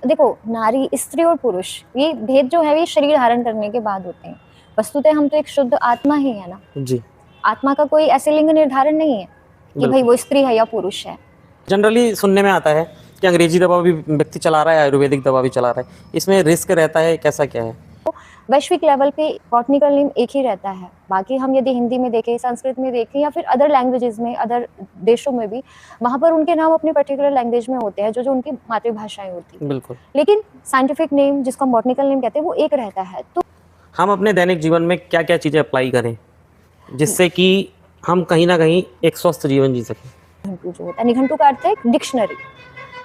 देखो, नारी, स्त्री और पुरुष, ये भेद जो है ये शरीर धारण करने के बाद होते हैं। वस्तुतः हम तो एक शुद्ध आत्मा ही है ना। जी। आत्मा का कोई ऐसे लिंग निर्धारण नहीं है कि भाई बिल्कुल। वो स्त्री है या पुरुष है। जनरली सुनने में आता है कि अंग्रेजी दवा भी व्यक्ति चला रहा है, आयुर्वेदिक दवा भी चला रहा है, इसमें रिस्क रहता है, कैसा क्या है? वैश्विक लेवल पे बॉटनिकल नेम एक ही रहता है। बाकी हम यदि हिंदी में देखें, संस्कृत में देखें या फिर अदर लैंग्वेजेस में, अदर देशों में भी, वहाँ पर उनके नाम अपनी पर्टिकुलर लैंग्वेज में होते हैं, जो उनकी मातृभाषाएं होती हैं। बिल्कुल। लेकिन साइंटिफिक नेम, जिसको हम बॉटनिकल नेम कहते हैं, वो एक रहता है। तो हम अपने दैनिक जीवन में क्या क्या चीज़ें अप्लाई करें जिससे कि हम कहीं ना कहीं एक स्वस्थ जीवन जी सकें? निघंटु जो होता है, निघंटु का अर्थ है डिक्शनरी।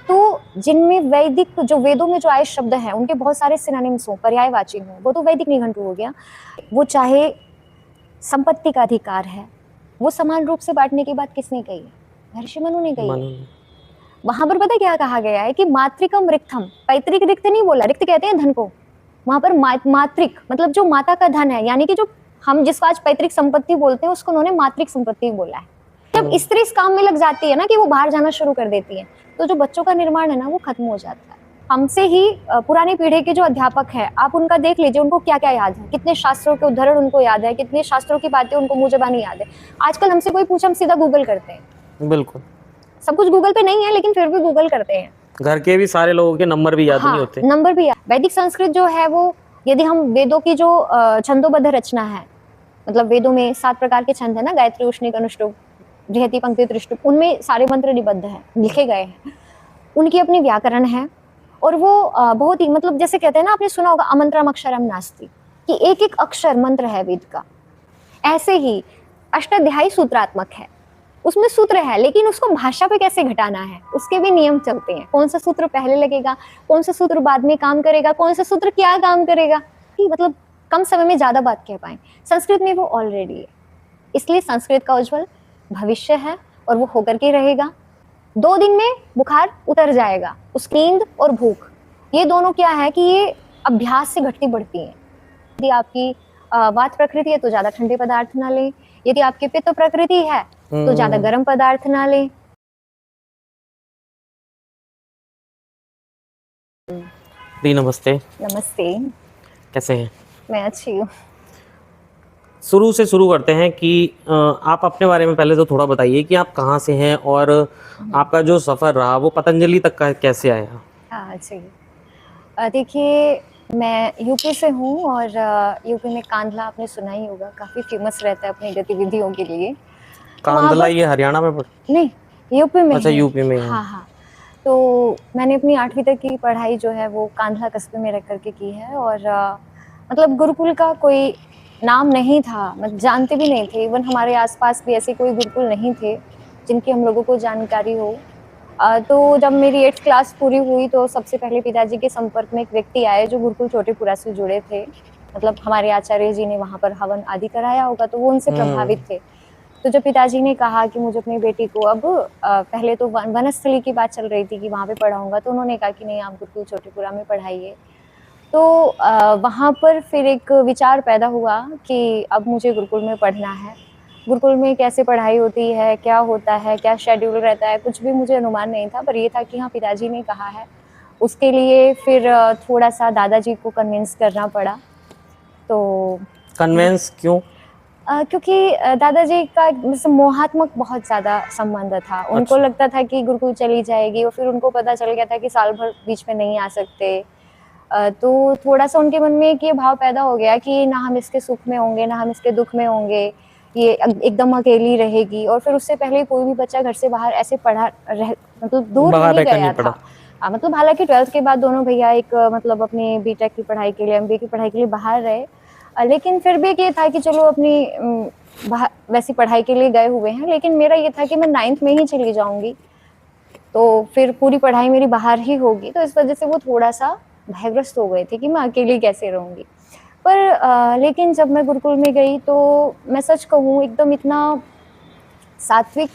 तो जिनमें वैदिक, जो वेदों में जो आए शब्द हैं, उनके बहुत सारे सिनोनिम्स हो, पर्यायवाची हो, वो तो वैदिक निघंटु हो गया। वो चाहे संपत्ति का अधिकार है, वो समान रूप से बांटने की बात किसने कही है? महर्षि मनु ने कही है। वहां पर पता क्या कहा गया है कि मातृकम रिक्तम, पैतृक रिक्त नहीं बोला, रिक्त कहते हैं धन को। वहां पर मातृक मतलब जो माता का धन है, यानी कि जो हम जिसको आज पैतृक संपत्ति बोलते हैं, उसको उन्होंने मातृक संपत्ति बोला है। जब स्त्री इस काम में लग जाती है ना कि वो बाहर जाना शुरू कर देती है, तो जो बच्चों का निर्माण है ना, वो खत्म हो जाता है। हमसे ही पुरानी पीढ़ी के जो अध्यापक है, आप उनका देख लीजिए, उनको क्या क्या याद है, कितने शास्त्रों के उद्धरण उनको याद है, कितने शास्त्रों की बातें उनको मुंह जबानी याद है। आजकल हमसे कोई पूछे, हम सीधा गूगल करते हैं। बिल्कुल। सब कुछ गूगल पे नहीं है, लेकिन फिर भी गूगल करते हैं। घर के भी सारे लोगों के नंबर भी याद नहीं होते। नंबर भी याद। वैदिक संस्कृत जो है वो, यदि हम वेदों की जो छंदोबद्ध रचना है, मतलब वेदों में 7 प्रकार के छंद है ना, गायत्री, उष्णिक, अनुष्टुप, बृहति, पंक्ति, त्रिष्टुप, उनमें सारे मंत्र निबद्ध हैं, लिखे गए हैं। उनकी अपनी व्याकरण है, और वो बहुत ही, मतलब जैसे कहते हैं ना, आपने सुना होगा अमंत्रम अक्षरम नास्ति, कि एक एक अक्षर मंत्र है वेद का। ऐसे ही अष्टाध्यायी सूत्रात्मक है, उसमें सूत्र है, लेकिन उसको भाषा पे कैसे घटाना है, उसके भी नियम चलते हैं। कौन सा सूत्र पहले लगेगा, कौन सा सूत्र बाद में काम करेगा, कौन सा सूत्र क्या काम करेगा, कि मतलब कम समय में ज्यादा बात कह पाए। संस्कृत में वो ऑलरेडी है, इसलिए संस्कृत का उज्जवल भविष्य है, और वो होकर के रहेगा। 2 दिन में बुखार उतर जाएगा। उस नींद और भूख, ये दोनों क्या है कि ये अभ्यास से घटती बढ़ती हैं। यदि आपकी वात प्रकृति है तो ज्यादा ठंडे पदार्थ ना लें, यदि आपकी पित्त प्रकृति है तो ज्यादा गर्म पदार्थ ना लें। दी नमस्ते। नमस्ते। कैसे हैं? मैं अच्छी हूँ। शुरू से शुरू करते हैं कि आप अपने बारे में पहले तो थोड़ा बताइए कि आप कहाँ से हैं और आपका जो सफ़र रहा वो पतंजलि तक का कैसे आया? हाँ जी, देखिए, मैं यूपी से हूँ, और यूपी में कांधला आपने सुना ही होगा, काफ़ी फेमस रहता है अपनी गतिविधियों के लिए। तो वहाँ कांधला पर, ये हरियाणा में नहीं, यूपी में अच्छा, है। यूपी में है। हाँ हाँ। तो मैंने अपनी 8वीं तक की पढ़ाई जो है वो कांधला कस्बे में रह करके की है, और मतलब गुरुकुल का कोई नाम नहीं था, मतलब जानते भी नहीं थे। इवन हमारे आसपास भी ऐसे कोई गुरुकुल नहीं थे जिनकी हम लोगों को जानकारी हो। तो जब मेरी 8th क्लास पूरी हुई तो सबसे पहले पिताजी के संपर्क में एक व्यक्ति आए जो गुरुकुल छोटेपुरा से जुड़े थे। मतलब हमारे आचार्य जी ने वहाँ पर हवन आदि कराया होगा, तो वो उनसे प्रभावित थे। तो जब पिताजी ने कहा कि मुझे अपनी बेटी को अब पहले तो वनस्थली की बात चल रही थी कि वहाँ पे पढ़ाऊंगा, तो उन्होंने कहा कि नहीं, आप गुरुकुल छोटेपुरा में पढ़ाइए। तो वहाँ पर फिर एक विचार पैदा हुआ कि अब मुझे गुरुकुल में पढ़ना है। गुरुकुल में कैसे पढ़ाई होती है, क्या होता है, क्या शेड्यूल रहता है, कुछ भी मुझे अनुमान नहीं था, पर ये था कि हाँ, पिताजी ने कहा है। उसके लिए फिर थोड़ा-सा दादाजी को कन्विंस करना पड़ा। तो कन्वेंस क्यों? क्योंकि दादाजी का मतलब मोहात्मक बहुत ज़्यादा संबंध था। उनको अच्छा। लगता था कि गुरुकुल चली जाएगी, और फिर उनको पता चल गया था कि साल भर बीच में नहीं आ सकते। तो थोड़ा-सा उनके मन में एक ये भाव पैदा हो गया कि ना हम इसके सुख में होंगे, ना हम इसके दुःख में होंगे, ये एकदम अकेली रहेगी। और फिर उससे पहले कोई भी बच्चा घर से बाहर ऐसे मतलब दूर बाहर नहीं रहकर गया नहीं पढ़ा। था। मतलब हालाँकि 12th के बाद दोनों भैया एक मतलब अपनी बीटेक की पढ़ाई के लिए, एमबीए की पढ़ाई के लिए बाहर रहे। लेकिन फिर भी एक ये था कि चलो अपनी वैसी पढ़ाई के लिए गए हुए हैं, लेकिन मेरा ये था कि मैं 9th में ही चली जाऊँगी, तो फिर पूरी पढ़ाई मेरी बाहर ही होगी। तो इस वजह से वो थोड़ा-सा भयग्रस्त हो गए थे कि मैं अकेली कैसे रहूँगी। पर लेकिन जब मैं गुरुकुल में गई तो मैं सच कहूँ, एकदम इतना सात्विक,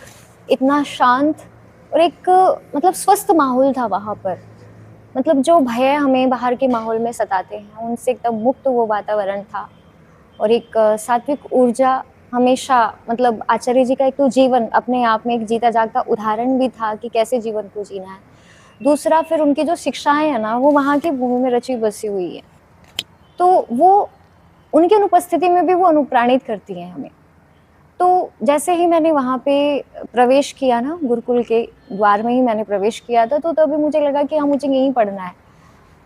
इतना शांत, और एक मतलब स्वस्थ माहौल था वहाँ पर। मतलब जो भय हमें बाहर के माहौल में सताते हैं, उनसे एकदम मुक्त वो वातावरण था। और एक सात्विक ऊर्जा हमेशा, मतलब आचार्य जी का एक तो जीवन अपने आप में एक जीता जागता उदाहरण भी था कि कैसे जीवन को जीना है। दूसरा फिर उनकी जो शिक्षाएं है ना वो वहाँ की भूमि में रची बसी हुई है, तो वो उनकी अनुपस्थिति में भी वो अनुप्राणित करती हैं हमें। तो जैसे ही मैंने वहाँ पे प्रवेश किया ना, गुरुकुल के द्वार में ही मैंने प्रवेश किया था, तो तभी मुझे लगा कि हाँ, मुझे यहीं पढ़ना है।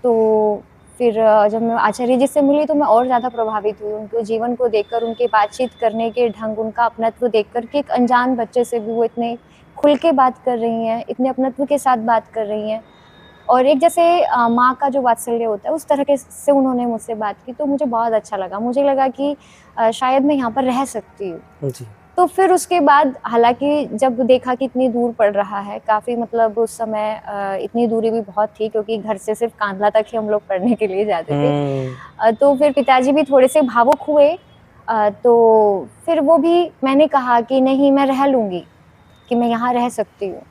तो फिर जब मैं आचार्य जी से मिली तो मैं और ज़्यादा प्रभावित हुई, उनके जीवन को देखकर, उनके बातचीत करने के ढंग, उनका अपनत्व देखकर कि एक अनजान बच्चे से भी वो इतने खुल के बात कर रही हैं, इतने अपनत्व के साथ बात कर रही हैं। और एक जैसे माँ का जो वात्सल्य होता है उस तरह के से उन्होंने मुझसे बात की, तो मुझे बहुत अच्छा लगा। मुझे लगा कि शायद मैं यहाँ पर रह सकती हूँ। जी। तो फिर उसके बाद हालाँकि जब देखा कि इतनी दूर पड़ रहा है, काफ़ी मतलब उस समय इतनी दूरी भी बहुत थी क्योंकि घर से सिर्फ़ कांधला तक ही हम लोग पढ़ने के लिए जाते थे। तो फिर पिताजी भी थोड़े से भावुक हुए। तो फिर वो भी मैंने कहा कि नहीं, मैं रह लूँगी, कि मैं यहाँ रह सकती हूँ।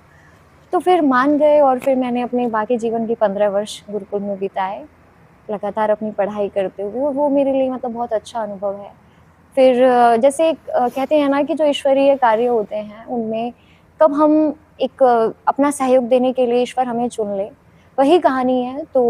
तो फिर मान गए और फिर मैंने अपने बाकी जीवन के 15 वर्ष गुरुकुल में बिताए, लगातार अपनी पढ़ाई करते हुए, और वो मेरे लिए मतलब बहुत अच्छा अनुभव है। फिर जैसे कहते हैं ना कि जो ईश्वरीय कार्य होते हैं, उनमें कब हम एक अपना सहयोग देने के लिए ईश्वर हमें चुन ले, वही कहानी है। तो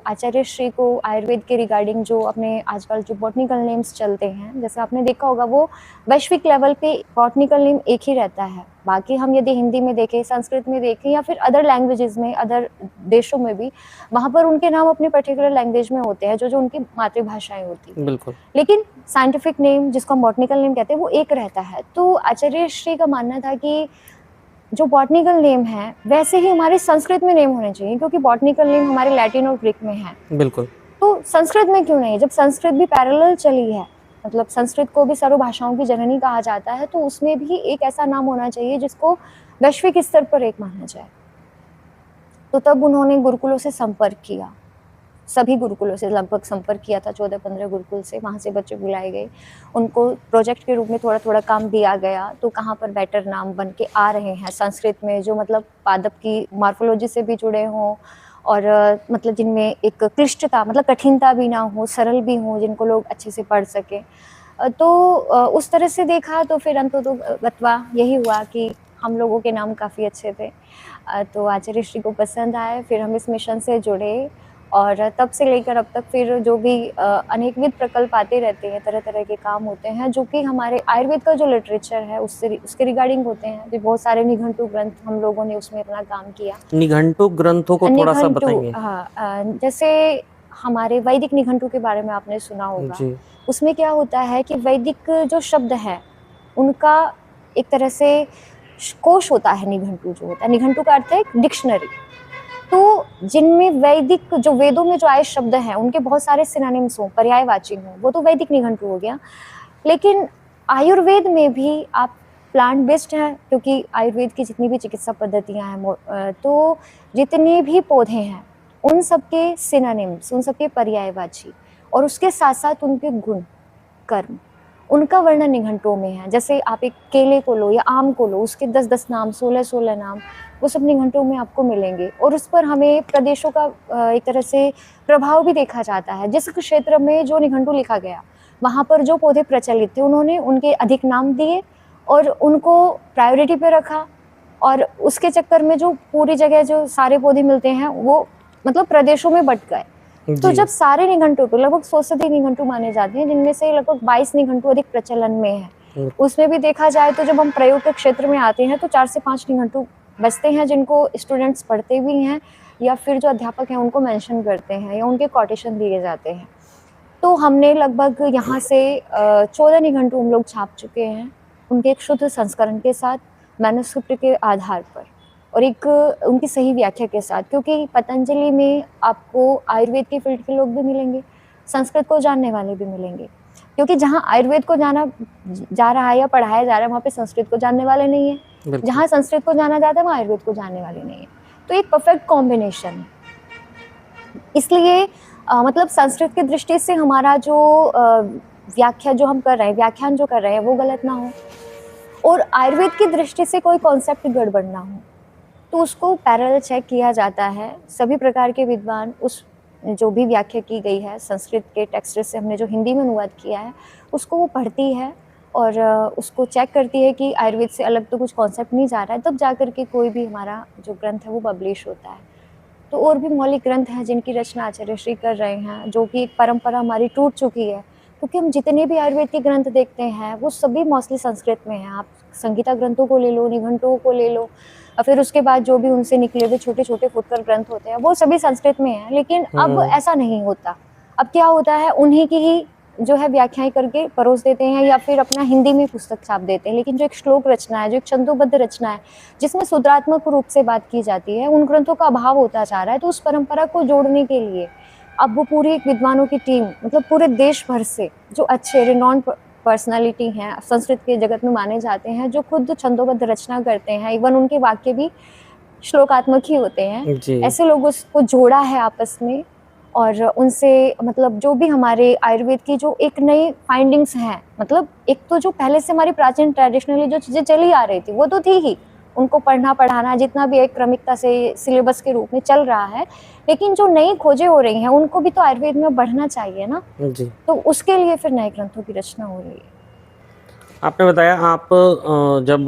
आचार्य श्री को आयुर्वेद के रिगार्डिंग जो अपने आजकल जो बॉटनिकल नेम्स चलते हैं, जैसे आपने देखा होगा वो वैश्विक लेवल पे बॉटनिकल नेम एक ही रहता है। बाकी हम यदि हिंदी में देखें, संस्कृत में देखें या फिर अदर लैंग्वेजेज़ में, अदर देशों में भी, वहाँ पर उनके नाम अपने पर्टिकुलर लैंग्वेज में होते हैं, जो उनकी मातृभाषाएँ होती हैं। बिल्कुल। लेकिन साइंटिफिक नेम जिसको हम बॉटनिकल नेम कहते हैं वो एक रहता है। तो आचार्य श्री का मानना था कि जो बॉटनिकल नेम है वैसे ही हमारे संस्कृत में नेम होने चाहिए, क्योंकि बॉटनिकल नेम हमारे लैटिन और ग्रीक में है। बिल्कुल। तो संस्कृत में क्यों नहीं? जब संस्कृत भी पैरेलल चली है, मतलब संस्कृत को भी सर्व भाषाओं की जननी कहा जाता है, तो उसमें भी एक ऐसा नाम होना चाहिए जिसको वैश्विक स्तर पर एक माना जाए। तो तब उन्होंने गुरुकुलों से संपर्क किया, सभी गुरुकुलों से लगभग संपर्क किया था, 14-15 गुरुकुल से। वहाँ से बच्चे बुलाए गए, उनको प्रोजेक्ट के रूप में थोड़ा-थोड़ा काम दिया गया, तो कहाँ पर बेटर नाम बन के आ रहे हैं संस्कृत में, जो मतलब पादप की मॉर्फोलॉजी से भी जुड़े हों और मतलब जिनमें एक क्लिष्टता, मतलब कठिनता भी ना हो, सरल भी हों, जिनको लोग अच्छे से पढ़ सकें। तो उस तरह से देखा तो फिर अंततः गत्वा यही हुआ कि हम लोगों के नाम काफ़ी अच्छे थे। तो आचार्य श्री को पसंद आए, फिर हम इस मिशन से जुड़े और तब से लेकर अब तक फिर जो भी अनेकविध प्रकल्प आते रहते हैं, तरह-तरह के काम होते हैं, जो कि हमारे आयुर्वेद का जो लिटरेचर है उसके रिगार्डिंग होते हैं। तो बहुत सारे निघंटु ग्रंथ हम लोगों ने उसमें अपना काम किया। निघंटु ग्रंथों को थोड़ा-सा निघंटु, बताएँगे? हाँ, जैसे हमारे वैदिक निघंटु के बारे में आपने सुना होगा। जी। उसमें क्या होता है कि वैदिक जो शब्द है, उनका एक तरह से कोश होता है। निघंटु जो होता है, निघंटु का अर्थ है डिक्शनरी। तो जिनमें वैदिक, जो वेदों में जो आए शब्द हैं, उनके बहुत सारे सिनोनिम्स हों, पर्यायवाची हों, वो तो वैदिक निघंटु हो गया। लेकिन आयुर्वेद में भी आप प्लांट बेस्ड हैं, क्योंकि आयुर्वेद की जितनी भी चिकित्सा पद्धतियाँ हैं, तो जितने भी पौधे हैं, उन सबके सिनोनिम्स, उन सबके पर्यायवाची और उसके साथ-साथ उनके गुण, कर्म, उनका वर्णन निघंटुओं में है। जैसे आप एक केले को लो या आम को लो, उसके 10-10 नाम, 16-16 नाम, वो सब निघंटुओं में आपको मिलेंगे। और उस पर हमें प्रदेशों का एक तरह से प्रभाव भी देखा जाता है। जिस क्षेत्र में जो निघंटु लिखा गया, वहाँ पर जो पौधे प्रचलित थे, उन्होंने उनके अधिक नाम दिए और उनको प्रायोरिटी पे रखा। और उसके चक्कर में जो पूरी जगह जो सारे पौधे मिलते हैं, वो मतलब प्रदेशों में बँट गए। तो जी। जब सारे निघंटु, तो लगभग 100 से अधिक निघंटु माने जाते हैं, जिनमें से लगभग 22 निघंटु अधिक प्रचलन में हैं। उसमें भी देखा जाए तो जब हम प्रयोग के क्षेत्र में आते हैं, तो 4 से 5 निघंटु बचते हैं, जिनको स्टूडेंट्स पढ़ते भी हैं या फिर जो अध्यापक हैं उनको मेंशन करते हैं या उनके कोटेशन दिए जाते हैं। तो हमने लगभग यहाँ से 14 निघंटु हम लोग छाप चुके हैं, उनके एक शुद्ध संस्करण के साथ, मैन्युस्क्रिप्ट के आधार पर और एक उनकी सही व्याख्या के साथ। क्योंकि पतंजलि में आपको आयुर्वेद के फील्ड के लोग भी मिलेंगे, संस्कृत को जानने वाले भी मिलेंगे, क्योंकि जहाँ आयुर्वेद को जाना जा रहा है या पढ़ाया जा रहा है, वहाँ पे संस्कृत को जानने वाले नहीं है। बिल्कुल। जहाँ संस्कृत को जाना जाता है, वहाँ आयुर्वेद को जानने वाले नहीं है। तो एक परफेक्ट कॉम्बिनेशन है। इसलिए मतलब संस्कृत की दृष्टि से हमारा जो व्याख्या जो हम कर रहे हैं, व्याख्यान जो कर रहे हैं, वो गलत ना हो, और आयुर्वेद की दृष्टि से कोई कॉन्सेप्ट गड़बड़ ना हो, तो उसको पैरेलल चेक किया जाता है। सभी प्रकार के विद्वान उस जो भी व्याख्या की गई है संस्कृत के टेक्स्ट से, हमने जो हिंदी में अनुवाद किया है, उसको वो पढ़ती है और उसको चेक करती है कि आयुर्वेद से अलग तो कुछ कॉन्सेप्ट नहीं जा रहा है, तब जाकर के कोई भी हमारा जो ग्रंथ है वो पब्लिश होता है। तो और भी मौलिक ग्रंथ हैं जिनकी रचना आचार्य श्री कर रहे हैं, जो कि एक परंपरा हमारी टूट चुकी है। क्योंकि हम जितने भी आयुर्वेद के ग्रंथ देखते हैं वो सभी मोस्टली संस्कृत में हैं। आप संगीता ग्रंथों को ले लो, निघंटुओं को ले लो, और फिर उसके बाद जो भी उनसे निकले हुए छोटे-छोटे फुटकर ग्रंथ होते हैं वो सभी संस्कृत में हैं। लेकिन अब ऐसा नहीं होता। अब क्या होता है, उन्हीं की ही जो है व्याख्याएँ करके परोस देते हैं या फिर अपना हिंदी में पुस्तक छाप देते हैं। लेकिन जो एक श्लोक रचना है, जो एक छंदोबद्ध रचना है, जिसमें सुधारात्मक रूप से बात की जाती है, उन ग्रंथों का अभाव होता जा रहा है। तो उस परंपरा को जोड़ने के लिए अब वो पूरी एक विद्वानों की टीम, मतलब पूरे देश भर से जो अच्छे रिनॉन्ड पर्सनालिटी हैं, संस्कृत के जगत में माने जाते हैं, जो खुद छंदोबद्ध रचना करते हैं, इवन उनके वाक्य भी श्लोकात्मक ही होते हैं। जी। ऐसे लोगों को जोड़ा है आपस में, और उनसे मतलब जो भी हमारे आयुर्वेद की जो एक नई फाइंडिंग्स हैं, मतलब एक तो जो पहले से हमारी प्राचीन ट्रेडिशनली जो चीज़ें चली आ रही थी वो तो थी ही, उनको पढ़ना पढ़ाना जितना भी एक क्रमिकता से सिलेबस के रूप में चल रहा है, लेकिन जो नई खोजें हो रही हैं उनको भी तो आयुर्वेद में बढ़ना चाहिए ना। जी। तो उसके लिए फिर नए ग्रंथों की रचना हो रही है। आपने बताया आप जब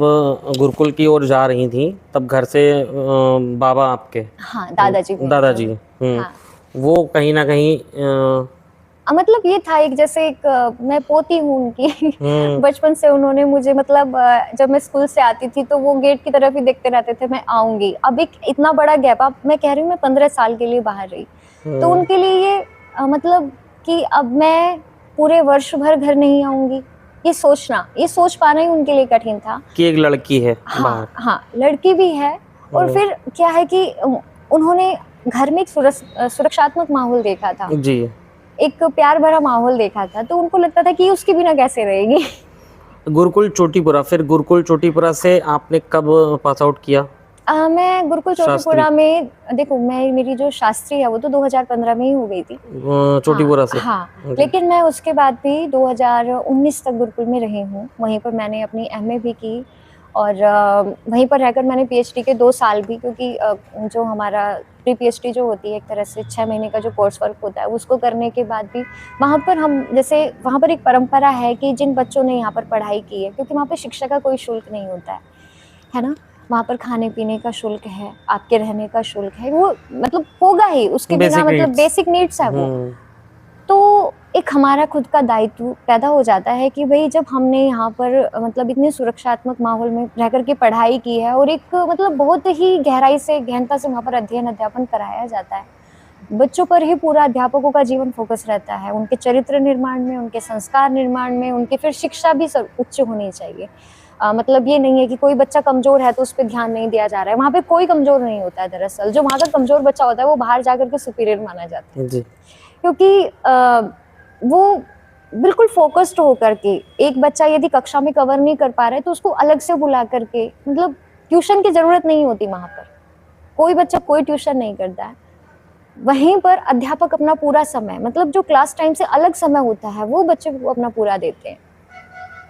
गुरुकुल की ओर जा रही थी तब घर से बाबा आपके हाँ, दादाजी मेरे दादाजी थे। हाँ। वो कहीं ना कहीं मतलब ये था एक जैसे एक मैं पोती हूँ उनकी हम्म, बचपन से उन्होंने मुझे मतलब जब मैं स्कूल से आती थी तो वो गेट की तरफ ही देखते रहते थे मैं आऊंगी। अब एक इतना बड़ा गैप, अब मैं कह रही हूँ मैं 15 साल के लिए बाहर रही, तो उनके लिए ये मतलब कि अब मैं पूरे वर्ष भर घर नहीं आऊंगी, ये सोचना, ये सोच पाना ही उनके लिए कठिन था। कि एक लड़की है बाहर। हाँ हाँ, लड़की भी है। और फिर क्या है कि उन्होंने घर में एक सुरक्षात्मक माहौल देखा था, जी। एक प्यार भरा माहौल देखा था, तो उनको लगता था कि उसके बिना कैसे रहेगी। गुरुकुल चोटीपुरा, फिर गुरुकुल चोटीपुरा से आपने कब पास आउट किया? मैं गुरुकुल शास्त्री चोटीपुरा में, देखो मैं, मेरी जो शास्त्री है वो तो 2015 में ही हो गई थी। चोटीपुरा से। हाँ, जी। लेकिन मैं उसके बाद भी 2019 तक गुरुकुल में रही हूँ। वहीं पर मैंने अपनी एमए भी की, और वहीं पर रहकर मैंने पीएचडी के 2 साल भी, क्योंकि जो हमारा प्री पीएचडी जो होती है एक तरह से 6 महीने का जो कोर्स वर्क होता है, उसको करने के बाद भी वहाँ पर हम, जैसे वहाँ पर एक परंपरा है कि जिन बच्चों ने यहाँ पर पढ़ाई की है, क्योंकि वहाँ पे शिक्षा का कोई शुल्क नहीं होता है ना? वहाँ पर खाने-पीने का शुल्क है, आपके रहने का शुल्क है, वो मतलब होगा ही, उसके बिना बेसिक मतलब नीड्स। बेसिक नीड्स है वो। तो एक हमारा खुद का दायित्व पैदा हो जाता है कि भई जब हमने यहाँ पर मतलब इतने सुरक्षात्मक माहौल में रह कर के पढ़ाई की है, और एक मतलब बहुत ही गहराई से, गहनता से वहाँ पर अध्ययन अध्यापन कराया जाता है। बच्चों पर ही पूरा अध्यापकों का जीवन फोकस रहता है, उनके चरित्र निर्माण में, उनके संस्कार निर्माण में, उनकी फिर शिक्षा भी उच्च होनी चाहिए। मतलब ये नहीं है कि कोई बच्चा कमज़ोर है तो उस पे ध्यान नहीं दिया जा रहा है, वहाँ पे कोई कमज़ोर नहीं होता है दरअसल, जो वहाँ का कमज़ोर बच्चा होता है वो बाहर जाकर के सुपीरियर माना जाता है। जी। क्योंकि वो बिल्कुल फ़ोकस्ड होकर के, एक बच्चा यदि कक्षा में कवर नहीं कर पा रहा है तो उसको अलग से बुला करके, मतलब ट्यूशन की ज़रूरत नहीं होती वहाँ पर। कोई बच्चा कोई ट्यूशन नहीं करता है। वहीं पर अध्यापक अपना पूरा समय, मतलब जो क्लास टाइम से अलग समय होता है, वो बच्चे को अपना पूरा देते हैं।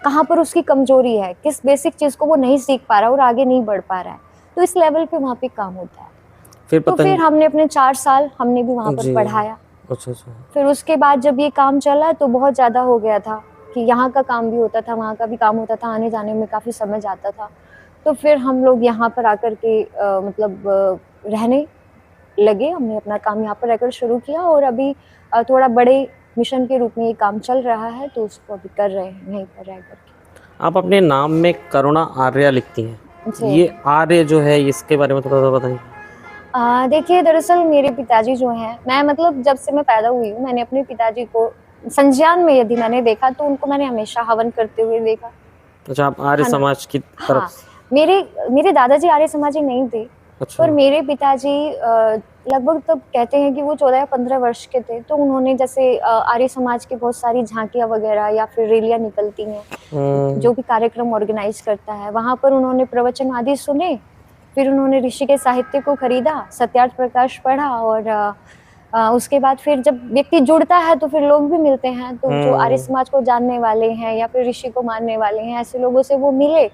कहाँ पर उसकी कमज़ोरी है, किस बेसिक चीज़ को वो नहीं सीख पा रहा और आगे नहीं बढ़ पा रहा है, तो इस लेवल पे वहाँ पे काम होता है। तो फिर हमने अपने 4 साल हमने भी वहाँ पर जी। पढ़ाया। अच्छा अच्छा। फिर उसके बाद जब ये काम चला तो बहुत ज़्यादा हो गया था कि यहाँ का काम भी होता था, वहाँ का भी काम होता था, आने-जाने में काफ़ी समय जाता था। तो फिर हम लोग यहाँ पर आकर के मतलब रहने लगे, हमने अपना काम यहाँ पर रहकर शुरू किया, और अभी थोड़ा बड़े मिशन के रूप में ये काम चल रहा है, तो उसको अभी कर रहे हैं यहीं पर रह कर के। आप अपने नाम में करुणा आर्या लिखती हैं, जी। ये आर्य जो है इसके बारे में थोड़ा सा बताइए। देखिए दरअसल मेरे पिताजी जो हैं, मैं मतलब जब से मैं पैदा हुई हूँ, मैंने अपने पिताजी को संज्ञान में यदि मैंने देखा तो उनको मैंने हमेशा हवन करते हुए देखा। अच्छा, आप आर्य है ना? समाज की तरफ हाँ, मेरे दादाजी आर्य समाजी नहीं थे, अच्छा। पर मेरे पिताजी लगभग तब कहते हैं कि वो 14 या 15 वर्ष के थे, तो उन्होंने जैसे आर्य समाज की बहुत सारी झांकियाँ वगैरह या फिर रैलियाँ निकलती हैं, जो भी कार्यक्रम ऑर्गेनाइज़ करता है, वहाँ पर उन्होंने प्रवचन आदि सुने। फिर उन्होंने ऋषि के साहित्य को खरीदा, सत्यार्थ प्रकाश पढ़ा, और उसके बाद फिर जब व्यक्ति जुड़ता है तो फिर लोग भी मिलते हैं, तो जो आर्य समाज को जानने वाले हैं या फिर ऋषि को मानने वाले हैं, ऐसे लोगों से वो मिले।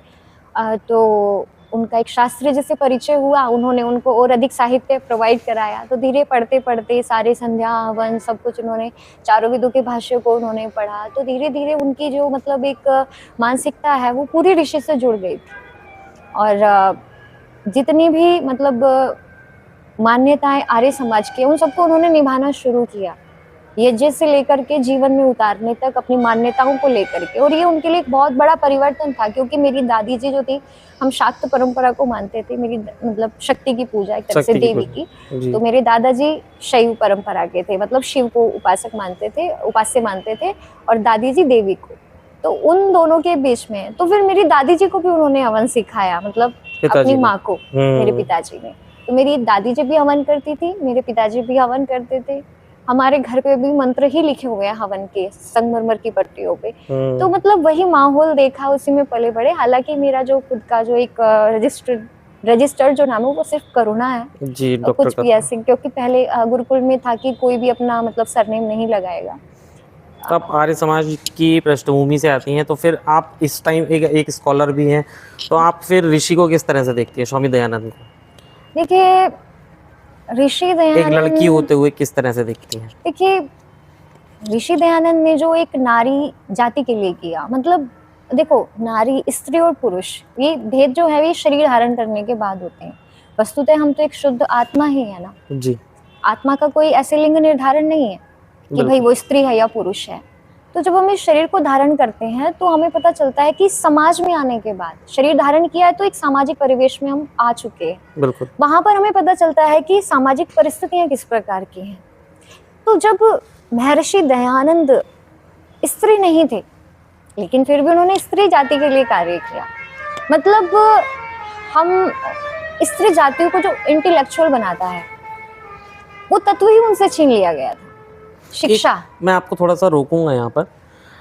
तो उनका एक शास्त्री जी से परिचय हुआ, उन्होंने उनको और अधिक साहित्य प्रोवाइड कराया, तो धीरे पढ़ते-पढ़ते सारे संध्या, हवन सब कुछ उन्होंने, चारों वेदों के भाष्य को उन्होंने पढ़ा, तो धीरे-धीरे उनकी जो मतलब एक मानसिकता है वो पूरी ऋषि से जुड़ गई थी। और जितनी भी मतलब मान्यताएं आर्य समाज की, उन सबको उन्होंने निभाना शुरू किया, यज्ञ से लेकर के जीवन में उतारने तक अपनी मान्यताओं को लेकर के। और ये उनके लिए एक बहुत बड़ा परिवर्तन था, क्योंकि मेरी दादी जी जो थी, हम शाक्त परंपरा को मानते थे, मेरी मतलब शक्ति की पूजा एक तरह से, शक्ति की देवी पूजा, की। जी। तो मेरे दादाजी शैव परंपरा के थे, मतलब शिव को उपासक मानते थे, उपास्य मानते थे, और दादी जी देवी को। तो उन दोनों के बीच में तो फिर मेरी दादी जी को भी उन्होंने हवन सिखाया, मतलब पिताजी अपनी ने। माँ को, मेरे पिताजी ने। तो मेरी दादी जी भी हवन करती थी, मेरे पिताजी भी हवन करते थे। हमारे घर पे भी मंत्र ही लिखे हुए हैं हवन के, संगमरमर की पट्टियों पे। तो मतलब वही माहौल देखा, उसी में पले बड़े। हालांकि मेरा जो खुद का जो एक रजिस्टर्ड जो नाम है वो सिर्फ करुणा है, जी, और डॉक्टर कुछ भी करुणा। ऐसे, क्योंकि पहले गुरुकुल में था कि कोई भी अपना मतलब सरनेम नहीं लगाएगा। तो आप आर्य समाज की पृष्ठभूमि से आती हैं, तो फिर आप इस टाइम एक स्कॉलर भी हैं, तो आप फिर ऋषि को किस तरह से देखती हैं, स्वामी दयानंद को? देखिए, ऋषि एक दयानंद, लड़की होते हुए किस तरह से देखती हैं? देखिए ऋषि दयानंद ने जो एक नारी जाति के लिए किया, मतलब देखो, नारी, स्त्री और पुरुष, ये भेद जो है ये शरीर धारण करने के बाद होते हैं। वस्तुतः हम तो एक शुद्ध आत्मा ही है ना, जी, आत्मा का कोई ऐसे लिंग निर्धारण नहीं है कि भाई बिल्कुल। वो स्त्री है या पुरुष है। तो जब हम इस शरीर को धारण करते हैं तो हमें पता चलता है कि समाज में आने के बाद, शरीर धारण किया है तो एक सामाजिक परिवेश में हम आ चुके हैं, बिल्कुल। वहां पर हमें पता चलता है कि सामाजिक परिस्थितियां किस प्रकार की हैं। तो जब महर्षि दयानंद स्त्री नहीं थे, लेकिन फिर भी उन्होंने स्त्री जाति के लिए कार्य किया। मतलब हम स्त्री जातियों को जो इंटेलेक्चुअल बनाता है, वो तत्व ही उनसे छीन लिया गया था, शिक्षा। मैं आपको थोड़ा सा रोकूंगा यहाँ पर।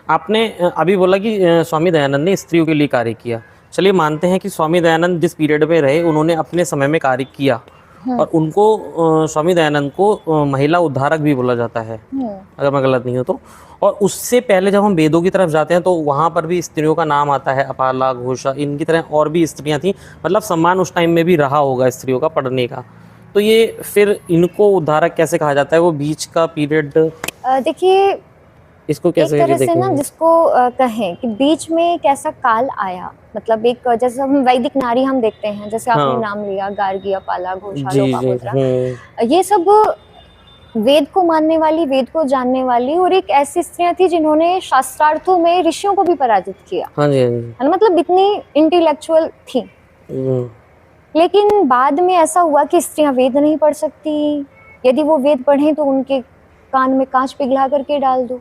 आपने अभी बोला कि स्वामी दयानंद ने स्त्रियों के लिए कार्य किया। चलिए मानते हैं कि स्वामी दयानंद जिस पीरियड में रहे उन्होंने अपने समय में कार्य किया, और उनको स्वामी दयानंद को महिला उद्धारक भी बोला जाता है, अगर मैं गलत नहीं हूँ तो। और उससे पहले जब हम वेदों की तरफ जाते हैं तो वहाँ पर भी स्त्रियों का नाम आता है, अपाला, घोषा, इनकी तरह और भी स्त्रियाँ थीं। मतलब सम्मान उस टाइम में भी रहा होगा स्त्रियों का पढ़ने का। तो ये फिर इनको उद्धारक कैसे कहा जाता है? वो बीच का पीरियड देखिए, इसको एक कैसे तरह से ना, देखेंगे? जिसको कहें कि बीच में एक ऐसा काल आया, मतलब एक जैसे हम वैदिक नारी हम देखते हैं, जैसे आपने हाँ, नाम लिया, गार्गी, अपाला, घोषा, जी जी, लोपामुद्रा, ये सब वेद को मानने वाली, वेद को जानने वाली, और एक ऐसी स्त्रियां थी जिन्होंने शास्त्रार्थों में ऋषियों को भी पराजित किया, हाँ जी, हाँ जी। है ना, मतलब इतनी इंटेलेक्चुअल थी। हम्म, लेकिन बाद में ऐसा हुआ कि स्त्रियां वेद नहीं पढ़ सकती, यदि वो वेद पढ़ें तो उनके कान में कांच पिघला करके डाल दो।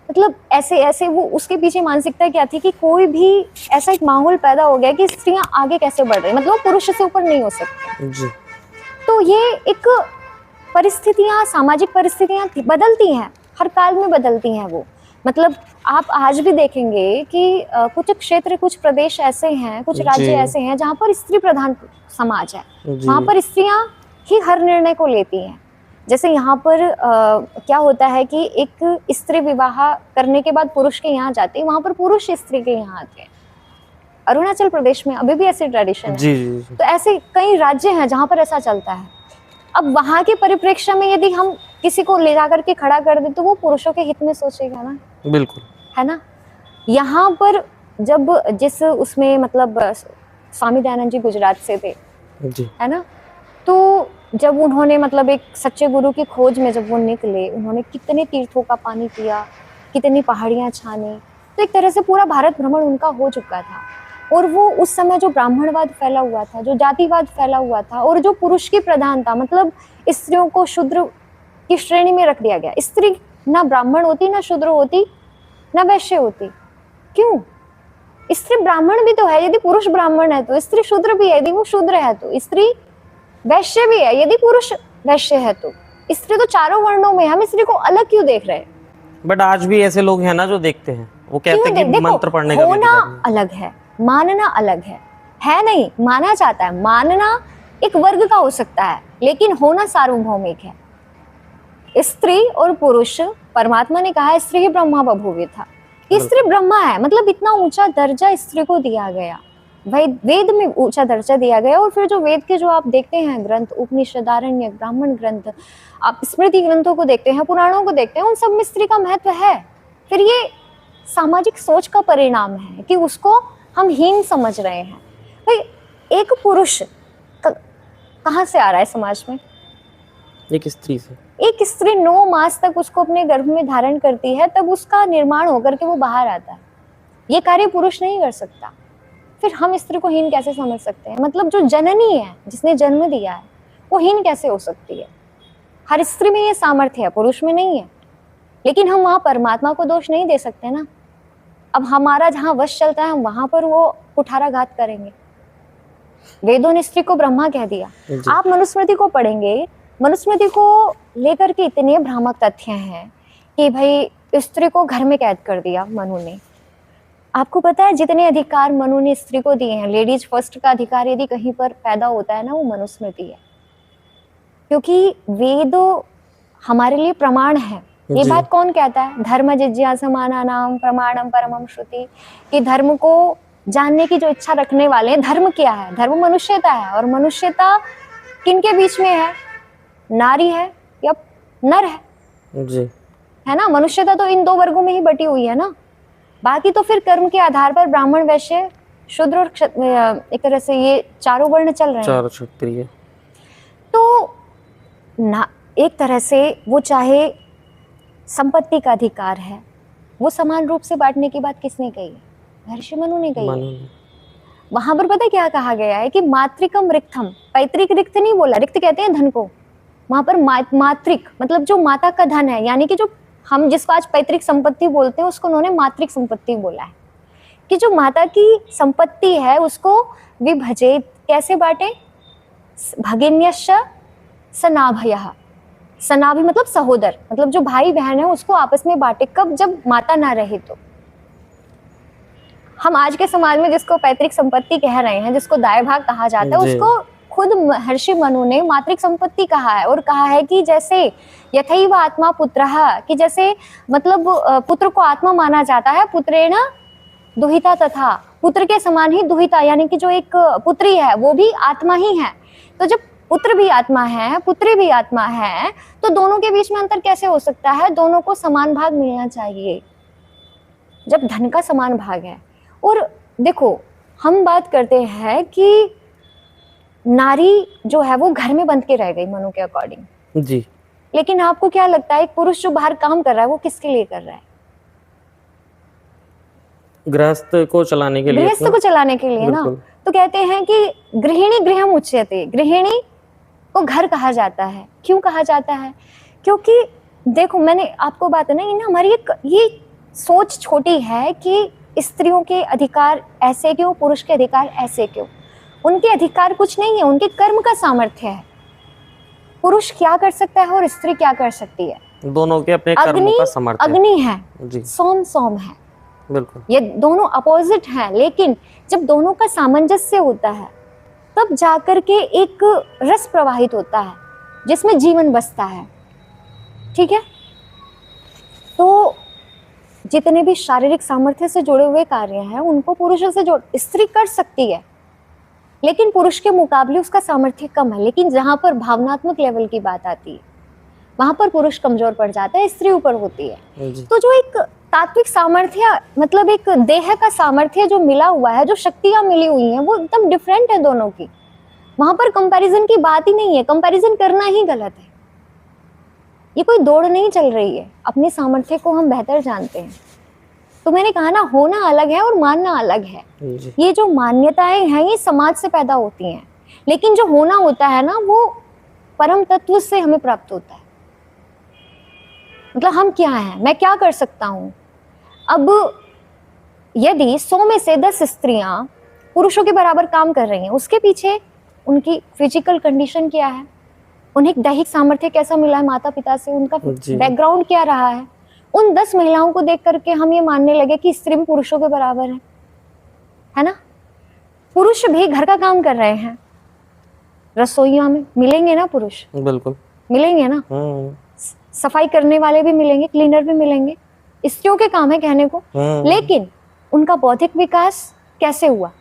मतलब ऐसे ऐसे वो, उसके पीछे मानसिकता क्या थी कि कोई भी ऐसा एक माहौल पैदा हो गया कि स्त्रियां आगे कैसे बढ़ रही, मतलब वो पुरुष से ऊपर नहीं हो सकती। जी, तो ये एक परिस्थितियां, सामाजिक परिस्थितियां बदलती हैं, हर काल में बदलती हैं वो। मतलब आप आज भी देखेंगे कि कुछ क्षेत्र, कुछ प्रदेश ऐसे हैं, कुछ राज्य जी, ऐसे हैं जहाँ पर स्त्री प्रधान समाज है, जी, वहाँ पर स्त्रियां ही हर निर्णय को लेती हैं। जैसे यहाँ पर क्या होता है कि एक स्त्री विवाह करने के बाद पुरुष के यहाँ जाती है, वहाँ पर पुरुष स्त्री के यहाँ आते हैं। अरुणाचल प्रदेश में अभी भी ऐसी ट्रेडिशन है। जी, जी, तो ऐसे कई राज्य हैं जहाँ पर ऐसा चलता है। अब वहां के परिप्रेक्ष्य में यदि हम किसी को ले जाकर के खड़ा कर दे तो वो पुरुषों के हित में सोचेगा ना, बिल्कुल। है ना। यहाँ पर जब जिस उसमें मतलब स्वामी दयानंद जी गुजरात से थे, जी, है ना, तो जब उन्होंने मतलब एक सच्चे गुरु की खोज में जब वो निकले, उन्होंने कितने तीर्थों का पानी पिया, कितनी पहाड़ियां छानी, तो एक तरह से पूरा भारत भ्रमण उनका हो चुका था। और वो उस समय जो ब्राह्मणवाद फैला हुआ था, जो जातिवाद फैला हुआ था, और जो पुरुष की प्रधान था, मतलब स्त्रियों को शूद्र की श्रेणी में रख दिया गया। स्त्री ना ब्राह्मण होती, ना शूद्र होती, ना वैश्य होती। क्यों? स्त्री ब्राह्मण भी तो है यदि पुरुष ब्राह्मण है तो, स्त्री शूद्र भी है यदि वो शूद्र है तो, स्त्री वैश्य भी है यदि पुरुष वैश्य है तो। स्त्री तो चारों वर्णों में, हम स्त्री को अलग क्यों देख रहे हैं? बट आज भी ऐसे लोग हैं ना जो देखते हैं, वो कहते हैं कि मंत्र पढ़ने का भी होना अधिकार नहीं। अलग है, मानना अलग है नहीं, माना जाता है, मानना एक वर्ग का हो सकता है, लेकिन होना सार्वभौमिक है। स्त्री और पुरुष, परमात्मा ने कहा है स्त्री ही ब्रह्मा बभूवे था, स्त्री ब्रह्मा है, मतलब इतना ऊंचा दर्जा स्त्री को दिया गया, वेद में ऊंचा दर्जा दिया गया। और फिर जो वेद के जो आप देखते हैं ग्रंथ, उपनिषद, आरण्यक, ब्राह्मण ग्रंथ, आप स्मृति ग्रंथों को देखते हैं, पुराणों को देखते हैं, उन सब में स्त्री का महत्व है। फिर ये सामाजिक सोच का परिणाम है कि उसको हम हीन समझ रहे हैं। भाई एक पुरुष कहाँ से आ रहा है समाज में? एक स्त्री से। एक स्त्री 9 मास तक उसको अपने गर्भ में धारण करती है, तब उसका निर्माण होकर के वो बाहर आता है। ये कार्य पुरुष नहीं कर सकता, फिर हम स्त्री को हीन कैसे समझ सकते हैं? मतलब जो जननी है, जिसने जन्म दिया है, वो हीन कैसे हो सकती है? हर स्त्री में ये सामर्थ्य है, पुरुष में नहीं है। लेकिन हम वहां परमात्मा को दोष नहीं दे सकते ना। अब हमारा जहां वश चलता है, हम वहां पर वो कुठाराघात करेंगे। वेदों ने स्त्री को ब्रह्मा कह दिया। जी। आप मनुस्मृति को पढ़ेंगे, मनुस्मृति को लेकर के इतने भ्रामक तथ्य हैं कि भाई स्त्री को घर में कैद कर दिया मनु ने। आपको पता है जितने अधिकार मनु ने स्त्री को दिए हैं, लेडीज फर्स्ट का अधिकार यदि कहीं पर पैदा होता है ना, वो मनुस्मृति है। क्योंकि वेद हमारे लिए प्रमाण है। ये जी। बात कौन कहता है? धर्म जिज्ञासमाना नाम प्रमाणम परमम श्रुति, कि धर्म को जानने की जो इच्छा रखने वाले हैं, धर्म क्या है? धर्म मनुष्यता है। और मनुष्यता किनके बीच में है? नारी है या नर है? जी। है ना? मनुष्यता तो इन 2 वर्गों में ही बटी हुई है ना। बाकी तो फिर कर्म के आधार पर ब्राह्मण, वैश्य, शूद्र और एक तरह से ये चारों वर्ण चल रहे हैं। चार क्षत्रिय। तो ना एक तरह से वो चाहे संपत्ति का अधिकार है, वो समान रूप से बांटने की बात किसने कही है? महर्षि मनु ने कही है। मनु ने। वहां पर पता है क्या कहा गया है कि मातृकम रिक्तम, पैतृक रिक्त नहीं बोला, रिक्त कहते हैं धन को। वहां पर मातृक मतलब जो माता का धन है, यानी कि जो हम जिसको आज पैतृक संपत्ति बोलते हैं, उसको उन्होंने मातृक संपत्ति बोला है। कि जो माता की संपत्ति है उसको विभजेत, कैसे बांटे? भगिन्यश्च सनाभयः, सनाभि मतलब सहोदर, मतलब जो भाई बहन है उसको आपस में बांटे। कब? जब माता ना रहे तो। हम आज के समाज में जिसको पैतृक संपत्ति कह रहे हैं, जिसको दाय भाग कहा जाता है, जी। उसको खुद महर्षि मनु ने मातृक संपत्ति कहा है। और कहा है कि जैसे यथैव आत्मा पुत्रः, कि जैसे मतलब पुत्र को आत्मा माना जाता है, पुत्रेण दुहिता तथा, पुत्र के समान ही दुहिता, यानी कि जो एक पुत्री है वो भी आत्मा ही है। तो जब पुत्र भी आत्मा है, पुत्री भी आत्मा है, तो दोनों के बीच में अंतर कैसे हो सकता है? दोनों को समान भाग मिलना चाहिए, जब धन का समान भाग है। और देखो, हम बात करते हैं कि नारी जो है वो घर में बंद के रह गई मनु के अकॉर्डिंग। जी। लेकिन आपको क्या लगता है, एक पुरुष जो बाहर काम कर रहा है वो किसके लिए कर रहा है? गृहस्थ को चलाने के लिए। गृहस्थ को चलाने के लिए ना। बिल्कुल। तो कहते हैं कि गृहिणी गृहम उच्यते, गृहिणी को घर कहा जाता है। क्यों कहा जाता है? क्योंकि देखो, मैंने आपको बात है ना, हमारी ये सोच छोटी है कि स्त्रियों के अधिकार ऐसे क्यों, पुरुष के अधिकार ऐसे क्यों। उनके अधिकार कुछ नहीं है, उनके कर्म का सामर्थ्य है। पुरुष क्या कर सकता है और स्त्री क्या कर सकती है? दोनों के अपने कर्मों का सामर्थ्य है। अग्नि है, जी। सोम सोम है। बिल्कुल। ये दोनों अपोजिट हैं, लेकिन जब दोनों का सामंजस्य होता है तब जाकर के एक रस प्रवाहित होता है जिसमें जीवन बसता है। ठीक है? तो जितने भी शारीरिक सामर्थ्य से जुड़े हुए कार्य हैं उनको पुरुषों से स्त्री कर सकती है, लेकिन पुरुष के मुकाबले उसका सामर्थ्य कम है। लेकिन जहां पर भावनात्मक लेवल की बात आती है वहां पर पुरुष कमजोर पड़ जाता है, स्त्री ऊपर होती है। जी। तो जो एक तात्विक सामर्थ्य, मतलब एक देह का सामर्थ्य जो मिला हुआ है, जो शक्तियां मिली हुई हैं, वो एकदम डिफरेंट है दोनों की। वहां पर कंपैरिजन की बात ही नहीं है, कंपैरिजन करना ही गलत है। ये कोई दौड़ नहीं चल रही है, अपने सामर्थ्य को हम बेहतर जानते हैं। तो मैंने कहा ना, होना अलग है और मानना अलग है। जी। ये जो मान्यताएं हैं ये समाज से पैदा होती हैं, लेकिन जो होना होता है ना वो परम तत्व से हमें प्राप्त होता है। मतलब हम क्या हैं, मैं क्या कर सकता हूं। अब यदि 100 में से 10 स्त्रियां पुरुषों के बराबर काम कर रही हैं, उसके पीछे उनकी फिजिकल कंडीशन क्या है, उन्हें दैहिक सामर्थ्य कैसा मिला है माता पिता से, उनका बैकग्राउंड क्या रहा है। उन 10 महिलाओं को देख करके हम ये मानने लगे कि स्त्री भी पुरुषों के बराबर है ना। पुरुष भी घर का काम कर रहे हैं, रसोइयों में मिलेंगे ना पुरुष, बिल्कुल मिलेंगे ना। सफाई करने वाले भी मिलेंगे, क्लीनर भी मिलेंगे, स्त्रियों के काम है कहने को। लेकिन उनका बौद्धिक विकास कैसे हुआ,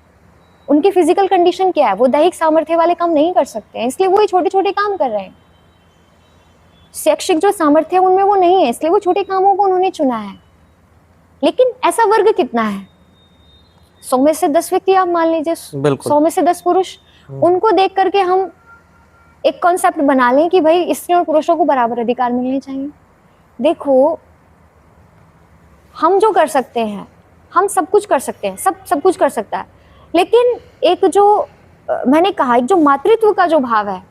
उनकी फिजिकल कंडीशन क्या है, वो दैहिक सामर्थ्य वाले काम नहीं कर सकते हैं, इसलिए वो छोटे छोटे काम कर रहे हैं। शैक्षिक जो सामर्थ्य है उनमें वो नहीं है, इसलिए वो छोटे कामों को उन्होंने चुना है। लेकिन ऐसा वर्ग कितना है, 100 में से 10 व्यक्ति आप मान लीजिए, 100 में से 10 पुरुष, उनको देख करके हम एक कॉन्सेप्ट बना लें कि भाई स्त्रियों और पुरुषों को बराबर अधिकार मिलने चाहिए। देखो, हम जो कर सकते हैं, हम सब कुछ कर सकते हैं, सब कुछ कर सकता है, लेकिन एक जो मैंने कहा, एक जो मातृत्व का जो भाव है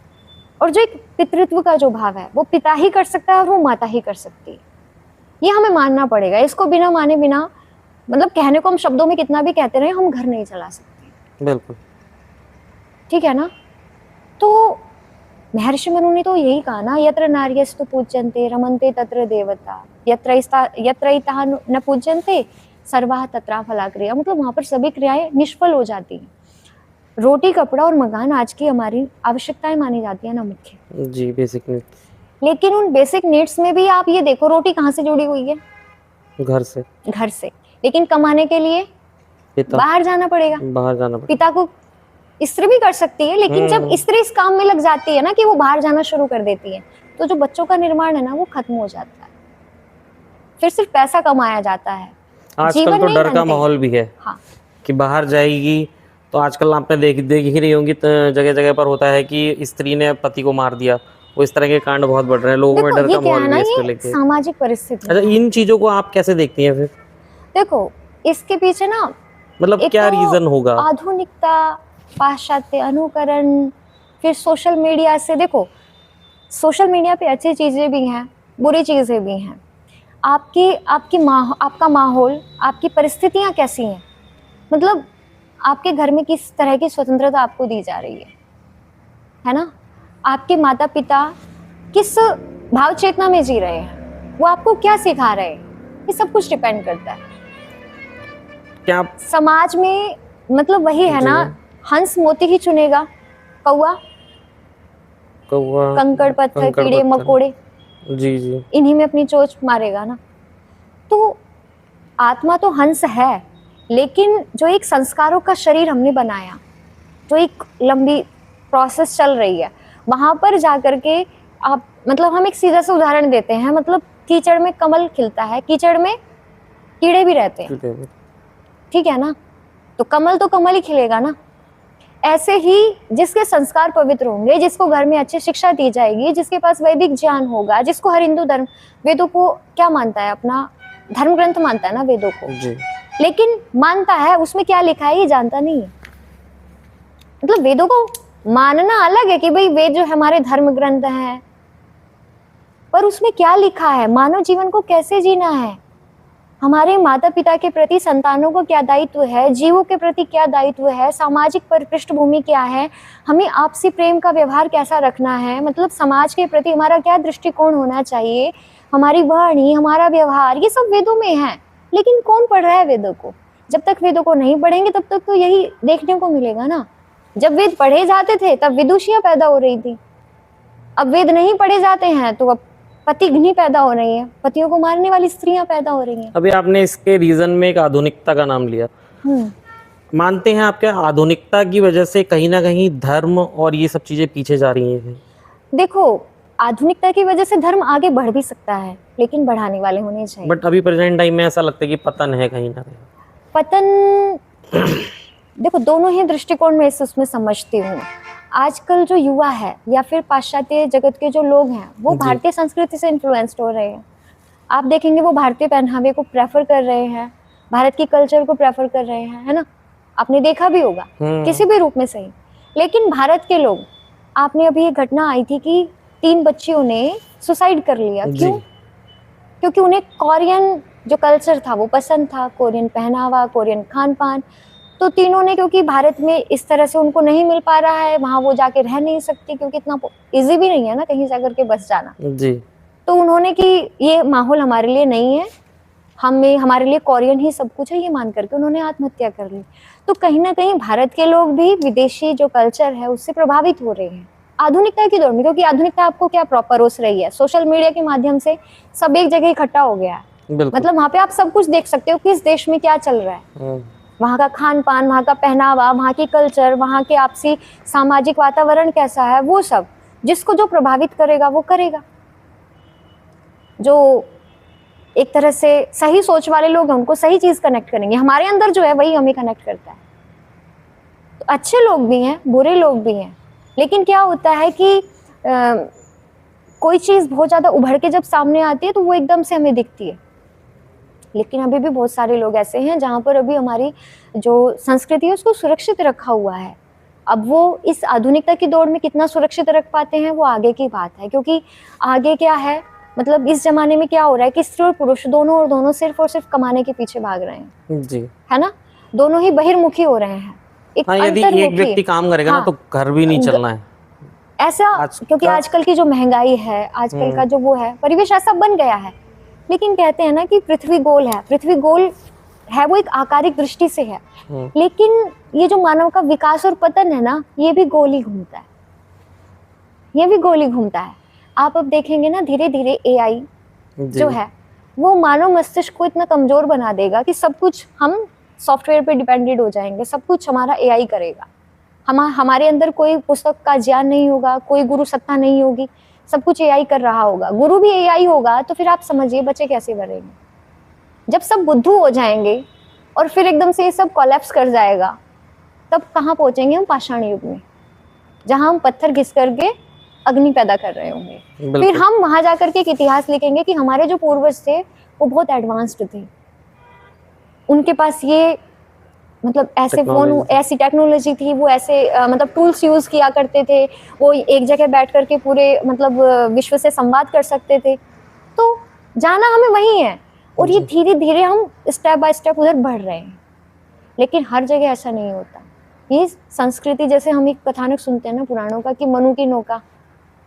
और जो एक पितृत्व का जो भाव है, वो पिता ही कर सकता है और वो माता ही कर सकती है। ये हमें मानना पड़ेगा। इसको बिना माने बिना, मतलब कहने को हम शब्दों में कितना भी कहते रहे, हम घर नहीं चला सकते। बिल्कुल ठीक है ना? तो महर्षि मनु ने तो यही कहा ना, यत्र नार्यस्तु पूज्यन्ते रमन्ते तत्र देवता, यत्र इतः न पूज्यन्ते सर्वाः तत्र फलाक्रिया। मतलब वहां पर सभी क्रियाएं निष्फल हो जाती हैं। रोटी, कपड़ा और मकान आज की हमारी आवश्यकताएं मानी जाती है ना, मुख्य। जी, बेसिक नीड्स। लेकिन उन बेसिक नीड्स में भी आप ये देखो, रोटी कहाँ से जुड़ी हुई है? घर से। घर से। लेकिन कमाने के लिए पिता, बाहर जाना पड़ेगा। बाहर जाना पड़ेगा। पिता को स्त्री भी कर सकती है, लेकिन जब स्त्री इस काम में लग जाती है ना कि वो बाहर जाना शुरू कर देती है, तो जो बच्चों का निर्माण है ना, वो खत्म हो जाता है। फिर सिर्फ पैसा कमाया जाता है, आजकल तो डर का माहौल भी है। हाँ, कि बाहर जाएगी तो आजकल आपने देख ही रही होंगी, जगह जगह पर होता है कि स्त्री ने पति को मार दिया। वो इस तरह के कांड बहुत बढ़ रहे हैं, लोगों में डर का माहौल भी है इसको लेके। सामाजिक परिस्थिति। अच्छा, इन चीजों को आप कैसे देखती हैं फिर? देखो, इसके पीछे ना, मतलब क्या रीजन होगा? आधुनिकता, पाश्चात्य अनुकरण, फिर सोशल मीडिया से। देखो, सोशल मीडिया पे अच्छी चीजें भी हैं, बुरी चीजें भी हैं। आपका माहौल, आपकी परिस्थितियां कैसी हैं, मतलब आपके घर में किस तरह की स्वतंत्रता आपको दी जा रही है ना? आपके माता पिता किस भाव चेतना में जी रहे हैं, वो आपको क्या सिखा रहे हैं, ये सब कुछ डिपेंड करता है। क्या समाज में, मतलब वही है ना, हंस मोती ही चुनेगा, कौवा कंकड़ पत्थर, कीड़े मकोड़े, जी इन्हीं में अपनी चोंच मारेगा ना। तो आत्मा तो हंस है, लेकिन जो एक संस्कारों का शरीर हमने बनाया, जो एक लंबी प्रोसेस चल रही है, वहां पर जाकर के आप, मतलब हम एक सीधा सा उदाहरण देते हैं, मतलब कीचड़ में कमल खिलता है, कीचड़ में कीड़े भी रहते हैं। ठीक है ना? तो कमल ही खिलेगा ना। ऐसे ही जिसके संस्कार पवित्र होंगे, जिसको घर में अच्छी शिक्षा दी जाएगी, जिसके पास वैदिक ज्ञान होगा, जिसको हर हिंदू धर्म वेदों को क्या मानता है, अपना धर्म ग्रंथ मानता है ना वेदों को जी। लेकिन मानता है, उसमें क्या लिखा है ये जानता नहीं है। मतलब वेदों को मानना अलग है कि भाई वेद जो हमारे धर्म ग्रंथ हैं, पर उसमें क्या लिखा है, मानव जीवन को कैसे जीना है, हमारे माता पिता के प्रति संतानों को क्या दायित्व है, जीवों के प्रति क्या दायित्व है, सामाजिक पृष्ठभूमि क्या है, हमें आपसी प्रेम का व्यवहार कैसा रखना है, मतलब समाज के प्रति हमारा क्या दृष्टिकोण होना चाहिए, हमारी वाणी, हमारा व्यवहार, ये सब वेदों में है। लेकिन कौन पढ़ रहा है वेदों को? जब तक वेदों को नहीं पढ़ेंगे तब तक तो यही देखने को मिलेगा ना। जब वेद पढ़े जाते थे तब विदुषियां पैदा हो रही थी, अब वेद नहीं पढ़े जाते हैं तो अब पतिघ्नी पैदा हो रही है, पतियों को मारने वाली स्त्रियां पैदा हो रही हैं। अभी आपने इसके रीजन में एक आधुनिकता का नाम लिया। मानते हैं आप क्या आधुनिकता की वजह से कहीं ना कहीं धर्म और ये सब चीजें पीछे जा रही हैं? देखो, आधुनिकता की वजह से धर्म आगे बढ़ भी सकता है, लेकिन बढ़ाने वाले होने चाहिए। बट अभी प्रेजेंट टाइम में ऐसा लगता है कि पतन है कहीं ना कहीं। पतन देखो, दोनों ही दृष्टिकोण में इसमें समझती हूँ। आजकल जो युवा है या फिर पाश्चात्य जगत के जो लोग हैं, वो भारतीय संस्कृति से इन्फ्लुएंस्ड हो रहे हैं। आप देखेंगे वो भारतीय पहनावे को प्रेफर कर रहे हैं, भारत की कल्चर को प्रेफर कर रहे हैं, है ना? आपने देखा भी होगा किसी भी रूप में सही। लेकिन भारत के लोग, आपने अभी एक घटना आई थी कि 3 बच्चियों ने सुसाइड कर लिया। क्यों? क्योंकि उन्हें कोरियन जो कल्चर था वो पसंद था, कोरियन पहनावा, कोरियन खान पान। तो तीनों ने, क्योंकि भारत में इस तरह से उनको नहीं मिल पा रहा है, वहां वो जाके रह नहीं सकती, क्योंकि इतना इजी भी नहीं है ना कहीं जाकर के बस जाना जी। तो उन्होंने कि ये माहौल हमारे लिए नहीं है, हमारे लिए कोरियन ही सब कुछ है, ये मान करके उन्होंने आत्महत्या कर ली। तो कहीं ना कहीं भारत के लोग भी विदेशी जो कल्चर है उससे प्रभावित हो रहे हैं आधुनिकता की दौड़ में। क्योंकि आधुनिकता आपको क्या परोस रही है, सोशल मीडिया के माध्यम से सब एक जगह इकट्ठा हो गया है। मतलब वहाँ पे आप सब कुछ देख सकते हो, किस देश में क्या चल रहा है, वहाँ का खान पान, वहाँ का पहनावा, वहाँ की कल्चर, वहाँ के आपसी सामाजिक वातावरण कैसा है, वो सब जिसको जो प्रभावित करेगा वो करेगा। जो एक तरह से सही सोच वाले लोग हैं उनको सही चीज कनेक्ट करेंगे, हमारे अंदर जो है वही हमें कनेक्ट करता है। तो अच्छे लोग भी हैं, बुरे लोग भी हैं, लेकिन क्या होता है कि कोई चीज बहुत ज्यादा उभर के जब सामने आती है तो वो एकदम से हमें दिखती है, लेकिन अभी भी बहुत सारे लोग ऐसे हैं जहाँ पर अभी हमारी जो संस्कृति है उसको सुरक्षित रखा हुआ है। अब वो इस आधुनिकता की दौड़ में कितना सुरक्षित रख पाते हैं वो आगे की बात है, क्योंकि आगे क्या है, मतलब इस जमाने में क्या हो रहा है कि स्त्री और पुरुष दोनों और दोनों सिर्फ और सिर्फ कमाने के पीछे भाग रहे हैं जी। है ना, दोनों ही बहिर्मुखी हो रहे हैं, एक हाँ, यदि एक अंतर्मुखी। व्यक्ति काम करेगा ना हाँ, तो घर भी नहीं चलना है ऐसा आज क्योंकि का। आजकल की जो महंगाई है, आजकल का जो वो है, परिवेश ऐसा बन गया है। लेकिन कहते हैं ना कि पृथ्वी गोल है, पृथ्वी गोल है वो एक आकारिक दृष्टि से है, लेकिन ये जो मानव का विकास और पतन है ना, ये भी गोल ही घूमता है, ये भी गोल ही घूमता है। आप अब देखेंगे ना धीरे धीरे एआई जो है वो मानव मस्तिष्क को इतना कमजोर बना देगा कि सब कुछ हम सॉफ्टवेयर पे डिपेंडेंट हो जाएंगे, सब कुछ हमारा एआई करेगा। हमारे अंदर कोई पुस्तक का ज्ञान नहीं होगा, कोई गुरु सत्ता नहीं होगी, सब कुछ एआई कर रहा होगा। गुरु भी एआई होगा तो फिर आप समझिए बच्चे कैसे बनेंगे। जब सब बुद्धू हो जाएंगे और फिर एकदम से ये सब कोलैप्स कर जाएगा, तब कहाँ पहुंचेंगे हम? पाषाण युग में, जहां हम पत्थर घिस करके अग्नि पैदा कर रहे होंगे। फिर हम वहां जाकर के एक इतिहास लिखेंगे कि हमारे जो पूर्वज थे वो बहुत एडवांस्ड थे, उनके पास ये मतलब ऐसे फोन, ऐसी टेक्नोलॉजी थी, वो ऐसे मतलब टूल्स यूज किया करते थे, वो एक जगह बैठ करके पूरे मतलब विश्व से संवाद कर सकते थे। तो जाना हमें वही है, और ये धीरे धीरे हम स्टेप बाय स्टेप उधर बढ़ रहे हैं। लेकिन हर जगह ऐसा नहीं होता। ये संस्कृति, जैसे हम एक कथानक सुनते हैं ना पुराणों का कि मनु की नौका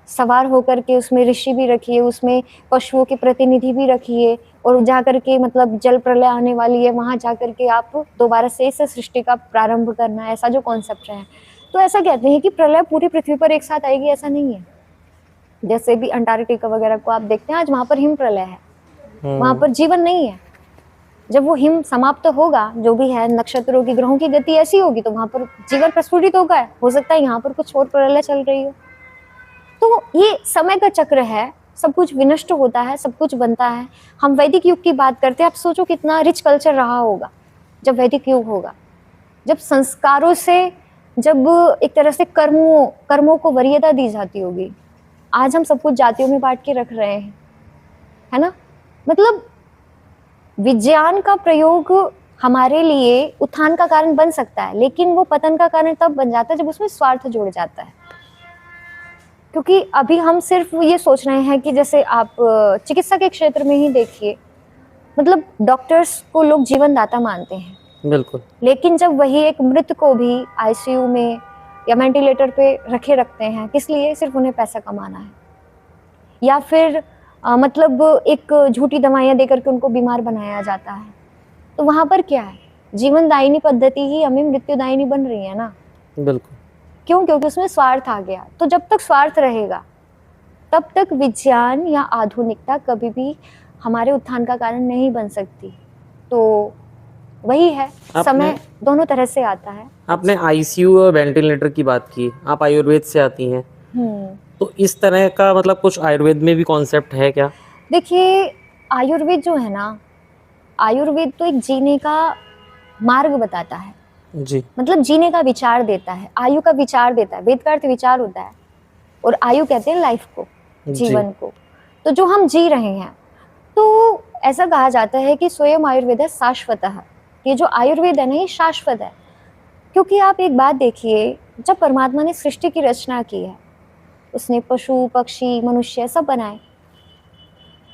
सवार होकर के उसमें ऋषि भी रखिए, उसमें पशुओं के प्रतिनिधि भी रखिए, और जाकर के मतलब जल प्रलय आने वाली है, वहां जाकर के आप दोबारा से इस सृष्टि का प्रारंभ करना, ऐसा जो कॉन्सेप्ट है। तो ऐसा कहते हैं कि प्रलय पूरी पृथ्वी पर एक साथ आएगी, ऐसा नहीं है। जैसे भी अंटार्कटिका वगैरह को आप देखते हैं, आज वहां पर हिम प्रलय है, वहां पर जीवन नहीं है। जब वो हिम समाप्त होगा, जो भी है नक्षत्रों की ग्रहों की गति ऐसी होगी, तो वहां पर जीवन प्रस्फुटित होगा। हो सकता है यहाँ पर कुछ और प्रलय चल रही हो। तो ये समय का चक्र है, सब कुछ विनष्ट होता है, सब कुछ बनता है। हम वैदिक युग की बात करते हैं, आप सोचो कितना रिच कल्चर रहा होगा जब वैदिक युग होगा, जब संस्कारों से, जब एक तरह से कर्मों को वरीयता दी जाती होगी। आज हम सब कुछ जातियों में बांट के रख रहे हैं, है ना। मतलब विज्ञान का प्रयोग हमारे लिए उत्थान का कारण बन सकता है, लेकिन वो पतन का कारण तब बन जाता है जब उसमें स्वार्थ जुड़ जाता है। क्योंकि अभी हम सिर्फ ये सोच रहे हैं कि जैसे आप चिकित्सा के क्षेत्र में ही देखिए, मतलब डॉक्टर्स को लोग जीवन दाता मानते हैं, बिल्कुल, लेकिन जब वही एक मृत को भी आईसीयू में या वेंटिलेटर पे रखते हैं, किस लिए? सिर्फ उन्हें पैसा कमाना है, या फिर मतलब एक झूठी दवाइयाँ देकर के उनको बीमार बनाया जाता है। तो वहां पर क्या है? जीवन दायिनी पद्धति ही हमें मृत्युदायिनी बन रही है ना। बिल्कुल। क्यों? क्योंकि उसमें स्वार्थ आ गया। तो जब तक स्वार्थ रहेगा तब तक विज्ञान या आधुनिकता कभी भी हमारे उत्थान का कारण नहीं बन सकती। तो वही है, समय दोनों तरह से आता है। आपने आईसीयू और वेंटिलेटर की बात की, आप आयुर्वेद से आती हैं, तो इस तरह का मतलब कुछ आयुर्वेद में भी कॉन्सेप्ट है क्या? देखिए, आयुर्वेद जो है ना, आयुर्वेद तो एक जीने का मार्ग बताता है जी, मतलब जीने का विचार देता है, आयु का विचार देता है। वेद का अर्थ विचार होता है, और आयु कहते हैं लाइफ को, जीवन को। तो जो हम जी रहे हैं, तो ऐसा कहा जाता है कि स्वयं आयुर्वेद शाश्वत है। ये जो आयुर्वेद है ना, ये शाश्वत है। क्योंकि आप एक बात देखिए, जब परमात्मा ने सृष्टि की रचना की है, उसने पशु पक्षी मनुष्य सब बनाए।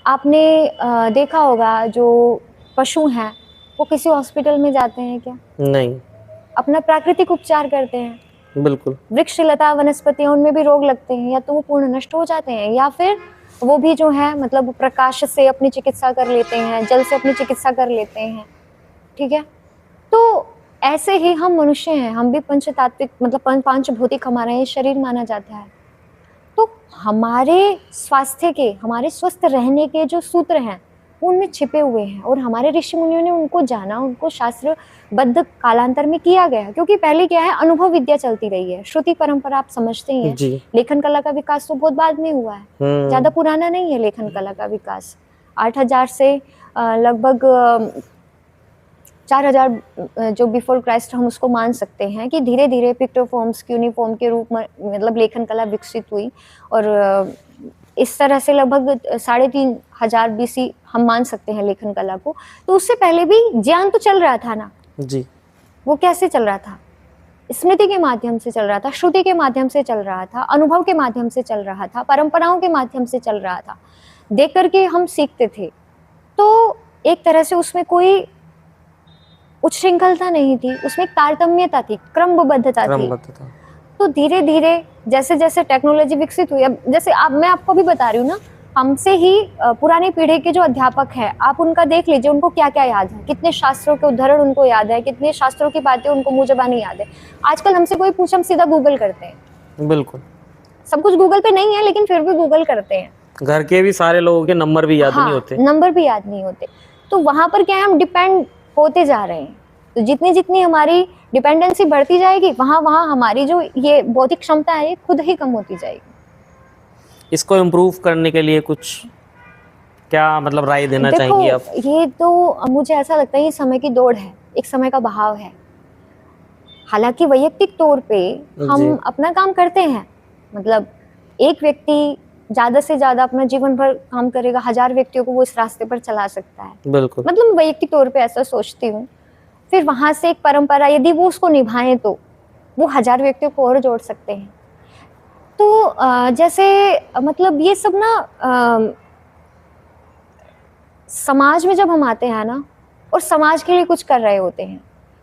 आपने देखा होगा जो पशु हैं वो किसी हॉस्पिटल में जाते हैं क्या? नहीं, अपना प्राकृतिक उपचार करते हैं। बिल्कुल। वृक्ष लता वनस्पतियां, उनमें भी रोग लगते हैं, या तो वो पूर्ण नष्ट हो जाते हैं, या फिर वो भी जो है मतलब प्रकाश से अपनी चिकित्सा कर लेते हैं, जल से अपनी चिकित्सा कर लेते हैं। ठीक है, तो ऐसे ही हम मनुष्य हैं, हम भी पंचतात्विक मतलब पांच भौतिक हमारा ये शरीर माना जाता है। तो हमारे स्वास्थ्य के, हमारे स्वस्थ रहने के जो सूत्र हैं उनमें छिपे हुए हैं, और हमारे ऋषि मुनियों ने उनको जाना, उनको शास्त्रबद्ध कालांतर में किया गया। क्योंकि पहले क्या है, अनुभव विद्या चलती रही है, श्रुति परंपरा आप समझते ही हैं। लेखन कला का विकास तो बहुत बाद में हुआ है, ज्यादा पुराना नहीं है लेखन कला का विकास। 8000 से लगभग 4000 जो बिफोर क्राइस्ट हम उसको मान सकते हैं कि धीरे धीरे पिक्टोफॉर्म्स क्यूनिफॉर्म के रूप में मतलब लेखन कला विकसित हुई और इस तरह से लगभग 3500 BC हम मान सकते हैं लेखन कला को। तो उससे पहले भी ज्ञान तो चल रहा था ना जी। वो कैसे चल रहा था? स्मृति के माध्यम से चल रहा था, श्रुति के माध्यम से चल रहा था, अनुभव के माध्यम से चल रहा था, परंपराओं के माध्यम से चल रहा था, देख करके हम सीखते थे। तो एक तरह से उसमें कोई उच्छृंखलता नहीं थी, उसमें तारतम्यता थी, क्रमबद्धता थी। तो धीरे धीरे जैसे जैसे टेक्नोलॉजी विकसित हुई, अब जैसे मैं आपको भी बता रही हूँ ना, हमसे ही पुरानी पीढ़ी के जो अध्यापक हैं, आप उनका देख लीजिए, उनको क्या क्या याद है, कितने शास्त्रों के उद्धरण उनको याद है, कितने शास्त्रों की बातें उनको मुंह ज़बानी याद है। आजकल हमसे कोई पूछे हम सीधा गूगल करते हैं। बिल्कुल, सब कुछ गूगल पे नहीं है लेकिन फिर भी गूगल करते हैं। घर के भी सारे लोगों के नंबर भी याद नहीं होते। नंबर भी याद नहीं होते। तो वहां पर क्या है, हम डिपेंड होते जा रहे हैं। तो जितनी जितनी हमारी डिपेंडेंसी बढ़ती जाएगी, वहां वहां हमारी जो ये बौद्धिक क्षमता है, ये खुद ही कम होती जाएगी। इसको इम्प्रूव करने के लिए कुछ क्या मतलब राय देना चाहेंगी आप? ये तो मुझे ऐसा लगता है ये समय की दौड़ है, एक समय का बहाव है। हालांकि वैयक्तिक तौर पे हम अपना काम करते हैं, मतलब एक व्यक्ति ज्यादा से ज्यादा अपना जीवन भर काम करेगा, 1000 व्यक्तियों को वो इस रास्ते पर चला सकता है। बिल्कुल, मतलब वैयक्तिक तौर पे ऐसा सोचती हूँ। फिर वहां से एक परंपरा यदि वो उसको निभाएं तो वो 1000 व्यक्तियों को और जोड़ सकते हैं। तो जैसे मतलब ये सब ना समाज में जब हम आते हैं ना और समाज के लिए कुछ कर रहे होते हैं,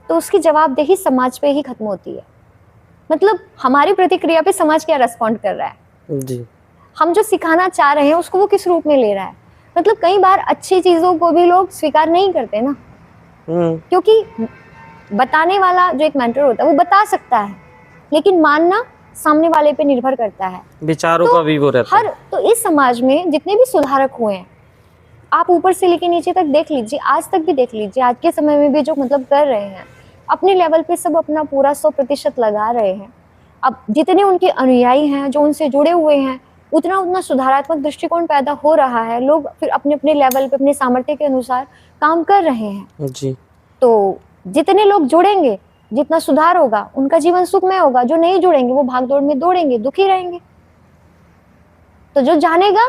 तो उसकी जवाबदेही समाज पे ही खत्म होती है। मतलब हमारी प्रतिक्रिया पे समाज क्या रेस्पॉन्ड कर रहा है जी। हम जो सिखाना चाह रहे हैं उसको वो किस रूप में ले रहा है। मतलब कई बार अच्छी चीजों को भी लोग स्वीकार नहीं करते ना, क्योंकि बताने वाला जो एक मेंटर होता है वो बता सकता है, लेकिन मानना सामने वाले पे निर्भर करता है, विचारों का भी वो रहता है। तो इस समाज में जितने भी सुधारक हुए हैं, आप ऊपर से लेके नीचे तक देख लीजिए, आज तक भी देख लीजिए, आज के समय में भी जो मतलब कर रहे हैं अपने लेवल पे, सब अपना पूरा 100% लगा रहे हैं। अब जितने उनके अनुयायी हैं जो उनसे जुड़े हुए हैं, उतना उतना सुधारात्मक दृष्टिकोण पैदा हो रहा है। लोग फिर अपने अपने लेवल पे अपने सामर्थ्य के अनुसार काम कर रहे हैं जी। तो जितने लोग जुड़ेंगे, जितना सुधार होगा, उनका जीवन सुखमय होगा। जो नहीं जुड़ेंगे वो भागदौड़ में दौड़ेंगे, दुखी रहेंगे। तो जो जानेगा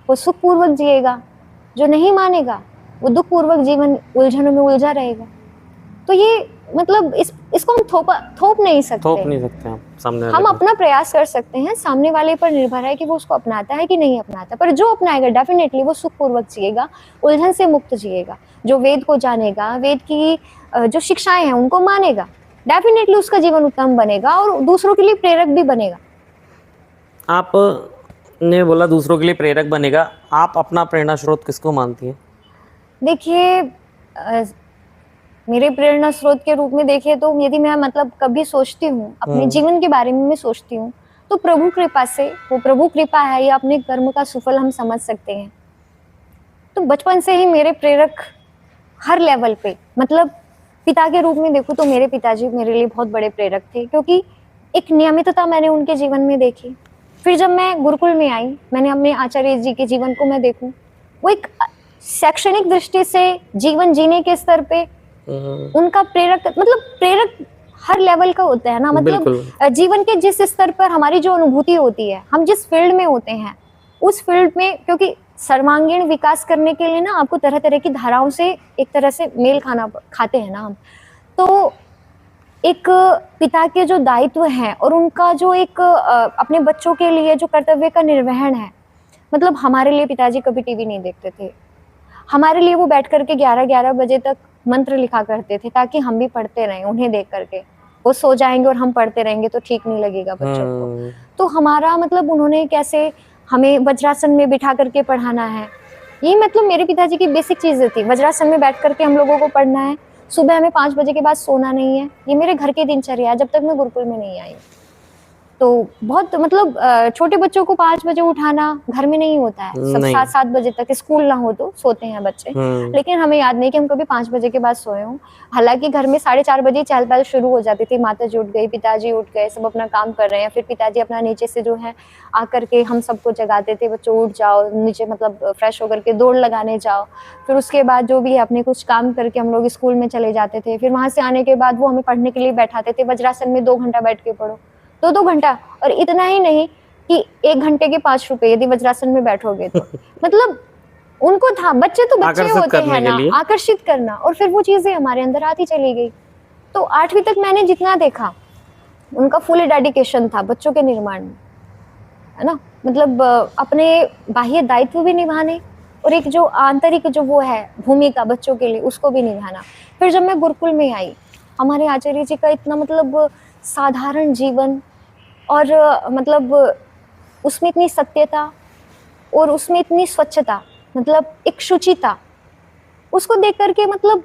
वो सुखपूर्वक जिएगा, जो नहीं मानेगा वो दुखपूर्वक जीवन उलझनों में उलझा रहेगा। तो ये मतलब इसको हम थोप नहीं सकते हम सामने हम अपना प्रयास कर सकते हैं, सामने वाले पर निर्भर है कि वो उसको अपनाता है कि नहीं अपनाता। पर जो अपनाएगा डेफिनेटली वो सुखपूर्वक जिएगा, उलझन से मुक्त जिएगा। जो वेद को जानेगा, वेद की जो शिक्षाएं हैं उनको मानेगा, डेफिनेटली उसका जीवन उत्तम बनेगा और दूसरों के लिए प्रेरक भी बनेगा। आपने बोला दूसरों के लिए प्रेरक बनेगा, आप अपना प्रेरणा स्रोत किसको मानती हैं? देखिए मेरे प्रेरणा स्रोत के रूप में देखिए तो यदि मैं मतलब कभी सोचती हूँ अपने जीवन के बारे में, मैं सोचती हूँ तो प्रभु कृपा से, वो प्रभु कृपा है या अपने कर्म का सुफल हम समझ सकते हैं। तो बचपन से ही मेरे प्रेरक हर लेवल पे, मतलब पिता के रूप में देखूँ तो मेरे पिताजी मेरे लिए बहुत बड़े प्रेरक थे, क्योंकि एक नियमितता मैंने उनके जीवन में देखी। फिर जब मैं गुरुकुल में आई, मैंने अपने आचार्य जी के जीवन को मैं देखूं, वो एक शैक्षणिक दृष्टि से जीवन जीने के स्तर पे उनका प्रेरक, मतलब प्रेरक हर लेवल का होता है ना। मतलब जीवन के जिस स्तर पर हमारी जो अनुभूति होती है, हम जिस फील्ड में होते हैं उस फील्ड में, क्योंकि सर्वांगीण विकास करने के लिए ना आपको तरह तरह की धाराओं से एक तरह से मेल खाते हैं ना हम। तो एक पिता के जो दायित्व हैं और उनका जो एक अपने बच्चों के लिए जो कर्तव्य का निर्वहन है, मतलब हमारे लिए पिताजी कभी टीवी नहीं देखते थे। हमारे लिए वो बैठ करके 11-11 बजे तक मंत्र लिखा करते थे ताकि हम भी पढ़ते रहें उन्हें देख करके। वो सो जाएंगे और हम पढ़ते रहेंगे तो ठीक नहीं लगेगा बच्चों को। तो हमारा मतलब उन्होंने कैसे हमें वज्रासन में बिठा करके पढ़ाना है, ये मतलब मेरे पिताजी की बेसिक चीजें थी। वज्रासन में बैठ करके हम लोगों को पढ़ना है, सुबह हमें 5 बजे के बाद सोना नहीं है। ये मेरे घर की दिनचर्या है जब तक मैं गुरुकुल में नहीं आई। तो बहुत मतलब छोटे बच्चों को 5 बजे उठाना घर में नहीं होता है, सब नहीं। 7-7 बजे तक स्कूल ना हो तो सोते हैं बच्चे। लेकिन हमें याद नहीं कि हम कभी 5 बजे के बाद सोए हों। हालांकि घर में 4:30 बजे चहल पहल शुरू हो जाती थी, माता जी उठ गई, पिताजी उठ गए, सब अपना काम कर रहे हैं, फिर पिताजी अपना नीचे से जो है आकर के हम सबको जगाते थे, बच्चों उठ जाओ नीचे, मतलब फ्रेश होकर के दौड़ लगाने जाओ। फिर उसके बाद जो भी है अपने कुछ काम करके हम लोग स्कूल में चले जाते थे। फिर वहां से आने के बाद वो हमें पढ़ने के लिए बैठाते थे, वज्रासन में 2 घंटा बैठ के पढ़ो, 2-2 घंटा। और इतना ही नहीं कि 1 घंटे के 5 रुपए यदि वज्रासन में बैठोगे तो मतलब उनको था, बच्चे तो बच्चे आकर्षित होते करने हैं के ना, लिए। आकर्षित करना, और फिर वो चीजें हमारे अंदर आती चली गई। तो 8वीं तक मैंने जितना देखा उनका फुल डेडिकेशन था बच्चों के निर्माण में, है ना, मतलब अपने बाह्य दायित्व भी निभाने और एक जो आंतरिक जो वो है भूमिका बच्चों के लिए उसको भी निभाना। फिर जब मैं गुरुकुल में आई, हमारे आचार्य जी का इतना मतलब साधारण जीवन और मतलब उसमें इतनी सत्यता और उसमें इतनी स्वच्छता, मतलब एक शुचिता, उसको देख करके मतलब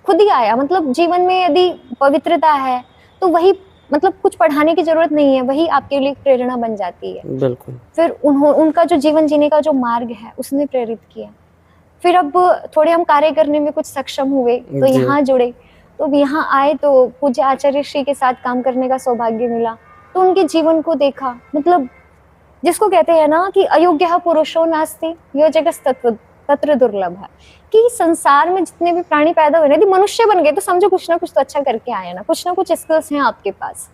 खुद ही आया, मतलब जीवन में यदि पवित्रता है तो वही, मतलब कुछ पढ़ाने की जरूरत नहीं है, वही आपके लिए प्रेरणा बन जाती है। बिल्कुल। फिर उनका जो जीवन जीने का जो मार्ग है उसने प्रेरित किया। फिर अब थोड़े हम कार्य करने में कुछ सक्षम हुए तो जी। यहाँ जुड़े, तो अब यहाँ आए तो पूज्य आचार्य श्री के साथ काम करने का सौभाग्य मिला, तो उनके जीवन को देखा, मतलब जिसको कहते हैं ना कि अयोग्य पुरुषो नास्ति यो जगत तत्र दुर्लभ है, कि संसार में जितने भी प्राणी पैदा हुए ना, यदि मनुष्य बन गए तो समझो कुछ ना कुछ तो अच्छा करके आए ना, कुछ ना कुछ स्किल्स हैं आपके पास।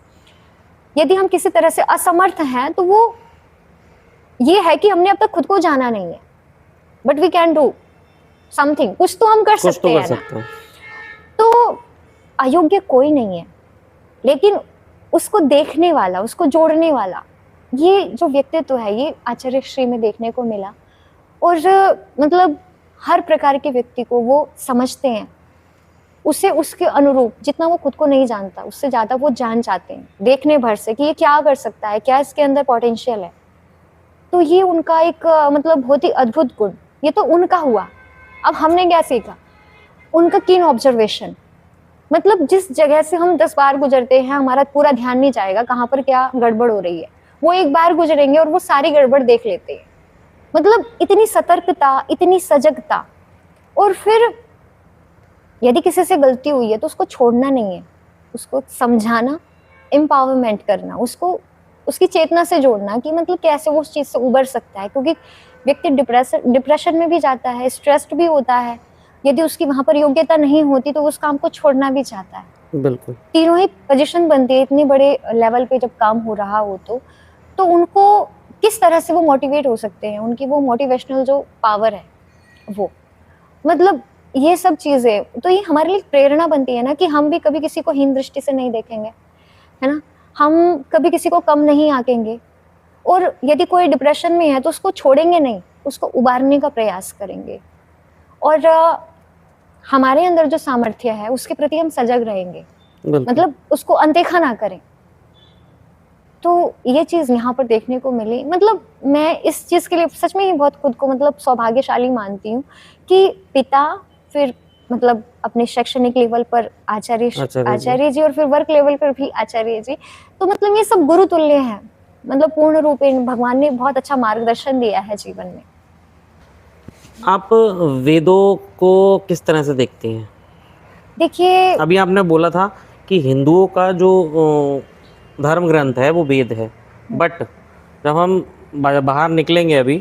यदि हम किसी तरह से असमर्थ हैं तो वो ये है कि हमने अब तक खुद को जाना नहीं है, but we can do something, कुछ तो हम कर कुछ सकते तो कर हैं ना। सकते हैं। तो अयोग्य कोई नहीं है, लेकिन उसको देखने वाला, उसको जोड़ने वाला, ये जो व्यक्तित्व है ये आचार्य श्री में देखने को मिला। और मतलब हर प्रकार के व्यक्ति को वो समझते हैं, उसे उसके अनुरूप, जितना वो खुद को नहीं जानता उससे ज्यादा वो जान चाहते हैं देखने भर से कि ये क्या कर सकता है, क्या इसके अंदर पोटेंशियल है। तो ये उनका एक मतलब बहुत ही अद्भुत गुण, ये तो उनका हुआ। अब हमने क्या सीखा, उनका कीन ऑब्जर्वेशन, मतलब जिस जगह से हम 10 बार गुजरते हैं हमारा पूरा ध्यान नहीं जाएगा कहाँ पर क्या गड़बड़ हो रही है, वो एक बार गुजरेंगे और वो सारी गड़बड़ देख लेते हैं, मतलब इतनी सतर्कता, इतनी सजगता। और फिर यदि किसी से गलती हुई है तो उसको छोड़ना नहीं है, उसको समझाना, एम्पावरमेंट करना, उसको उसकी चेतना से जोड़ना कि मतलब कैसे वो उस चीज से उबर सकता है, क्योंकि व्यक्ति डिप्रेशन में भी जाता है, स्ट्रेस्ड भी होता है, यदि उसकी वहां पर योग्यता नहीं होती तो उस काम को छोड़ना भी चाहता है। बिल्कुल। तीनों ही पोजीशन बनती है इतने बड़े लेवल पे जब काम हो रहा हो तो उनको किस तरह से वो मोटिवेट हो सकते हैं, उनकी वो मोटिवेशनल जो पावर है वो, मतलब ये सब चीजें तो ये हमारे लिए प्रेरणा बनती है ना कि हम भी कभी किसी को हीन दृष्टि से नहीं देखेंगे, है ना, हम कभी किसी को कम नहीं आंकेंगे, और यदि कोई डिप्रेशन में है तो उसको छोड़ेंगे नहीं, उसको उबारने का प्रयास करेंगे, और हमारे अंदर जो सामर्थ्य है उसके प्रति हम सजग रहेंगे, मतलब उसको अनदेखा ना करें। तो ये चीज यहाँ पर देखने को मिली, मतलब मैं इस चीज के लिए सच में ही बहुत खुद को मतलब सौभाग्यशाली मानती हूँ कि पिता, फिर मतलब अपने शैक्षणिक लेवल पर आचार्य जी और फिर वर्क लेवल पर भी आचार्य जी, तो मतलब ये सब गुरु तुल्य हैं, मतलब पूर्ण रूपेण भगवान ने बहुत अच्छा मार्गदर्शन दिया है जीवन में। आप वेदों को किस तरह से देखती हैं? देखिए, अभी आपने बोला था कि हिंदुओं का जो धर्म ग्रंथ है वो वेद है, बट जब हम बाहर निकलेंगे अभी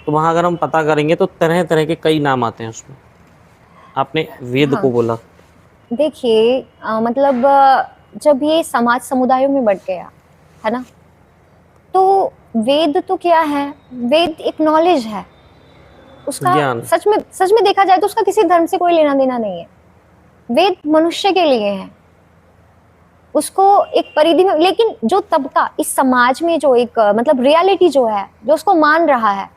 तो वहाँ अगर हम पता करेंगे तो तरह तरह के कई नाम आते हैं उसमें। आपने वेद को बोला, देखिए मतलब जब ये समाज समुदायों में बढ़ गया है ना, तो वेद तो क्या है, वेद एक नॉलेज है, उसका ज्ञान। सच में देखा जाए तो उसका किसी धर्म से कोई लेना देना नहीं है। वेद मनुष्य के लिए है, उसको एक परिधि में, लेकिन जो तबका इस समाज में जो एक मतलब रियलिटी जो है जो उसको मान रहा है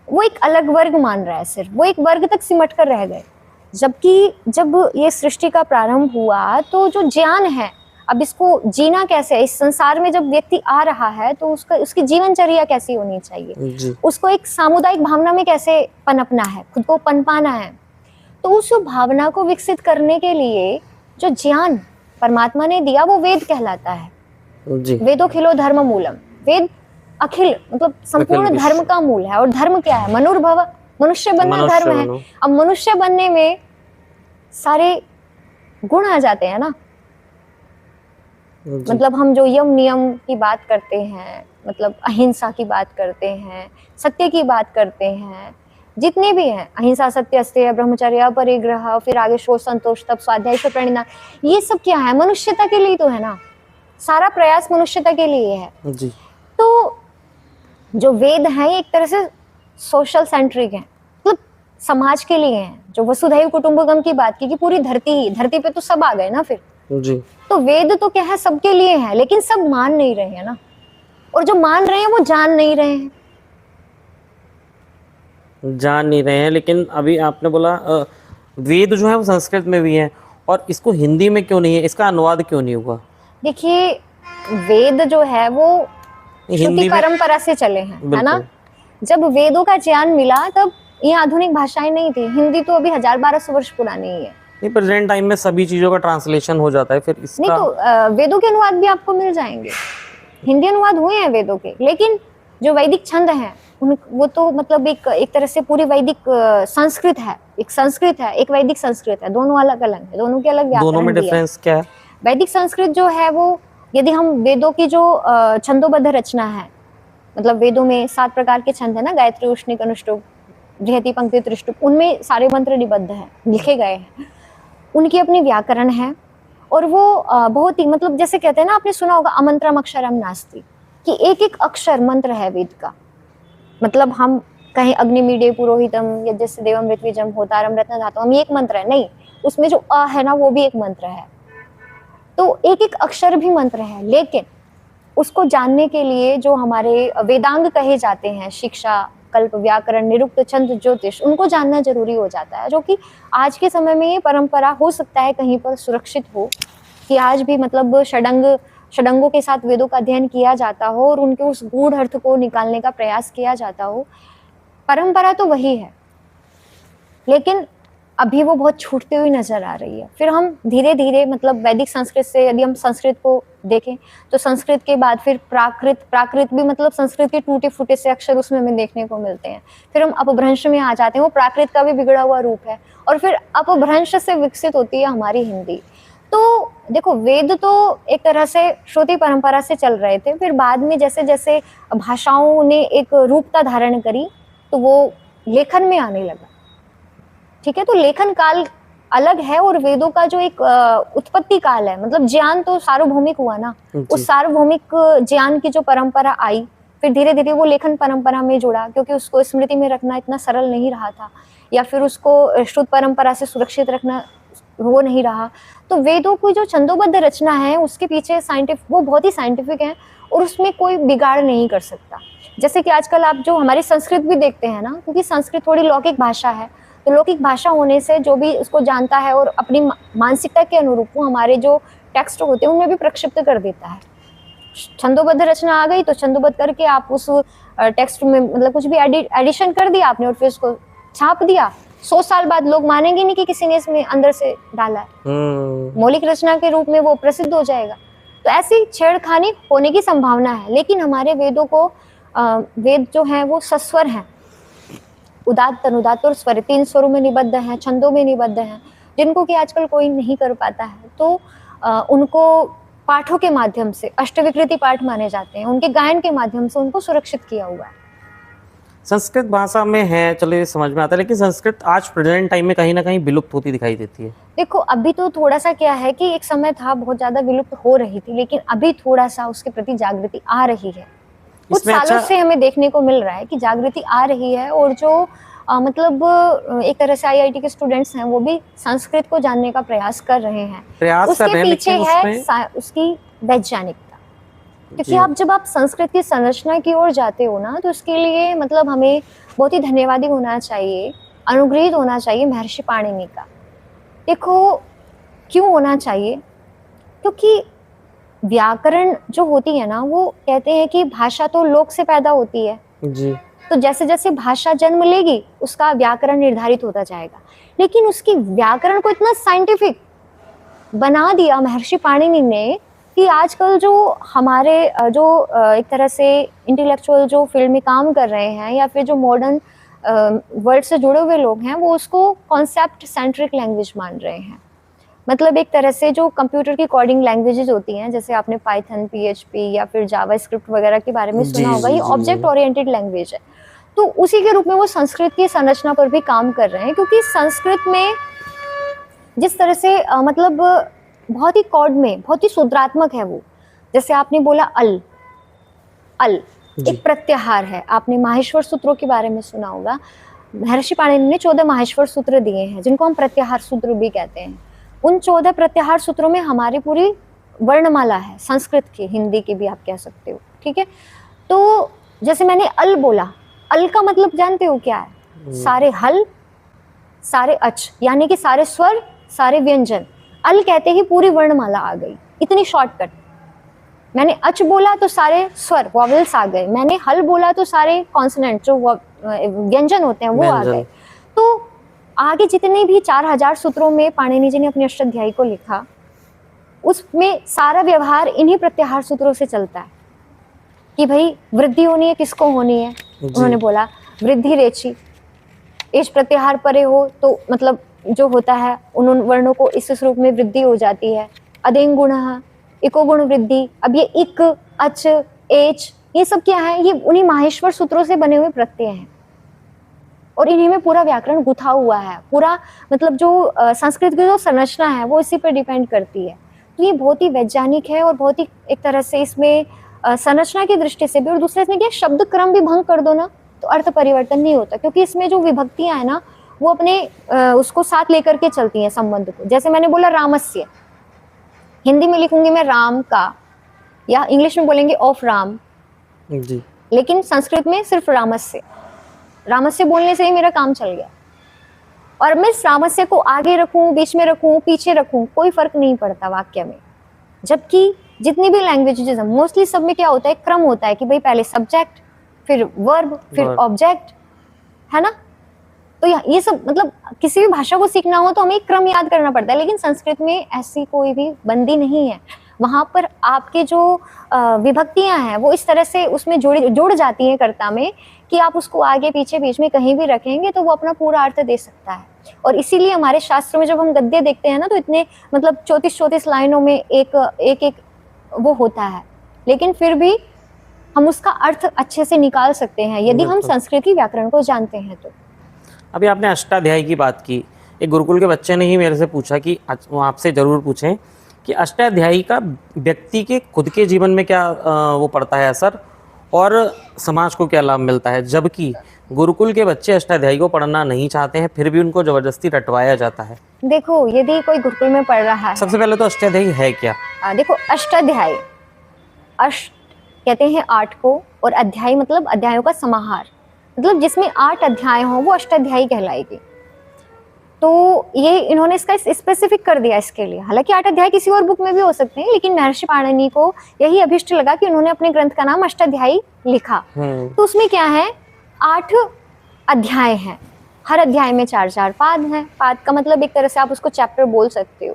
वो एक अलग वर्ग मान रहा है, सिर्फ वो एक वर्ग तक सिमट कर रह गए। जबकि जब ये सृष्टि का प्रारंभ हुआ तो जो ज्ञान है, अब इसको जीना कैसे है, इस संसार में जब व्यक्ति आ रहा है तो उसकी जीवनचर्या कैसी होनी चाहिए, उसको एक सामुदायिक भावना में कैसे पनपना है, खुद को पनपाना है, तो उस भावना को विकसित करने के लिए जो ज्ञान परमात्मा ने दिया वो वेद कहलाता है। जी। वेदोखिलो धर्म मूलम, वेद अखिल मतलब संपूर्ण अखिल धर्म का मूल है। और धर्म क्या है? मनुर्भव, मनुष्य बनना मनुष्य धर्म है। बनो। अब मनुष्य बनने में सारे गुण आ जाते हैं ना। जी। मतलब हम जो यम नियम की बात करते हैं, मतलब अहिंसा की बात करते हैं, सत्य की बात करते हैं, जितने भी हैं, अहिंसा सत्य अस्तेय ब्रह्मचर्य अपरिग्रह, फिर आगे शोच संतोष तप स्वाध्याय प्रणिधान, ये सब क्या है? मनुष्यता के लिए तो है ना। सारा प्रयास मनुष्यता के लिए है। जी। तो जो वेद हैं ये एक तरह से सोशल सेंट्रिक है, मतलब समाज के लिए हैं। जो वसुधैव कुटुंबकम की बात की कि पूरी धरती पे तो सब आ गए ना फिर। जी। तो वेद तो क्या है? सबके लिए है, लेकिन सब मान नहीं रहे हैं ना। और जो मान रहे हैं वो जान नहीं रहे हैं। जान नहीं रहे हैं, लेकिन अभी आपने बोला वेद जो है वो संस्कृत में भी है, और इसको हिंदी में क्यों नहीं है, इसका अनुवाद क्यों नहीं हुआ? देखिए, वेद जो है वो श्रुति हिंदी में परंपरा से चले हैं, है ना। बिल्कुल। जब वेदों का ज्ञान मिला तब ये आधुनिक भाषाएं नहीं थी। हिंदी तो अभी 1000-1200 वर्ष पुरानी ही है। नहीं, प्रेजेंट टाइम में सभी चीज़ों का ट्रांसलेशन हो जाता है, फिर नहीं इसका तो वेदों के अनुवाद भी आपको मिल जाएंगे। हिंदी अनुवाद हुए हैं वेदों के, लेकिन जो वैदिक छंद हैं वो तो मतलब एक तरह से पूरी वैदिक संस्कृत है। एक संस्कृत है, एक वैदिक संस्कृत है, दोनों अलग अलग है, दोनों के अलग दोनों में व्याकरण भी है। डिफरेंस क्या है? वैदिक संस्कृत जो है वो, यदि हम वेदों की जो छंदोबद्ध रचना है, मतलब वेदों में 7 प्रकार के छंद है ना, गायत्री उष्णिक अनुष्टुप बृहति पंक्ति त्रिष्टुप, उनमें सारे मंत्र निबद्ध हैं, लिखे गए हैं। उनकी अपनी व्याकरण है। और वो बहुत ही मतलब जैसे कहते हैं ना, आपने सुना होगा अमंत्रम अक्षरम नास्ति, कि एक एक अक्षर मंत्र है वेद का। मतलब हम कहें अग्निमीडे पुरोहितम यज्ञस्य देवम ऋत्विजम होतारम रत्न धातुम, ये एक मंत्र है नहीं, उसमें जो अ है ना वो भी एक मंत्र है। तो एक एक अक्षर भी मंत्र है, लेकिन उसको जानने के लिए जो हमारे वेदांग कहे जाते हैं, शिक्षा कल्प व्याकरण निरुक्त छंद ज्योतिष, उनको जानना जरूरी हो जाता है। जो कि आज के समय में ये परंपरा हो सकता है कहीं पर सुरक्षित हो, कि आज भी मतलब षडंगों के साथ वेदों का अध्ययन किया जाता हो और उनके उस गूढ़ अर्थ को निकालने का प्रयास किया जाता हो। परंपरा तो वही है, लेकिन अभी वो बहुत छूटती हुई नजर आ रही है। फिर हम धीरे धीरे मतलब वैदिक संस्कृत से यदि हम संस्कृत को देखें तो संस्कृत के बाद फिर प्राकृत भी मतलब संस्कृत के टूटे फूटे से अक्षर उसमें हमें देखने को मिलते हैं। फिर हम अपभ्रंश में आ जाते हैं, वो प्राकृत का भी बिगड़ा हुआ रूप है। और फिर अपभ्रंश से विकसित होती है हमारी हिंदी। तो देखो, वेद तो एक तरह से श्रुति परंपरा से चल रहे थे, फिर बाद में जैसे जैसे भाषाओं ने एक रूपता धारण करी तो वो लेखन में आने लगा। ठीक है, तो लेखन काल अलग है और वेदों का जो एक उत्पत्ति काल है, मतलब ज्ञान तो सार्वभौमिक हुआ ना। उस सार्वभौमिक ज्ञान की जो परंपरा आई, फिर धीरे धीरे वो लेखन परंपरा में जुड़ा, क्योंकि उसको स्मृति में रखना इतना सरल नहीं रहा था, या फिर उसको श्रुत परंपरा से सुरक्षित रखना वो नहीं रहा। तो वेदों की जो छंदोबद्ध रचना है उसके पीछे वो बहुत ही साइंटिफिक है और उसमें कोई बिगाड़ नहीं कर सकता। जैसे कि आजकल आप जो हमारी संस्कृत भी देखते हैं ना, क्योंकि संस्कृत थोड़ी लौकिक भाषा है, तो लौकिक भाषा होने से जो भी उसको जानता है और अपनी मानसिकता के अनुरूप वो हमारे जो टेक्स्ट होते हैं उनमें भी प्रक्षिप्त कर देता है। छंदोबद्ध रचना आ गई तो छंदोबद्ध करके आप उस टेक्स्ट में मतलब कुछ भी एडिशन कर दिया आपने और फिर उसको छाप दिया। 100 साल बाद लोग मानेंगे नहीं कि किसी ने इसमें अंदर से डाला है। मौलिक रचना के रूप में वो प्रसिद्ध हो जाएगा। तो ऐसी छेड़खानी होने की संभावना है, लेकिन हमारे वेदों को वेद जो है वो सस्वर हैं, उदात्त अनुदात्त और स्वर 3 स्वरों में निबद्ध हैं, छंदों में निबद्ध हैं, जिनको कि आजकल कोई नहीं कर पाता है। तो उनको पाठों के माध्यम से अष्टविकृति पाठ माने जाते हैं, उनके गायन के माध्यम से उनको सुरक्षित किया हुआ है। संस्कृत भाषा में है, चलो ये समझ में आता है, लेकिन संस्कृत आज प्रेजेंट टाइम में कहीं ना कहीं विलुप्त होती दिखाई देती है। देखो, अभी तो थोड़ा सा क्या है कि एक समय था बहुत ज्यादा विलुप्त हो रही थी, लेकिन अभी थोड़ा सा उसके प्रति जागृति आ रही है। कुछ सालों से हमें देखने को मिल रहा है कि जागृति आ रही है, और जो मतलब एक तरह से आईआईटी के स्टूडेंट्स हैं वो भी संस्कृत को जानने का प्रयास कर रहे हैं। उसके पीछे है उसकी वैज्ञानिकता, क्योंकि आप जब आप संस्कृत की संरचना की ओर जाते हो ना, तो उसके लिए मतलब हमें बहुत ही धन्यवादी होना चाहिए, अनुग्रहित होना चाहिए महर्षि पाणिनि का। देखो, क्यों होना चाहिए? क्योंकि व्याकरण जो होती है ना, वो कहते हैं कि भाषा तो लोक से पैदा होती है जी। तो जैसे जैसे भाषा जन्म लेगी उसका व्याकरण निर्धारित होता जाएगा, लेकिन उसकी व्याकरण को इतना साइंटिफिक बना दिया महर्षि पाणिनि ने कि आजकल जो हमारे एक तरह से इंटेलेक्चुअल जो फील्ड में काम कर रहे हैं या फिर जो मॉडर्न वर्ल्ड से जुड़े हुए लोग हैं, वो उसको कॉन्सेप्ट सेंट्रिक लैंग्वेज मान रहे हैं। मतलब एक तरह से जो कंप्यूटर की कोडिंग लैंग्वेजेस होती हैं, जैसे आपने पाइथन, पीएचपी या फिर जावास्क्रिप्ट वगैरह के बारे में जी सुना होगा, जी ये जी ऑब्जेक्ट ओरिएंटेड लैंग्वेज है। तो उसी के रूप में वो संस्कृत की संरचना पर भी काम कर रहे हैं, क्योंकि संस्कृत में जिस तरह से मतलब बहुत ही कॉर्ड में बहुत ही शुद्रात्मक है वो। जैसे आपने बोला अल, अल जी एक प्रत्याहार है। आपने माहेश्वर सूत्रों के बारे में सुना होगा। महर्षि पाणिनि ने 14 माहेश्वर सूत्र दिए हैं, जिनको हम प्रत्याहार सूत्र भी कहते हैं। उन 14 प्रत्याहार सूत्रों में हमारी पूरी वर्णमाला है, संस्कृत की, हिंदी की भी आप कह सकते हो, ठीक है। तो जैसे मैंने अल बोला, अल का मतलब जानते हो क्या है? सारे हल, सारे अच, यानी कि सारे स्वर, सारे व्यंजन। अल कहते ही पूरी वर्णमाला आ गई, इतनी शॉर्टकट। मैंने अच बोला तो सारे स्वर वॉवेल्स आ गए, मैंने हल बोला तो सारे कॉन्सोनेंट जो व्यंजन होते हैं वो आ व्यंजन। गए। तो आगे जितने भी 4000 सूत्रों में पाणिनि जी ने अपने अष्टाध्यायी को लिखा, उसमें सारा व्यवहार इन्हीं प्रत्याहार सूत्रों से चलता है कि भाई वृद्धि होनी है, किसको होनी है? उन्होंने बोला वृद्धि रेची, इस प्रत्याहार परे हो तो मतलब जो होता है उन वर्णों को इस रूप में वृद्धि हो जाती है। अदेंग गुणः, इको गुण वृद्धि। अब ये इक, अच, एच, ये सब क्या है? ये उन्हीं माहेश्वर सूत्रों से बने हुए प्रत्यय हैं और इन्हीं में पूरा व्याकरण गुथा हुआ है। पूरा मतलब जो संस्कृत की जो संरचना है वो इसी पर डिपेंड करती है। तो ये बहुत ही वैज्ञानिक है और बहुत ही एक तरह से इसमें संरचना की दृष्टि से भी, और दूसरे इसमें क्या, शब्द क्रम भी भंग कर दो ना तो अर्थ परिवर्तन नहीं होता, क्योंकि इसमें जो विभक्तियां है ना वो अपने उसको साथ लेकर के चलती हैं संबंध को। जैसे मैंने बोला रामस्य, हिंदी में लिखूंगी मैं राम का, या इंग्लिश में बोलेंगे ऑफ राम जी लेकिन संस्कृत में सिर्फ रामस्य। रामस्य बोलने से ही मेरा काम चल गया। और मैं इस रामस्य को आगे रखूं, बीच में रखूं, पीछे रखूं, कोई फर्क नहीं पड़ता वाक्य में। जबकि जितनी भी लैंग्वेजेस है मोस्टली सब में क्या होता है, क्रम होता है कि भाई पहले सब्जेक्ट, फिर वर्ब, फिर ऑब्जेक्ट, है ना। तो ये सब मतलब किसी भी भाषा को सीखना हो तो हमें एक क्रम याद करना पड़ता है, लेकिन संस्कृत में ऐसी कोई भी बंदी नहीं है। वहां पर आपके जो विभक्तियां हैं वो इस तरह से उसमें जुड़ जाती हैं कर्ता में कि आप उसको आगे पीछे बीच में कहीं भी रखेंगे तो वो अपना पूरा अर्थ दे सकता है। और इसीलिए हमारे शास्त्र में जब हम गद्य देखते हैं ना तो इतने मतलब 34 लाइनों में एक वो होता है, लेकिन फिर भी हम उसका अर्थ अच्छे से निकाल सकते हैं यदि हम संस्कृत व्याकरण को जानते हैं तो। अभी आपने अष्टाध्यायी की बात की, एक गुरुकुल के बच्चे ने ही मेरे से पूछा कि वो आपसे ज़रूर पूछें कि अष्टाध्यायी का व्यक्ति के खुद के जीवन में क्या वो पड़ता है असर, और समाज को क्या लाभ मिलता है, जबकि गुरुकुल के बच्चे अष्टाध्यायी को पढ़ना नहीं चाहते हैं फिर भी उनको जबरदस्ती रटवाया जाता है। देखो यदि कोई गुरुकुल में पढ़ रहा है, सबसे पहले तो अष्टाध्यायी है क्या? देखो अष्टाध्यायी, अष्ट कहते हैं 8 को, और अध्याय मतलब अध्यायों का समाहार, मतलब जिसमें 8 अध्याय हों वो अष्टाध्यायी कहलाएगी। तो ये इन्होंने इसका स्पेसिफिक कर दिया इसके लिए। हालांकि 8 अध्याय किसी और बुक में भी हो सकते हैं, लेकिन महर्षि पाणिनि को यही अभिष्ट लगा कि उन्होंने अपने ग्रंथ का नाम अष्टाध्यायी लिखा। तो उसमें क्या है, 8 अध्याय हैं, हर अध्याय में 4-4 पाद हैं। पाद का मतलब एक तरह से आप उसको चैप्टर बोल सकते हो।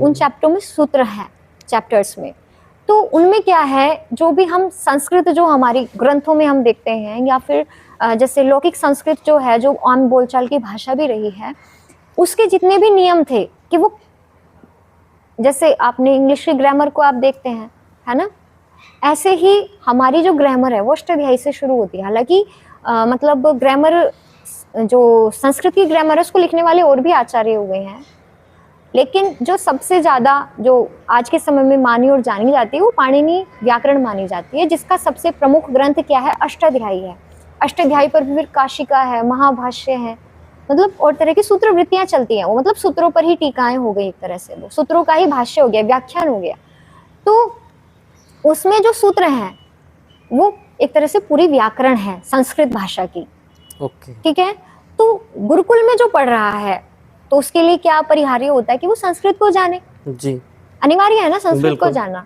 उन चैप्टरों में सूत्र हैं, चैप्टर्स में। तो उनमें क्या है, जो भी हम संस्कृत जो हमारी ग्रंथों में हम देखते हैं, या फिर जैसे लौकिक संस्कृत जो है, जो आम बोलचाल की भाषा भी रही है, उसके जितने भी नियम थे कि वो, जैसे आपने इंग्लिश की ग्रामर को आप देखते हैं, है ना, ऐसे ही हमारी जो ग्रामर है वो अष्टाध्यायी से शुरू होती है। हालांकि मतलब ग्रामर जो संस्कृत की ग्रामर है उसको लिखने वाले और भी आचार्य हुए हैं, लेकिन जो सबसे ज्यादा जो आज के समय में मानी और जानी जाती है वो पाणिनि व्याकरण मानी जाती है, जिसका सबसे प्रमुख ग्रंथ क्या है, अष्टाध्यायी है। अष्टाध्यायी पर फिर काशिका है, महाभाष्य है, मतलब और तरह की सूत्र वृत्तियां चलती हैं। वो मतलब सूत्रों पर ही टीकाएं हो गई, एक तरह से वो सूत्रों का ही भाष्य हो गया, व्याख्यान हो गया। तो उसमें जो सूत्र हैं वो एक तरह से पूरी व्याकरण है संस्कृत भाषा की। ठीक है। तो गुरुकुल में जो पढ़ रहा है तो उसके लिए क्या अपरिहार्य होता है कि वो संस्कृत को जाने। जी, अनिवार्य है ना संस्कृत को जानना,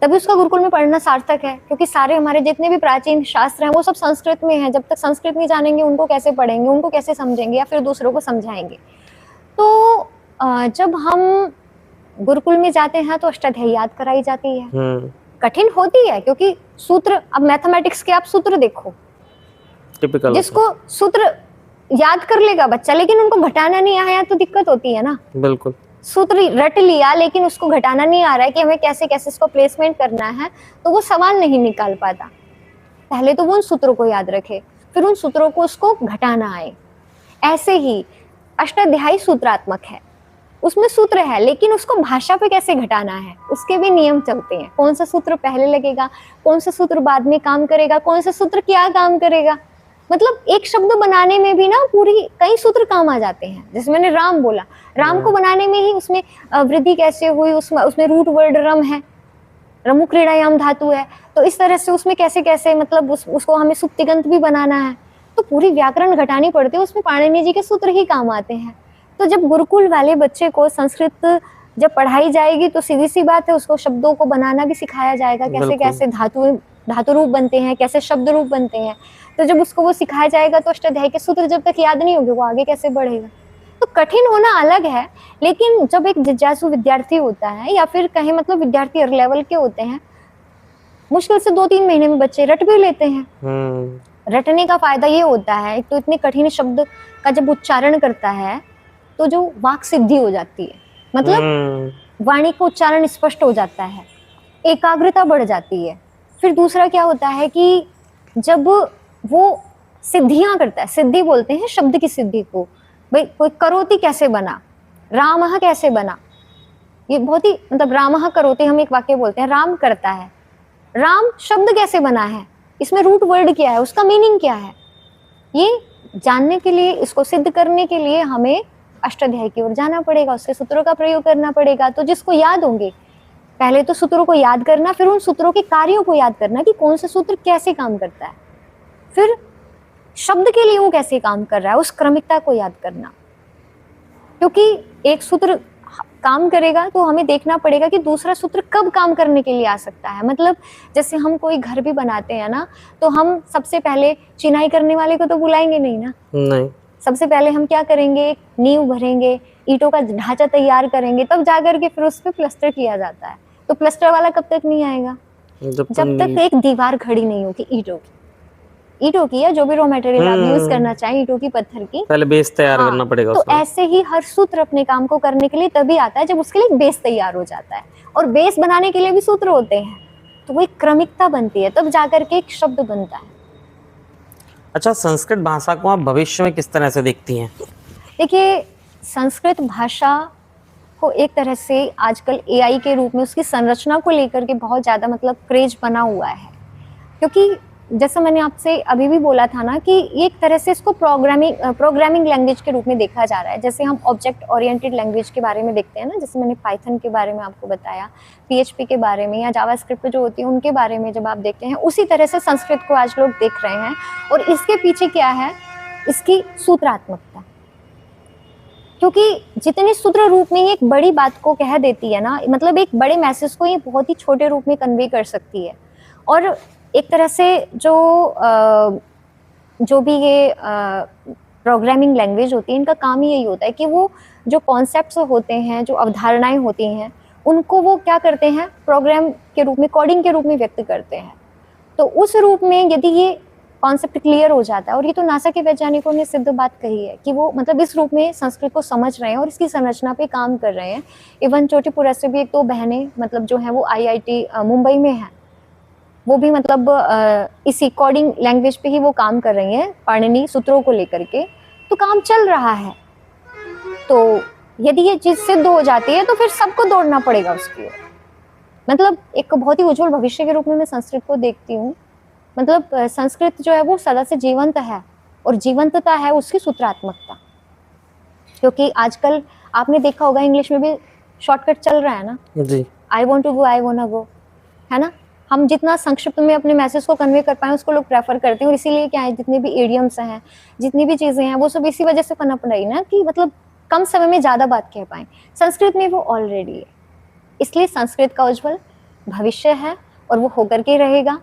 तभी उसका गुरुकुल में पढ़ना सार्थक है। क्योंकि सारे हमारे जितने भी प्राचीन शास्त्र हैं वो सब संस्कृत में हैं। जब तक संस्कृत नहीं जानेंगे उनको कैसे पढ़ेंगे, उनको कैसे समझेंगे या फिर दूसरों को समझाएंगे। तो जब हम गुरुकुल में जाते हैं तो अष्टाध्यायी याद कराई जाती है। कठिन होती है क्योंकि सूत्र, अब मैथमेटिक्स के आप सूत्र देखो, टिपिकल जिसको सूत्र याद कर लेगा बच्चा, लेकिन उनको घटाना नहीं आया तो दिक्कत होती है ना। बिल्कुल। सूत्र रट लिया लेकिन उसको घटाना नहीं आ रहा है कि हमें कैसे कैसे इसको प्लेसमेंट करना है, तो वो सवाल नहीं निकाल पाता। पहले तो वो उन सूत्रों को याद रखे, फिर उन सूत्रों को उसको घटाना आए। ऐसे ही अष्टाध्यायी सूत्रात्मक है, उसमें सूत्र है लेकिन उसको भाषा पे कैसे घटाना है उसके भी नियम चलते हैं। कौन सा सूत्र पहले लगेगा, कौन सा सूत्र बाद में काम करेगा, कौन सा सूत्र क्या काम करेगा। मतलब एक शब्द बनाने में भी ना पूरी कई सूत्र काम आ जाते हैं। जैसे मैंने राम बोला, राम को बनाने में ही उसमें वृद्धि कैसे हुई, उसमें रूट वर्ड रम है, रमु क्रीड़ायाम धातु है, तो इस तरह से उसमें कैसे कैसे मतलब उसको हमें सुप्तिगंत भी बनाना है, तो पूरी व्याकरण घटानी पड़ती है। उसमें पाणिनि जी के सूत्र ही काम आते हैं। तो जब गुरुकुल वाले बच्चे को संस्कृत जब पढ़ाई जाएगी तो सीधी सी बात है उसको शब्दों को बनाना भी सिखाया जाएगा, कैसे कैसे धातु रूप बनते हैं, कैसे शब्द रूप बनते हैं। तो जब उसको वो सिखाया जाएगा तो अष्टाध्यायी के सूत्र जब तक याद नहीं होंगे वो आगे कैसे बढ़ेगा। तो कठिन होना अलग है, लेकिन जब एक जिज्ञासु विद्यार्थी होता है या फिर कहीं मतलब विद्यार्थी हर लेवल के होते हैं, मुश्किल से 2-3 महीने में बच्चे रट भी लेते हैं। रटने का फायदा ये होता है, एक तो इतने कठिन शब्द का जब उच्चारण करता है तो जो वाक सिद्धि हो जाती है, मतलब वाणी का उच्चारण स्पष्ट हो जाता है, एकाग्रता बढ़ जाती है। फिर दूसरा क्या होता है कि जब वो सिद्धियां करता है, सिद्धि बोलते हैं शब्द की सिद्धि को, भाई कोई करोति कैसे बना, रामः कैसे बना, ये बहुत ही मतलब रामः करोति हम एक वाक्य बोलते हैं, राम करता है, राम शब्द कैसे बना है, इसमें रूट वर्ड क्या है, उसका मीनिंग क्या है, ये जानने के लिए, इसको सिद्ध करने के लिए हमें अष्टाध्यायी की ओर जाना पड़ेगा, उसके सूत्रों का प्रयोग करना पड़ेगा। तो जिसको याद होंगे, पहले तो सूत्रों को याद करना, फिर उन सूत्रों के कार्यों को याद करना कि कौन सा सूत्र कैसे काम करता है, फिर शब्द के लिए वो कैसे काम कर रहा है, उस क्रमिकता को याद करना। क्योंकि एक सूत्र काम करेगा तो हमें देखना पड़ेगा कि दूसरा सूत्र कब काम करने के लिए आ सकता है। मतलब जैसे हम कोई घर भी बनाते हैं ना, तो हम सबसे पहले चिनाई करने वाले को तो बुलाएंगे नहीं ना, नहीं। सबसे पहले हम क्या करेंगे, नींव भरेंगे, ईंटों का ढांचा तैयार करेंगे, तब जाकर के फिर उस पर प्लास्टर किया जाता है। तो प्लास्टर वाला कब तक नहीं आएगा, जब तक एक दीवार खड़ी नहीं होगी ईंटों की या जो भी रॉ मटेरियल आप यूज करना चाहें, ईंटों की, पत्थर की, पहले बेस तैयार करना पड़ेगा। तो ऐसे ही हर सूत्र अपने काम को करने के लिए तभी आता है जब उसके लिए बेस तैयार हो जाता है, और बेस बनाने के लिए भी सूत्र होते हैं, तो वो एक क्रमिकता बनती है, तब जाकर के एक शब्द बनता है। अच्छा, संस्कृत भाषा को आप भविष्य में किस तरह से देखती हैं? देखिए, संस्कृत भाषा को एक तरह से आजकल एआई के रूप में उसकी संरचना को लेकर के बहुत ज़्यादा मतलब क्रेज बना हुआ है, क्योंकि जैसा मैंने आपसे अभी भी बोला था ना कि एक तरह से इसको प्रोग्रामिंग लैंग्वेज के रूप में देखा जा रहा है। जैसे हम ऑब्जेक्ट ओरिएंटेड लैंग्वेज के बारे में देखते हैं ना, जैसे मैंने पाइथन के बारे में आपको बताया, पीएचपी के बारे में या जावास्क्रिप्ट जो होती है उनके बारे में जब आप देखते हैं, उसी तरह से संस्कृत को आज लोग देख रहे हैं। और इसके पीछे क्या है, इसकी सूत्रात्मकता, क्योंकि जितने सूत्र रूप में ये एक बड़ी बात को कह देती है ना, मतलब एक बड़े मैसेज को ये बहुत ही छोटे रूप में कन्वे कर सकती है। और एक तरह से जो भी ये प्रोग्रामिंग लैंग्वेज होती है, इनका काम ही यही होता है कि वो जो कॉन्सेप्ट्स होते हैं, जो अवधारणाएं होती हैं, उनको वो क्या करते हैं, प्रोग्राम के रूप में, कोडिंग के रूप में व्यक्त करते हैं। तो उस रूप में यदि ये कॉन्सेप्ट क्लियर हो जाता है, और ये तो नासा के वैज्ञानिकों ने सिद्ध बात कही है कि वो मतलब इस रूप में संस्कृत को समझ रहे हैं और इसकी संरचना पे काम कर रहे हैं। इवन चोटीपुरा से भी एक दो बहनें मतलब जो हैं वो IIT मुंबई में हैं, वो भी मतलब इसी कोडिंग लैंग्वेज पे ही वो काम कर रही हैं, पाणिनि सूत्रों को लेकर के, तो काम चल रहा है। तो यदि ये चीज सिद्ध हो जाती है तो फिर सबको दौड़ना पड़ेगा उसकी ओर। मतलब एक बहुत ही उज्जवल भविष्य के रूप में मैं संस्कृत को देखती हूँ। मतलब संस्कृत जो है वो सदा से जीवंत है, और जीवंतता है उसकी सूत्रात्मकता। क्योंकि आजकल आपने देखा होगा इंग्लिश में भी शॉर्टकट चल रहा है ना जी, I want to go, I want go, है ना। हम जितना संक्षिप्त में अपने मैसेज को कन्वे कर पाए उसको लोग प्रेफर करते हैं, और इसीलिए क्या है, जितने भी एडियम्स हैं, जितनी भी चीजें हैं, वो सब इसी वजह से पनप रही ना कि मतलब कम समय में ज्यादा बात कह पाए। संस्कृत में वो ऑलरेडी है, इसलिए संस्कृत का उज्जवल भविष्य है और वो होकर के रहेगा।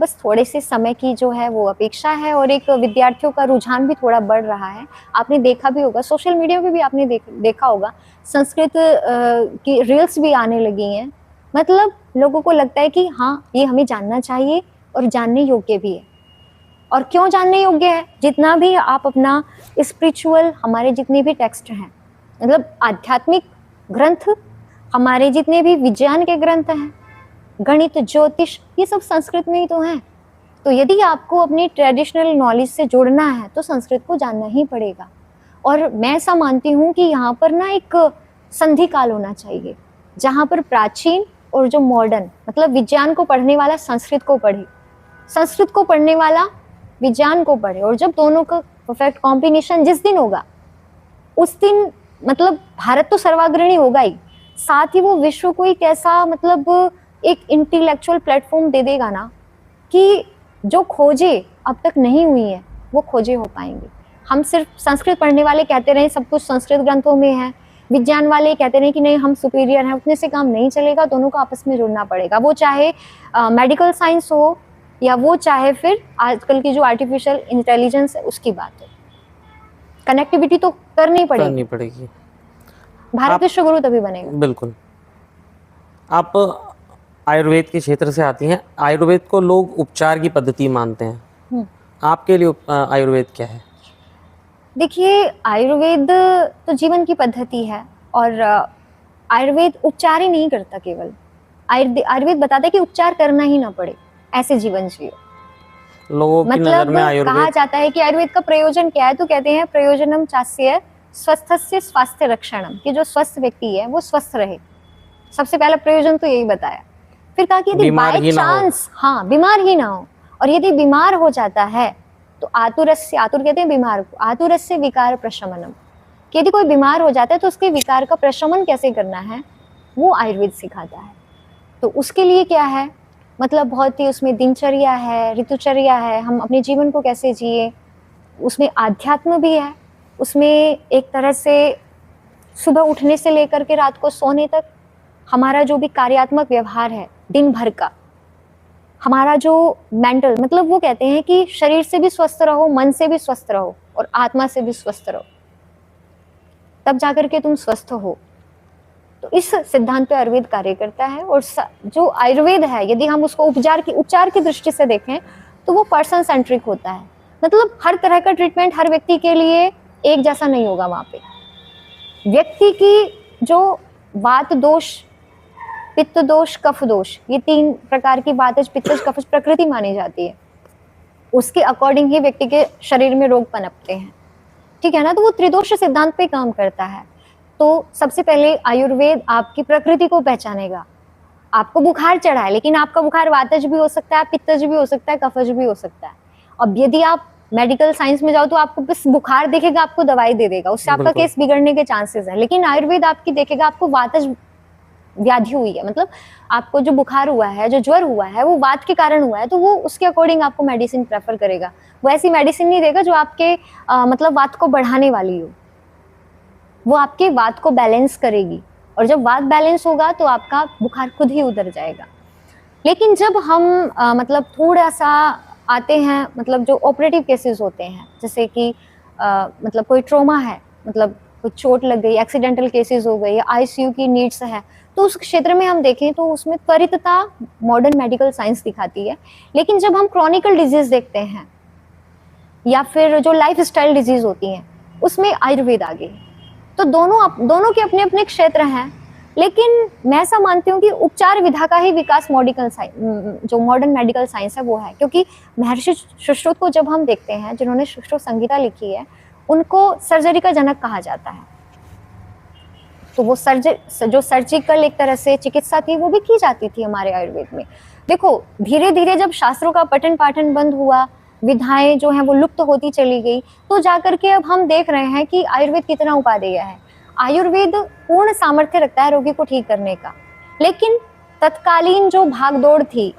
बस थोड़े से समय की जो है वो अपेक्षा है, और एक विद्यार्थियों का रुझान भी थोड़ा बढ़ रहा है। आपने देखा भी होगा, सोशल मीडिया पे भी आपने देखा होगा, संस्कृत की रील्स भी आने लगी हैं। मतलब लोगों को लगता है कि हाँ, ये हमें जानना चाहिए और जानने योग्य भी है। और क्यों जानने योग्य है? जितना भी आप अपना स्पिरिचुअल, हमारे जितने भी टेक्स्ट हैं, मतलब आध्यात्मिक ग्रंथ, हमारे जितने भी विज्ञान के ग्रंथ हैं, गणित, ज्योतिष, ये सब संस्कृत में ही तो हैं। तो यदि आपको अपनी ट्रेडिशनल नॉलेज से जुड़ना है तो संस्कृत को जानना ही पड़ेगा। और मैं ऐसा मानती हूँ कि यहाँ पर ना एक संधि काल होना चाहिए, जहाँ पर प्राचीन और जो मॉडर्न, मतलब विज्ञान को पढ़ने वाला संस्कृत को पढ़े, संस्कृत को पढ़ने वाला विज्ञान को पढ़े, और जब दोनों का परफेक्ट कॉम्बिनेशन जिस दिन होगा, उस दिन मतलब भारत तो सर्वाग्रणी होगा ही, साथ ही वो विश्व को एक ऐसा मतलब एक इंटेलेक्चुअल प्लेटफॉर्म दे देगा ना, कि जो खोजे अब तक नहीं हुई है वो खोजे हो पाएंगे। हम सिर्फ संस्कृत पढ़ने वाले कहते रहे सब कुछ संस्कृत ग्रंथों में है, विज्ञान वाले कहते रहे कि नहीं हम सुपीरियर हैं, उतने से काम नहीं चलेगा। दोनों को आपस में जुड़ना पड़ेगा, वो चाहे मेडिकल साइंस हो या वो चाहे फिर आजकल की जो आर्टिफिशियल इंटेलिजेंस है उसकी बात हो। कनेक्टिविटी तो करनी पड़ेगी। भारत विश्व गुरु तभी बनेगा। बिल्कुल। आप आयुर्वेद के क्षेत्र से आती हैं, आयुर्वेद को लोग उपचार की पद्धति मानते हैं, आपके लिए आयुर्वेद क्या है? देखिए, आयुर्वेद तो जीवन की पद्धति है, और आयुर्वेद उपचार ही नहीं करता केवल, आयुर्वेद बताता है कि उपचार करना ही ना पड़े, ऐसे जीवन जियो। लोगों की नजर में आयुर्वेद, कहा जाता है कि आयुर्वेद का प्रयोजन क्या है, तो कहते हैं प्रयोजनम चास्य स्वस्थस्य स्वास्थ्य रक्षणम, कि जो स्वस्थ व्यक्ति है वो स्वस्थ रहे। सबसे पहला प्रयोजन तो यही बताया। फिर कहा कि यदि बाय चांस बीमार ही ना हो, और यदि बीमार हो जाता है तो आतुरस्य, आतुर कहते हैं बीमार को, आतुरस्य विकार प्रशमनम, कि यदि कोई बीमार हो जाता है तो उसके विकार का प्रशमन कैसे करना है वो आयुर्वेद सिखाता है। तो उसके लिए क्या है, मतलब बहुत ही उसमें दिनचर्या है, ऋतुचर्या है, हम अपने जीवन को कैसे जिए, उसमें आध्यात्म भी है, उसमें एक तरह से सुबह उठने से लेकर के रात को सोने तक हमारा जो भी कार्यात्मक व्यवहार है दिन भर का, हमारा जो मेंटल, मतलब वो कहते हैं कि शरीर से भी स्वस्थ रहो, मन से भी स्वस्थ रहो और आत्मा से भी स्वस्थ रहो, तब जाकर के तुम स्वस्थ हो। तो इस सिद्धांत पे आयुर्वेद कार्य करता है। और जो आयुर्वेद है, यदि हम उसको उपचार की दृष्टि से देखें तो वो पर्सन सेंट्रिक होता है, मतलब हर तरह का ट्रीटमेंट हर व्यक्ति के लिए एक जैसा नहीं होगा। वहां पे व्यक्ति की जो वात दोष, पित्त दोष, कफ दोष, ये 3 प्रकार की वातज, पित्तज, कफज प्रकृति मानी जाती है, उसके अकॉर्डिंग ही व्यक्ति के शरीर में रोग पनपते हैं, ठीक है ना। तो वो त्रिदोष सिद्धांत पे काम करता है। तो सबसे पहले आयुर्वेद आपकी प्रकृति को पहचानेगा। आपको बुखार चढ़ा है, लेकिन आपका बुखार वातज भी हो सकता है, पित्तज भी हो सकता है, कफज भी हो सकता है। अब यदि आप मेडिकल साइंस में जाओ तो आपको बस बुखार देखेगा, आपको दवाई दे देगा, उससे आपका केस बिगड़ने के चांसेस है। लेकिन आयुर्वेद आपकी देखेगा, आपको वातज व्याधि हुई है, मतलब आपको जो बुखार हुआ है, जो ज्वर हुआ है, वो वात के कारण हुआ है, तो वो उसके अकॉर्डिंग आपको मेडिसिन प्रेफर करेगा। वो ऐसी मेडिसिन नहीं देगा जो आपके मतलब वात को बढ़ाने वाली हो, वो आपके वात को बैलेंस करेगी। और जब वात बैलेंस होगा तो आपका बुखार खुद ही उतर जाएगा। लेकिन जब हम मतलब थोड़ा सा आते हैं, मतलब जो ऑपरेटिव केसेस होते हैं, जैसे कि मतलब कोई ट्रोमा है, मतलब कोई चोट लग गई, एक्सीडेंटल केसेस हो गई, आईसीयू की नीड्स है, तो उस क्षेत्र में हम देखें तो उसमें त्वरितता मॉडर्न मेडिकल साइंस दिखाती है। लेकिन जब हम क्रॉनिकल डिजीज देखते हैं या फिर जो लाइफ स्टाइल डिजीज होती हैं, उसमें आयुर्वेद आ गई। तो दोनों के अपने अपने क्षेत्र हैं। लेकिन मैं ऐसा मानती हूँ कि उपचार विधा का ही विकास जो मॉडर्न मेडिकल साइंस है वो है। क्योंकि महर्षि सुश्रुत को जब हम देखते हैं, जिन्होंने सुश्रुत संहिता लिखी है, उनको सर्जरी का जनक कहा जाता है। तो वो जो सर्जिकल एक तरह से चिकित्सा थी वो भी की जाती थी हमारे आयुर्वेद में। देखो, धीरे धीरे जब शास्त्रों का पठन पाठन बंद हुआ, विधाएं जो हैं वो लुप्त होती चली गई, तो जाकर के अब हम देख रहे हैं कि आयुर्वेद कितना उपादेय है। आयुर्वेद पूर्ण सामर्थ्य रखता है रोगी को ठीक करने का। लेकिन तत्कालीन जो भागदौड़ थी,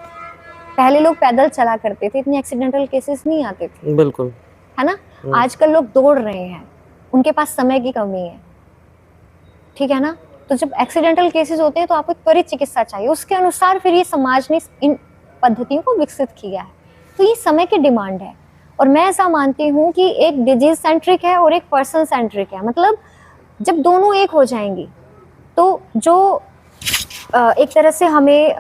पहले लोग पैदल चला करते थे, इतने एक्सीडेंटल केसेस नहीं आते थे, बिल्कुल, है ना। आजकल लोग दौड़ रहे हैं, उनके पास समय की कमी है, ठीक है ना। तो जब एक्सीडेंटल केसेस होते हैं तो आपको त्वरित चिकित्सा चाहिए, उसके अनुसार फिर ये समाज ने पद्धतियों को विकसित किया है। तो ये समय की डिमांड है, और मैं ऐसा मानती हूँ कि एक डिजीज सेंट्रिक है और एक पर्सन सेंट्रिक है। मतलब जब दोनों एक हो जाएंगी तो जो एक तरह से हमें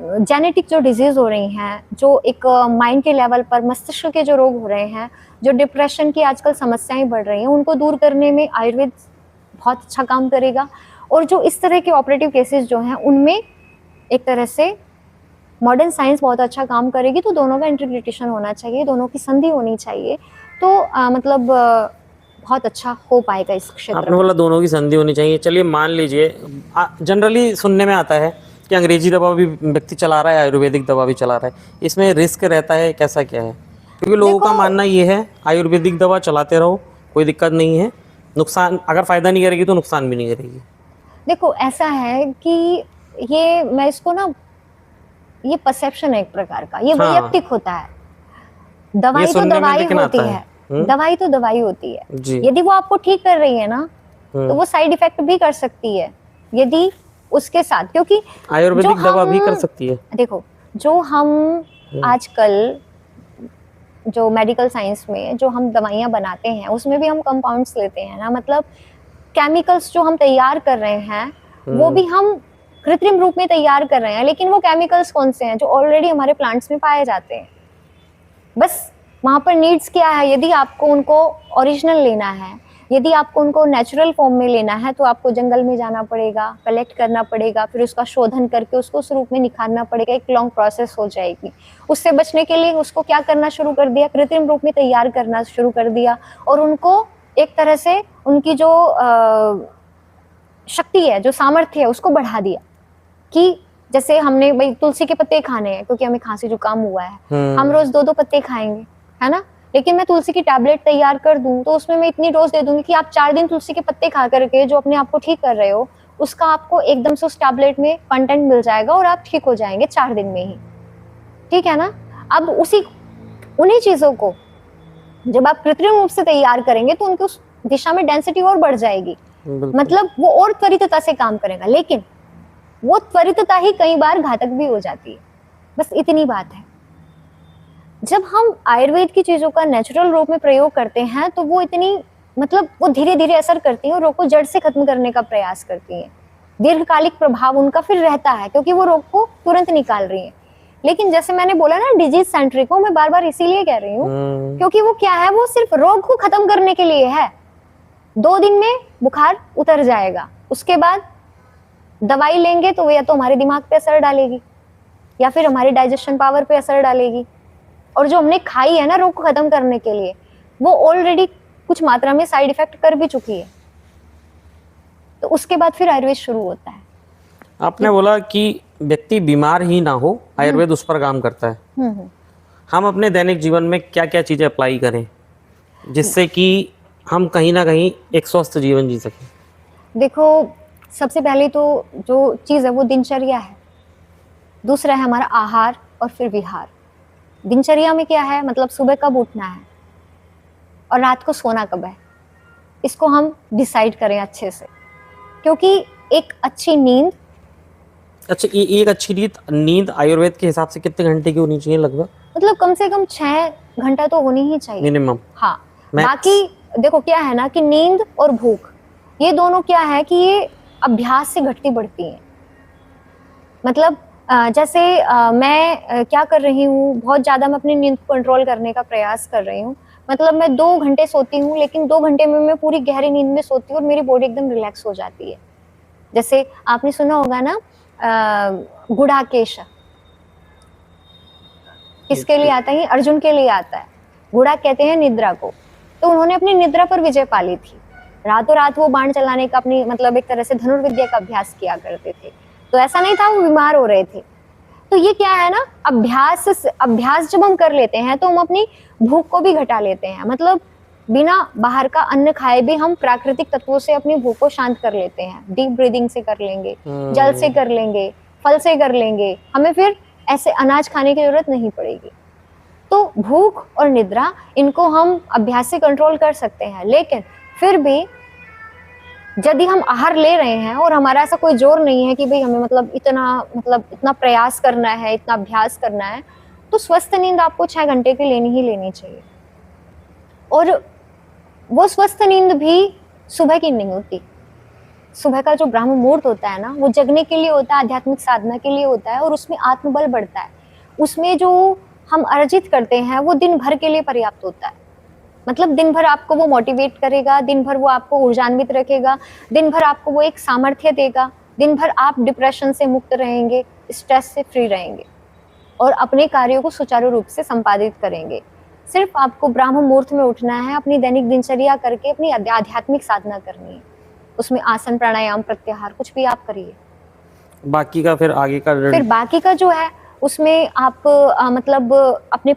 जेनेटिक जो डिजीज हो रही हैं, जो एक माइंड के लेवल पर मस्तिष्क के जो रोग हो रहे हैं, जो डिप्रेशन की आजकल समस्याएं बढ़ रही हैं, उनको दूर करने में आयुर्वेद बहुत अच्छा काम करेगा। और जो इस तरह के ऑपरेटिव केसेस जो हैं उनमें एक तरह से मॉडर्न साइंस बहुत अच्छा काम करेगी। तो दोनों का इंटीग्रेशन होना चाहिए, दोनों की संधि होनी चाहिए, तो मतलब बहुत अच्छा हो पाएगा इस क्षेत्र आपने में। बोला दोनों की संधि होनी चाहिए। चलिए मान लीजिए, जनरली सुनने में आता है कि अंग्रेजी दवा भी व्यक्ति चला रहा है, आयुर्वेदिक दवा भी चला रहा है, इसमें रिस्क रहता है, कैसा क्या है? क्योंकि लोगों का देखो, मानना ये है आयुर्वेदिक दवा चलाते रहो, कोई दिक्कत नहीं है, नुकसान अगर फ़ायदा नहीं करेगी तो नुकसान भी नहीं करेगी। देखो ऐसा है कि ये मैं इसको ना, ये परसेप्शन है एक प्रकार का, ये हाँ, वैयक्तिक होता है। ये दवाई तो सुनने में दवाई लेकिन होती आता है। है, दवाई तो दवाई होती है। जी। यदि वो आपको ठीक कर रही है ना, तो वो साइड इफेक्ट भी कर सकती है यदि उसके साथ, क्योंकि जो आयुर्वेदिक दवा भी कर हम सकती है। देखो, जो हम आजकल जो मेडिकल साइंस में जो हम दवाइयाँ बनाते हैं उसमें भी हम कंपाउंड्स लेते हैं ना, मतलब केमिकल्स जो हम तैयार कर रहे हैं वो भी हम कृत्रिम रूप में तैयार कर रहे हैं, लेकिन वो केमिकल्स कौन से हैं? जो ऑलरेडी हमारे प्लांट्स में पाए जाते हैं। बस वहाँ पर नीड्स क्या है, यदि आपको उनको ओरिजिनल लेना है, यदि आपको उनको नेचुरल फॉर्म में लेना है, तो आपको जंगल में जाना पड़ेगा, कलेक्ट करना पड़ेगा, फिर उसका शोधन करके उसको उस रूप में निखारना पड़ेगा, एक लॉन्ग प्रोसेस हो जाएगी। उससे बचने के लिए उसको क्या करना शुरू कर दिया, कृत्रिम रूप में तैयार करना शुरू कर दिया, और उनको एक तरह से उनकी जो शक्ति है, जो सामर्थ्य है, उसको बढ़ा दिया। कि जैसे हमने भाई तुलसी के पत्ते खाने हैं क्योंकि हमें खांसी जुकाम हुआ है, हम रोज 2-2 पत्ते खाएंगे, है ना, लेकिन मैं तुलसी की टैबलेट तैयार कर दूं तो उसमें मैं इतनी डोज दे दूंगी कि आप 4 दिन तुलसी के पत्ते खा करके जो अपने आप को ठीक कर रहे हो, उसका आपको एकदम से उस टैबलेट में कंटेंट मिल जाएगा और आप ठीक हो जाएंगे 4 दिन में ही। ठीक है ना। अब उन्हीं चीजों को जब आप कृत्रिम रूप से तैयार करेंगे तो उनकी उस दिशा में डेंसिटी और बढ़ जाएगी, मतलब वो और त्वरितता से काम करेगा, लेकिन वो त्वरितता ही कई बार घातक भी हो जाती है। बस इतनी बात है। जब हम आयुर्वेद की चीजों का नेचुरल रूप में प्रयोग करते हैं तो वो इतनी, मतलब वो धीरे धीरे असर करती है और रोग को जड़ से खत्म करने का प्रयास करती है। दीर्घकालिक प्रभाव उनका फिर रहता है क्योंकि वो रोग को तुरंत निकाल रही है। लेकिन जैसे मैंने बोला ना, डिजीज सेंट्रिक हो, मैं बार बार इसीलिए कह रही हूँ क्योंकि वो क्या है, वो सिर्फ रोग को खत्म करने के लिए है। 2 दिन में बुखार उतर जाएगा, उसके बाद दवाई लेंगे तो वो या तो हमारे दिमाग पे असर डालेगी या फिर हमारे डाइजेशन पावर पे असर डालेगी, और जो हमने खाई है ना रोग को खत्म करने के लिए, वो ऑलरेडी कुछ मात्रा में साइड इफेक्ट कर भी चुकी है। तो उसके बाद फिर आयुर्वेद शुरू होता है। आपने बोला कि व्यक्ति बीमार ही ना हो, आयुर्वेद उस पर काम करता है। हम अपने दैनिक जीवन में क्या क्या चीज़ें अप्लाई करें जिससे कि हम कहीं ना कहीं एक स्वस्थ जीवन जी सकें? देखो, सबसे पहले तो जो चीज़ है वो दिनचर्या है, दूसरा है हमारा आहार, और फिर विहार। दिनचर्या में क्या है, मतलब सुबह कब उठना है और रात को सोना कब है, इसको हम डिसाइड करें अच्छे से, क्योंकि एक अच्छी नींद, अच्छा, एक अच्छी नींद आयुर्वेद के हिसाब से कितने घंटे की होनी चाहिए लगभग? मतलब कम से कम 6 घंटा तो होनी ही चाहिए मिनिमम। हाँ। बाकी देखो क्या है ना कि नींद और भूख, ये दोनों क्या है कि ये अभ्यास से घटती बढ़ती हैं। मतलब जैसे मैं क्या कर रही हूँ, बहुत ज़्यादा मैं अपनी नींद को कंट्रोल करने का प्रयास कर रही हूँ। मतलब मैं 2 घंटे सोती हूँ, लेकिन 2 घंटे में मैं पूरी गहरी नींद में सोती हूँ और मेरी बॉडी एकदम रिलैक्स हो जाती है। जैसे आपने सुना होगा ना गुड़ाकेश, किसके लिए आता है? अर्जुन के लिए आता है। गुड़ा कहते हैं निद्रा को। तो उन्होंने अपनी निद्रा पर विजय पाली थी। रातों रात वो बाण चलाने का अपनी, मतलब एक तरह से धनुर्विद्या का अभ्यास किया करते थे। तो ऐसा नहीं था वो बीमार हो रहे थे। तो ये क्या है ना, अभ्यास जब हम कर लेते हैं तो हम अपनी भूख को भी घटा लेते हैं। मतलब बिना बाहर का अन्न खाए भी हम प्राकृतिक तत्वों से अपनी भूख को शांत कर लेते हैं। डीप ब्रीदिंग से कर लेंगे, जल से कर लेंगे, फल से कर लेंगे, हमें फिर ऐसे अनाज खाने की जरूरत नहीं पड़ेगी। तो भूख और निद्रा, इनको हम अभ्यास से कंट्रोल कर सकते हैं, लेकिन फिर भी यदि हम आहार ले रहे हैं और हमारा ऐसा कोई जोर नहीं है कि भाई हमें मतलब इतना प्रयास करना है, इतना अभ्यास करना है, तो स्वस्थ नींद आपको 6 घंटे की लेनी ही लेनी चाहिए। और वो स्वस्थ नींद भी सुबह की नहीं होती। सुबह का जो ब्रह्म मुहूर्त होता है ना, वो जगने के लिए होता है, आध्यात्मिक साधना के लिए होता है, और उसमें आत्मबल बढ़ता है। उसमें जो हम अर्जित करते हैं वो दिन भर के लिए पर्याप्त होता है। मतलब दिन भर आपको वो मोटिवेट करेगा, दिन भर वो आपको ऊर्जान्वित रखेगा, दिन भर आपको वो एक सामर्थ्य देगा, दिन भर आप डिप्रेशन से मुक्त रहेंगे, स्ट्रेस से फ्री रहेंगे और अपने कार्यों को सुचारू रूप से संपादित करेंगे। सिर्फ आपको ब्राह्म मुहूर्त में उठना है, अपनी दैनिक दिनचर्या करके अपनी आध्यात्मिक साधना करनी है। उसमें आसन, प्राणायाम, प्रत्याहार कुछ भी आप करिए। बाकी का फिर आगे का फिर बाकी का जो है उसमें आप मतलब अपने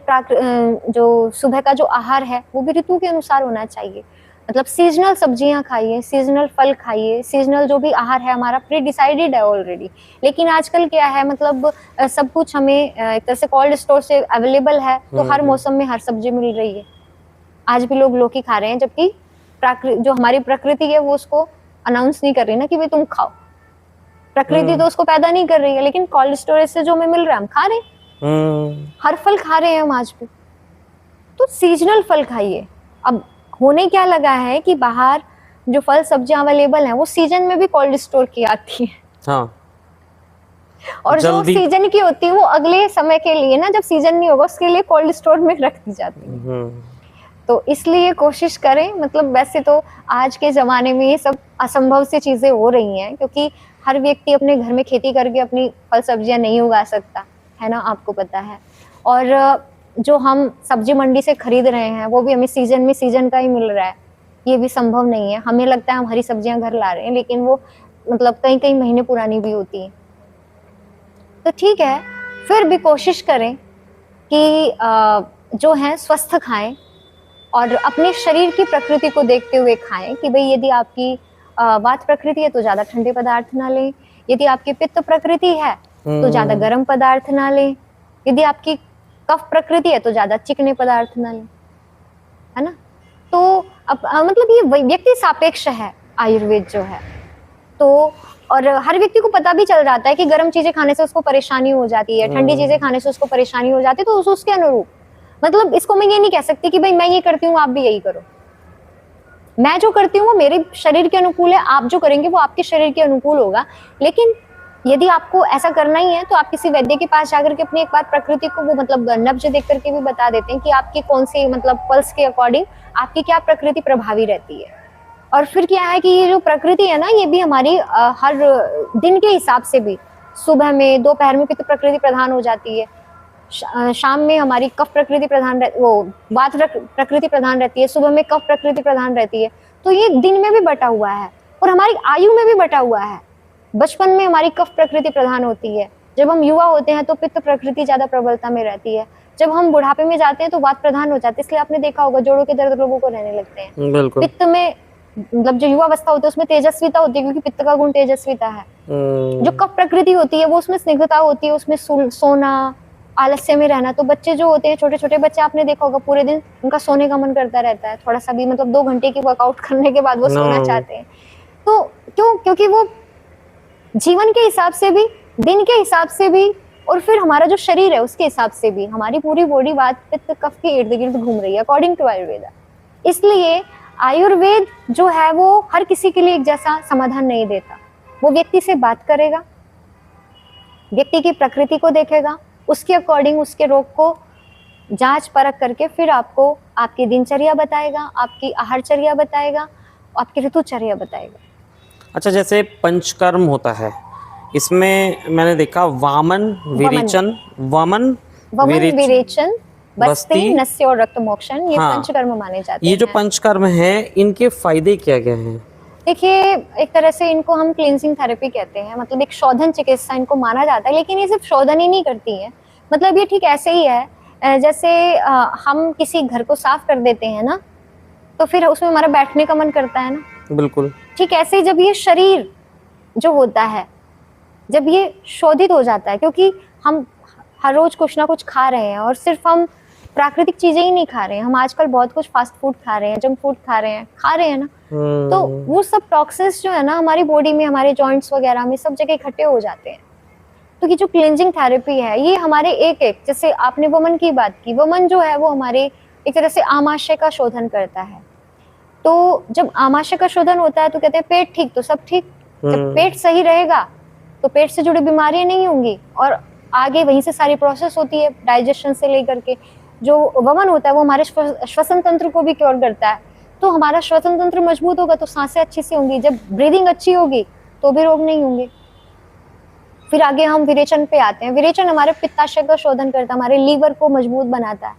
जो सुबह का जो आहार है वो भी ऋतु के अनुसार होना चाहिए। मतलब सीजनल सब्जियां खाइए, सीजनल फल खाइए, सीजनल जो भी आहार है हमारा प्री डिसाइडेड है ऑलरेडी। लेकिन आजकल क्या है, मतलब सब कुछ हमें एक तरह से कोल्ड स्टोर से अवेलेबल है, तो हर मौसम में हर सब्जी मिल रही है। आज भी लोग लौकी खा रहे हैं, जबकि जो हमारी प्रकृति है वो उसको अनाउंस नहीं कर रही ना कि भाई तुम खाओ। प्रकृति तो उसको पैदा नहीं कर रही है, लेकिन कोल्ड स्टोरेज से जो हमें मिल रहा है हम खा रहे हैं। हर फल खा रहे हैं हम आज भी। तो सीजनल फल खाइए। अब होने क्या लगा है कि बाहर जो फल सब्जियां अवेलेबल हैं वो सीजन में भी कोल्ड स्टोर की आती है। हाँ। और जो सीजन की होती है वो अगले समय के लिए ना, जब सीजन नहीं होगा उसके लिए कोल्ड स्टोर में रख दी जाती है। तो इसलिए कोशिश करें, मतलब वैसे तो आज के ज़माने में ये सब असंभव सी चीज़ें हो रही हैं, क्योंकि हर व्यक्ति अपने घर में खेती करके अपनी फल सब्जियां नहीं उगा सकता है ना, आपको पता है। और जो हम सब्जी मंडी से खरीद रहे हैं वो भी हमें सीजन में सीजन का ही मिल रहा है, ये भी संभव नहीं है। हमें लगता है हम हरी सब्जियां घर ला रहे हैं, लेकिन वो मतलब कई कई महीने पुरानी भी होती हैं। तो ठीक है, फिर भी कोशिश करें कि जो है स्वस्थ खाएं और अपने शरीर की प्रकृति को देखते हुए खाएं कि भाई यदि आपकी वात प्रकृति है तो ज्यादा ठंडे पदार्थ ना लें, यदि आपकी पित्त प्रकृति है तो ज्यादा गर्म पदार्थ ना लें, यदि आपकी कफ प्रकृति है तो ज्यादा चिकने पदार्थ ना लें, है ना। तो अब मतलब ये व्यक्ति सापेक्ष है आयुर्वेद जो है। तो और हर व्यक्ति को पता भी चल जाता है कि गर्म चीजें खाने से उसको परेशानी हो जाती है, ठंडी चीजें खाने से उसको परेशानी हो जाती है, तो उसके अनुरूप, मतलब इसको मैं ये नहीं कह सकती कि भाई मैं ये करती हूँ आप भी यही करो। मैं जो करती हूँ वो मेरे शरीर के अनुकूल है, आप जो करेंगे वो आपके शरीर के अनुकूल होगा। लेकिन यदि आपको ऐसा करना ही है तो आप किसी वैद्य के पास जाकर के अपनी एक बार प्रकृति को वो मतलब नब्ज देख करके भी बता देते हैं कि आपकी कौन सी मतलब पल्स के अकॉर्डिंग आपकी क्या प्रकृति प्रभावी रहती है। और फिर क्या है कि ये जो प्रकृति है ना, ये भी हमारी हर दिन के हिसाब से भी सुबह में, दोपहर में पित्त प्रकृति प्रधान हो जाती है, शाम में हमारी कफ प्रकृति प्रधान वात प्रकृति प्रधान रहती है, सुबह में कफ प्रकृति प्रधान रहती है। तो ये दिन में भी बटा हुआ है और हमारी आयु में भी बटा हुआ है। बचपन में हमारी कफ प्रकृति प्रधान होती है, जब हम युवा होते हैं तो पित्त प्रकृति ज्यादा प्रबलता में रहती है, जब हम बुढ़ापे में जाते हैं तो वात प्रधान हो जाते हैं। इसलिए आपने देखा होगा जोड़ों के दर्द लोगों को रहने लगते हैं। पित्त में मतलब जो युवा अवस्था होती है उसमें तेजस्विता होती है, क्योंकि पित्त का गुण तेजस्विता है। जो कफ प्रकृति होती है वो उसमें स्निग्धता होती है, उसमें सोना, आलस्य में रहना। तो बच्चे जो होते हैं, छोटे छोटे बच्चे, आपने देखा होगा पूरे दिन उनका सोने का मन करता रहता है, थोड़ा सा भी मतलब 2 घंटे की वर्कआउट करने के बाद वो सोना चाहते हैं। तो क्योंकि वो जीवन के हिसाब से भी, दिन के हिसाब से भी, और फिर हमारा जो शरीर है उसके हिसाब से भी हमारी पूरी बॉडी वात पित्त कफ के इर्द गिर्द घूम रही है अकॉर्डिंग टू आयुर्वेद। इसलिए आयुर्वेद जो है वो हर किसी के लिए एक जैसा समाधान नहीं देता। वो व्यक्ति से बात करेगा, व्यक्ति की प्रकृति को देखेगा, उसके अकॉर्डिंग उसके रोग को जांच परख करके फिर आपको आपकी दिनचर्या बताएगा, आपकी आहारचर्या बताएगा, आपकी ऋतुचर्या बताएगा। अच्छा, जैसे पंचकर्म होता है, इसमें मैंने देखा वामन, विरेचन, विरेचन, बस्ती, नस्य और रक्त मोक्षण, ये पंचकर्म माने जाते हैं। ये जो पंचकर्म है, इनके फायदे क्या क्या हैं? देखिए, एक तरह से इनको हम क्लींजिंग थेरेपी कहते हैं, मतलब एक शोधन चिकित्सा इनको माना जाता है। लेकिन ये सिर्फ शोधन ही नहीं करती है, मतलब ये ठीक ऐसे ही है जैसे हम किसी घर को साफ कर देते हैं ना, तो फिर उसमें हमारा बैठने का मन करता है ना। बिल्कुल ठीक ऐसे ही जब ये शरीर जो होता है, जब ये शोधित हो जाता है, क्योंकि हम हर रोज कुछ ना कुछ खा रहे हैं और सिर्फ हम प्राकृतिक चीजें ही नहीं खा रहे हैं हम। आजकल बहुत कुछ फास्ट फूड खा रहे हैं, जंक फूड खा रहे हैं ना, तो वो सब टॉक्सिन्स जो है ना हमारी बॉडी में, हमारे जॉइंट्स वगैरह में सब जगह इकट्ठे हो जाते हैं। तो ये जो क्लींजिंग थेरेपी है ये हमारे एक जैसे आपने वमन की बात की, वमन जो है वो हमारे एक तरह से आमाशय का शोधन करता है। तो जब आमाशय का शोधन होता है तो कहते हैं पेट ठीक तो सब ठीक। जब पेट सही रहेगा तो पेट से जुड़ी बीमारियां नहीं होंगी और आगे वहीं से सारी प्रोसेस होती है, डाइजेशन से लेकर के। जो वमन होता है वो हमारे श्वसन तंत्र को भी क्योर करता है। तो हमारा श्वसन तंत्र मजबूत होगा तो सांसें अच्छी से होंगी, जब ब्रीदिंग अच्छी होगी तो भी रोग नहीं होंगे। फिर आगे हम विरेचन पे आते हैं। विरेचन हमारे पित्ताशय का शोधन करता है, हमारे लीवर को मजबूत बनाता है।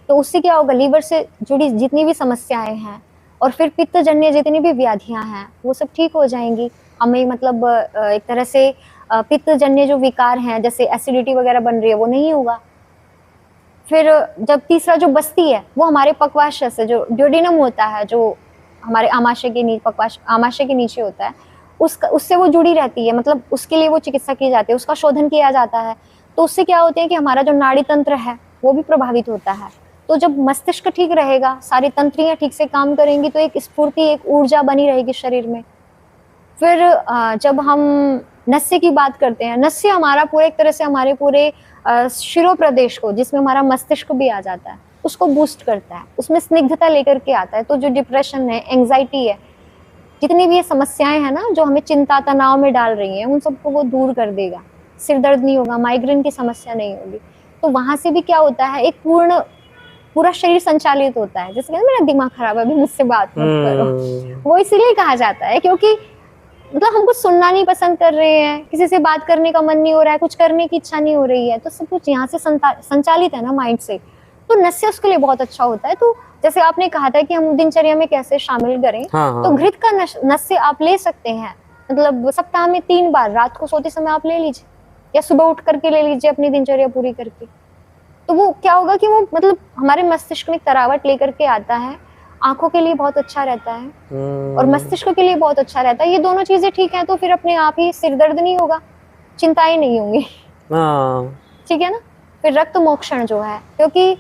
तो उससे क्या होगा, लीवर से जुड़ी जितनी भी समस्याएं हैं और फिर पित्तजन्य जितनी भी व्याधियां हैं वो सब ठीक हो जाएंगी। हमें मतलब एक तरह से पित्तजन्य जो विकार हैं जैसे एसिडिटी वगैरह बन रही है वो नहीं होगा। फिर जब तीसरा जो बस्ती है वो हमारे पक्वाशय से, जो ड्यूडेनम होता है जो हमारे आमाशय के नीचे, आमाशय के नीचे होता है, उससे वो जुड़ी रहती है, मतलब उसके लिए वो चिकित्सा की जाती है, उसका शोधन किया जाता है। तो उससे क्या होते हैं कि हमारा जो नाड़ी तंत्र है वो भी प्रभावित होता है। तो जब मस्तिष्क ठीक रहेगा, सारी तंत्रियां ठीक से काम करेंगी तो एक स्फूर्ति, एक ऊर्जा बनी रहेगी शरीर में। फिर जब हम नस्य की बात करते हैं, नस्य हमारा पूरे एक तरह से हमारे पूरे शिरो प्रदेश को, जिसमें हमारा मस्तिष्क भी आ जाता है, उसको बूस्ट करता है, उसमें स्निग्धता लेकर के आता है। तो जो डिप्रेशन है, एंग्जाइटी है, जितनी भी ये समस्याएं हैं ना जो हमें चिंता तनाव में डाल रही हैं, उन सबको वो दूर कर देगा। सिर दर्द नहीं होगा, माइग्रेन की समस्या नहीं होगी। तो वहां से भी क्या होता है, एक पूरा शरीर संचालित होता है। जैसे मेरा दिमाग खराब है, अभी मुझसे बात मत करो, वो इसीलिए कहा जाता है क्योंकि मतलब हम कुछ सुनना नहीं पसंद कर रहे हैं, किसी से बात करने का मन नहीं हो रहा है, कुछ करने की इच्छा नहीं हो रही है, तो सब कुछ यहाँ से संचालित है ना माइंड से। तो नस्य उसके लिए बहुत अच्छा होता है। तो जैसे आपने कहा था कि हम दिनचर्या में कैसे शामिल करें, हाँ। तो घृत का नस्य आप ले सकते हैं, मतलब सप्ताह में 3 बार, रात को सोते समय आप ले लीजिए या सुबह उठ करके ले लीजिए अपनी दिनचर्या पूरी करके। तो वो क्या होगा कि वो मतलब हमारे मस्तिष्क में तरावट लेकर के आता है, आंखों के लिए बहुत अच्छा रहता है और मस्तिष्क के लिए बहुत अच्छा रहता है। ये दोनों चीजें ठीक हैं तो फिर अपने आप ही सिर दर्द नहीं होगा, चिंताएं नहीं होंगी, ठीक है ना। फिर रक्त मोक्षण जो है, क्योंकि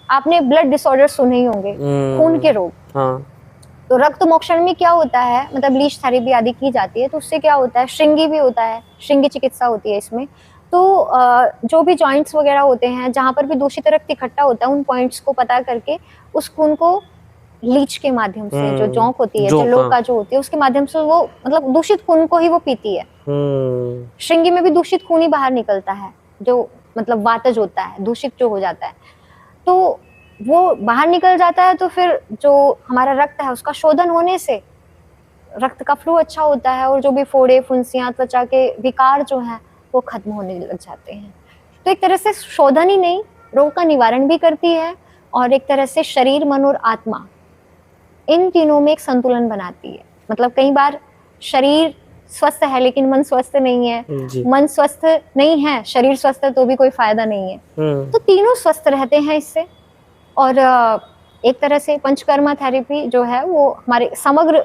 आपने ब्लड डिसऑर्डर सुने ही होंगे, खून के रोग। तो रक्त मोक्षण में क्या होता है, मतलब ब्लीच थेरेपी आदि की जाती है, तो उससे क्या होता है, श्रृंगी भी होता है, श्रृंगी चिकित्सा होती है इसमें। तो जो भी जॉइंट्स वगैरह होते हैं जहाँ पर भी दूषित रक्त इकट्ठा होता है, उन पॉइंट्स को पता करके उस खून को लीच के माध्यम से, जो जोंक होती है, जो लोका जो होती है, उसके माध्यम से वो मतलब दूषित खून को ही वो पीती है। श्रृंगी में भी दूषित खून ही बाहर निकलता है, जो मतलब वातज होता है, दूषित जो हो जाता है, तो वो बाहर निकल जाता है। तो फिर जो हमारा रक्त है उसका शोधन होने से रक्त का फ्लो अच्छा होता है और जो भी फोड़े, फुंसियां, त्वचा के विकार जो हैं वो खत्म होने लग जाते हैं। तो एक तरह से शोधन ही नहीं, रोग का निवारण भी करती है और एक तरह से शरीर, मन और आत्मा, इन तीनों में एक संतुलन बनाती है। मतलब कई बार शरीर स्वस्थ है लेकिन मन स्वस्थ नहीं है, मन स्वस्थ नहीं है, शरीर स्वस्थ है तो भी कोई फायदा नहीं है। तो तीनों स्वस्थ रहते हैं इससे। और एक तरह से पंचकर्मा थेरेपी जो है वो हमारे समग्र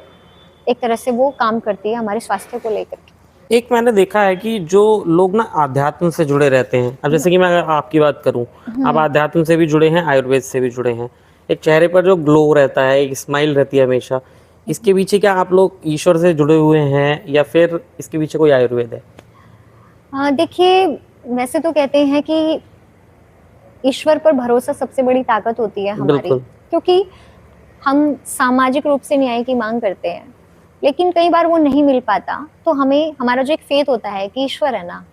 एक तरह से वो काम करती है हमारे स्वास्थ्य को लेकर के। एक मैंने देखा है कि जो लोग ना आध्यात्म से जुड़े रहते हैं, अब जैसे कि मैं अगर आपकी बात करूं, आप आध्यात्म से भी जुड़े हैं, आयुर्वेद से भी जुड़े हैं, एक चेहरे पर जो ग्लो रहता है, एक स्माइल रहती है हमेशा, इसके पीछे क्या आप लोग ईश्वर से जुड़े हुए हैं या फिर इसके पीछे कोई आयुर्वेद है? देखिए, वैसे तो कहते हैं कि ईश्वर पर भरोसा सबसे बड़ी ताकत होती है हमारी, क्योंकि हम सामाजिक रूप से न्याय की मांग करते हैं, लेकिन कई बार वो नहीं मिल पाता, तो हमें हमारा जो एक फेथ होता है कि ईश्वर है ना,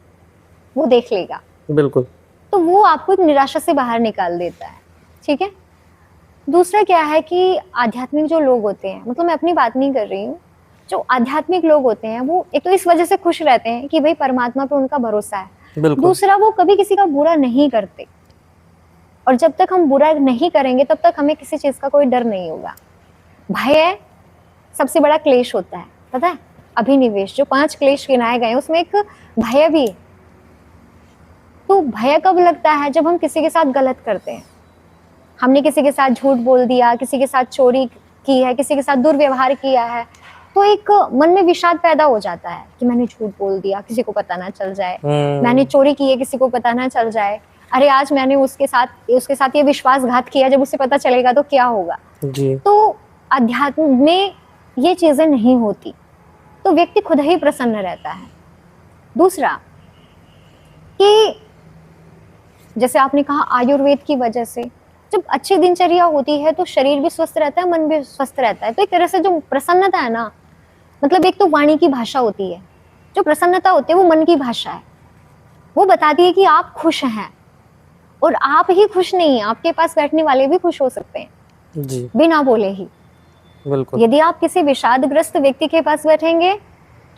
वो देख लेगा, बिल्कुल, तो वो आपको एक निराशा से बाहर निकाल देता है, ठीक है। दूसरा क्या है कि आध्यात्मिक जो लोग होते हैं, मतलब मैं अपनी बात नहीं कर रही हूँ, जो आध्यात्मिक लोग होते हैं वो एक तो इस वजह से खुश रहते हैं कि भाई परमात्मा पे उनका भरोसा है, दूसरा वो कभी किसी का बुरा नहीं करते, और जब तक हम बुरा नहीं करेंगे तब तक हमें किसी चीज का कोई डर नहीं होगा। भय सबसे बड़ा क्लेश होता है, पता है, अभिनिवेश, जो 5 क्लेश गिनाए गए हैं उसमें एक भय भी है। तो भय कब लगता है, जब हम किसी के साथ गलत करते हैं, हमने किसी के साथ झूठ बोल दिया, किसी के साथ चोरी की है, किसी के साथ दुर्व्यवहार किया है, तो एक मन में विषाद पैदा हो जाता है कि मैंने झूठ बोल दिया, किसी को पता ना चल जाए, मैंने चोरी की है, किसी को पता ना चल जाए, अरे आज मैंने उसके साथ ये विश्वासघात किया, जब उसे पता चलेगा तो क्या होगा। जी। तो अध्यात्म में ये चीजें नहीं होती, तो व्यक्ति खुद ही प्रसन्न रहता है। दूसरा कि जैसे आपने कहा आयुर्वेद की वजह से जब अच्छी दिनचर्या होती है तो शरीर भी स्वस्थ रहता है, मन भी स्वस्थ रहता है। तो एक तरह से जो प्रसन्नता है ना, मतलब एक तो वाणी की भाषा होती है, जो प्रसन्नता होती है वो मन की भाषा है। वो बताती है कि आप खुश हैं, और आप ही खुश नहीं, आपके पास बैठने वाले भी खुश हो सकते हैं जी बिना बोले ही। बिल्कुल। यदि आप किसी विषादग्रस्त व्यक्ति के पास बैठेंगे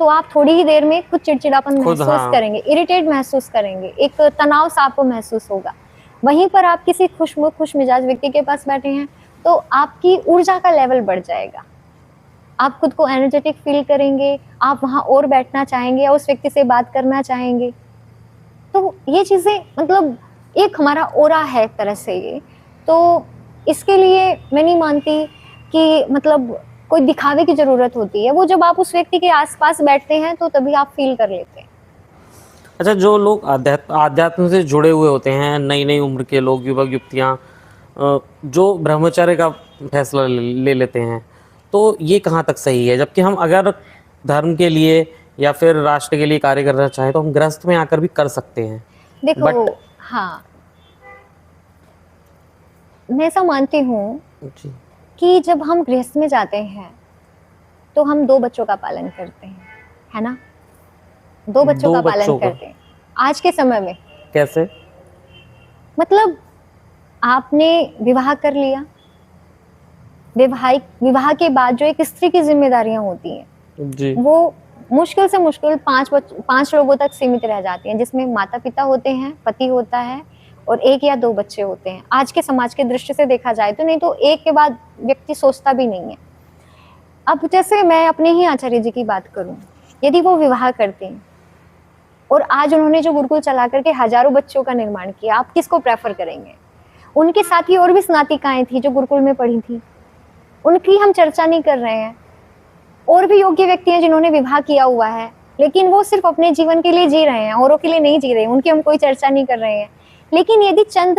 तो आप थोड़ी ही देर में कुछ चिड़चिड़ापन खुद, महसूस हाँ। करेंगे, इरिटेट महसूस करेंगे, एक तनाव सा आपको महसूस होगा। वहीं पर आप किसी खुशमुख खुश मिजाज व्यक्ति के पास बैठे हैं तो आपकी ऊर्जा का लेवल बढ़ जाएगा, आप खुद को एनर्जेटिक फील करेंगे, आप वहां और बैठना चाहेंगे या उस व्यक्ति से बात करना चाहेंगे। तो ये चीजें मतलब एक हमारा ओरा है एक तरह से ये। तो इसके लिए मैं नहीं मानती कि मतलब कोई दिखावे की जरूरत होती है, वो जब आप उस व्यक्ति के आसपास बैठते हैं तो तभी आप फील कर लेते हैं। अच्छा, जो लोग आध्यात्म से जुड़े हुए होते हैं, नई नई उम्र के लोग, युवक युवतियाँ, जो ब्रह्मचर्य का फैसला ले लेते हैं, तो ये कहाँ तक सही है? जबकि हम अगर धर्म के लिए या फिर राष्ट्र के लिए कार्य करना चाहें तो हम गृहस्थ में आकर भी कर सकते हैं। देखो बट हाँ, मैं ऐसा मानती हूँ जी, कि जब हम गृहस्थ में जाते हैं तो हम 2 बच्चों का पालन करते हैं, है ना? 2 बच्चों 2 का पालन बच्चों का करते हैं आज के समय में। कैसे? मतलब आपने विवाह कर लिया, विवाह के बाद जो एक स्त्री की जिम्मेदारियां होती हैं जी, वो मुश्किल से मुश्किल 5 लोगों तक सीमित रह जाती हैं, जिसमें माता पिता होते हैं, पति होता है और 1 या 2 बच्चे होते हैं। आज के समाज के दृष्टि से देखा जाए तो, नहीं तो एक के बाद व्यक्ति सोचता भी नहीं है। अब जैसे मैं अपने ही आचार्य जी की बात करूं, यदि वो विवाह करते हैं और आज उन्होंने जो गुरुकुल चला करके हजारों बच्चों का निर्माण किया, आप किसको प्रेफर करेंगे? उनके साथ ही और भी स्नातिकाएं थी जो गुरुकुल में पढ़ी थी, उनकी हम चर्चा नहीं कर रहे हैं। और भी योग्य व्यक्ति हैं जिन्होंने विवाह किया हुआ है, लेकिन वो सिर्फ अपने जीवन के लिए जी रहे हैं, औरों के लिए नहीं जी रहे हैं, उनकी हम कोई चर्चा नहीं कर रहे हैं। लेकिन यदि चंद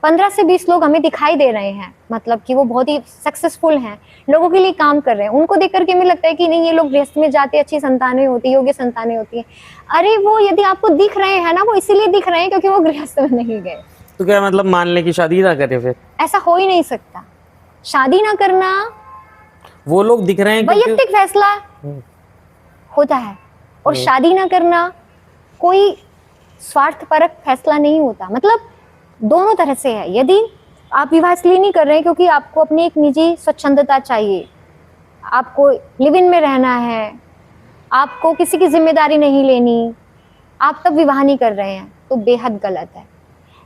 15 से 20 लोग हमें दिखाई दे रहे हैं, मतलब कि वो बहुत ही सक्सेसफुल हैं, लोगों के लिए काम कर रहे हैं, उनको देख करके हमें लगता है कि नहीं, ये लोग गृहस्थ में जाते, अच्छी संतानें होती, योग्य संतानें होती हैं। अरे वो यदि आपको दिख रहे हैं ना, वो इसीलिए दिख रहे हैं क्योंकि वो गृहस्थ में नहीं गए। तो क्या मतलब मान लें कि शादी ना करें फिर? ऐसा हो ही नहीं सकता। शादी ना करना वो लोग दिख रहे हैं क्योंकि वैयक्तिक फैसला होता है, और शादी ना करना कोई स्वार्थपरक फैसला नहीं होता। मतलब दोनों तरह से है। यदि आप विवाह इसलिए नहीं कर रहे हैं क्योंकि आपको अपनी एक निजी स्वच्छंदता चाहिए, आपको लिव इन में रहना है, आपको किसी की जिम्मेदारी नहीं लेनी, आप तब विवाह नहीं कर रहे हैं, तो बेहद गलत है।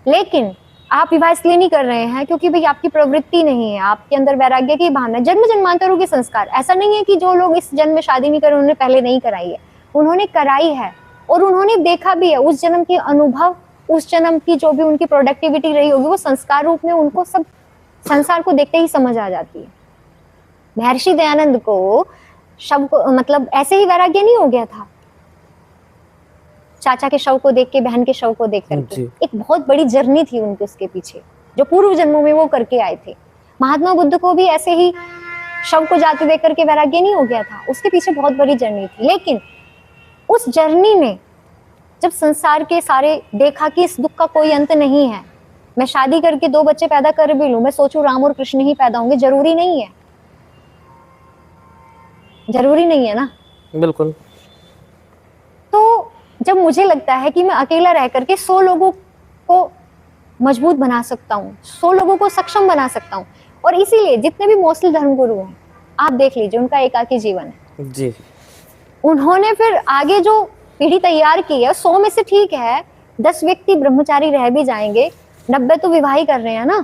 लेकिन आप विवाह इसलिए नहीं कर रहे हैं क्योंकि भाई आपकी प्रवृत्ति नहीं है, आपके अंदर वैराग्य की भावना, जन्म जन्मांतरों के संस्कार। ऐसा नहीं है कि जो लोग इस जन्म में शादी नहीं कर, उन्होंने पहले नहीं कराई है, उन्होंने कराई है, और उन्होंने देखा भी है उस जन्म के अनुभव, उस जन्म की जो भी उनकी प्रोडक्टिविटी रही होगी, वो संस्कार रूप में उनको सब संसार को देखते ही समझ आ जाती है। महर्षि दयानंद को शव को मतलब ऐसे ही वैराग्य नहीं हो गया था, चाचा के शव को देख के, बहन के शव को देख करके। एक बहुत बड़ी जर्नी थी उनके उसके पीछे, जो पूर्व जन्मों में वो करके आए थे। महात्मा बुद्ध को भी ऐसे ही शव को जाते देख करके वैराग्य नहीं हो गया था, उसके पीछे बहुत बड़ी जर्नी थी। लेकिन उस जर्नी में जब संसार के सारे देखा कि इस दुख का कोई अंत नहीं है, मैं शादी करके 2 बच्चे पैदा कर भी लूं, मैं सोचूं राम और कृष्ण ही पैदा होंगे, जरूरी नहीं है, जरूरी नहीं है ना। बिल्कुल। तो जब मुझे लगता है कि मैं अकेला रह करके 100 लोगों को मजबूत बना सकता हूँ, 100 लोगों को सक्षम बना सकता हूँ, और इसीलिए जितने भी मोस्टली धर्मगुरु हैं, आप देख लीजिए, उनका एकाकी जीवन है जी, उन्होंने फिर आगे जो पीढ़ी तैयार की है, 100 में से ठीक है 10 व्यक्ति ब्रह्मचारी रह भी जाएंगे, 90 तो विवाह ही कर रहे हैं ना।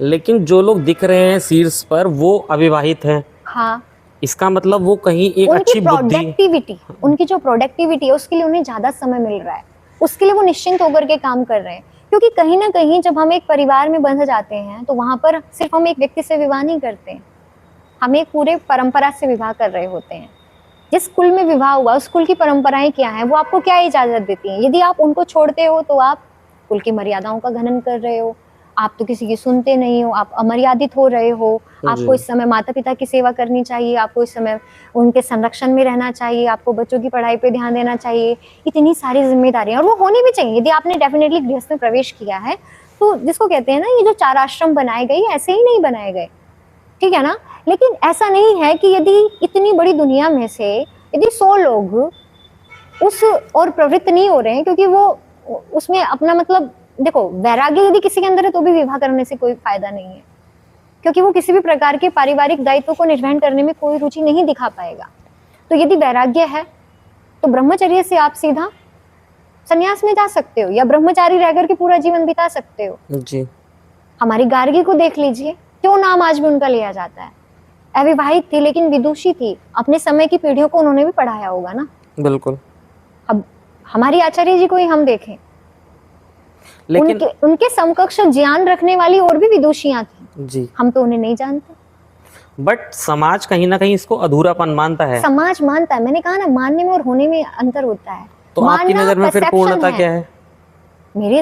लेकिन जो लोग दिख रहे हैं शीर्ष पर वो अविवाहित हैं। हाँ, इसका मतलब वो कहीं एक अच्छी बुद्धि, उनकी जो प्रोडक्टिविटी है उसके लिए उन्हें ज्यादा समय मिल रहा है, उसके लिए वो निश्चिंत होकर के काम कर रहे हैं। क्योंकि कहीं ना कहीं जब हम एक परिवार में बंध जाते हैं तो वहां पर सिर्फ हम एक व्यक्ति से विवाह नहीं करते हैं, हम एक पूरे परंपरा से विवाह कर रहे होते हैं। जिस कुल में विवाह हुआ, उस कुल की परंपराएं क्या हैं, वो आपको क्या इजाजत देती हैं। यदि आप उनको छोड़ते हो तो आप कुल की मर्यादाओं का घनन कर रहे हो, आप तो किसी की सुनते नहीं हो, आप अमर्यादित हो रहे हो, आपको इस समय माता पिता की सेवा करनी चाहिए, आपको इस समय उनके संरक्षण में रहना चाहिए, आपको बच्चों की पढ़ाई पे ध्यान देना चाहिए, इतनी सारी जिम्मेदारियां, और वो होनी भी चाहिए। यदि आपने डेफिनेटली गृहस्थ में प्रवेश किया है तो जिसको कहते हैं ना, ये जो 4 आश्रम बनाए गए ऐसे ही नहीं बनाए गए, ठीक है ना। लेकिन ऐसा नहीं है कि यदि इतनी बड़ी दुनिया में से यदि 100 लोग उस और प्रवृत्त नहीं हो रहे हैं, क्योंकि वो उसमें अपना मतलब, देखो वैराग्य यदि किसी के अंदर है तो भी विवाह करने से कोई फायदा नहीं है, क्योंकि वो किसी भी प्रकार के पारिवारिक दायित्व को निर्वहन करने में कोई रुचि नहीं दिखा पाएगा। तो यदि वैराग्य है तो ब्रह्मचर्य से आप सीधा संन्यास में जा सकते हो, या ब्रह्मचारी रहकर के पूरा जीवन बिता सकते हो। जी। हमारी गार्गी को देख लीजिए, क्यों नाम आज भी उनका लिया जाता है। अविवाहित थी लेकिन विदुषी थी, अपने समय की पीढ़ियों को उन्होंने भी पढ़ाया होगा ना। बिल्कुल। अब हमारी आचार्य जी को ही हम देखें, लेकिन उनके समकक्ष ज्ञान रखने वाली और भी विदुषियां थी जी, हम तो उन्हें नहीं जानते। बट समाज कहीं ना कहीं इसको अधूरापन मानता है। समाज मानता है, मैंने कहा ना, मानने में और होने में अंतर होता है। तो आपकी नजर में फिर पूर्णता क्या है? मेरी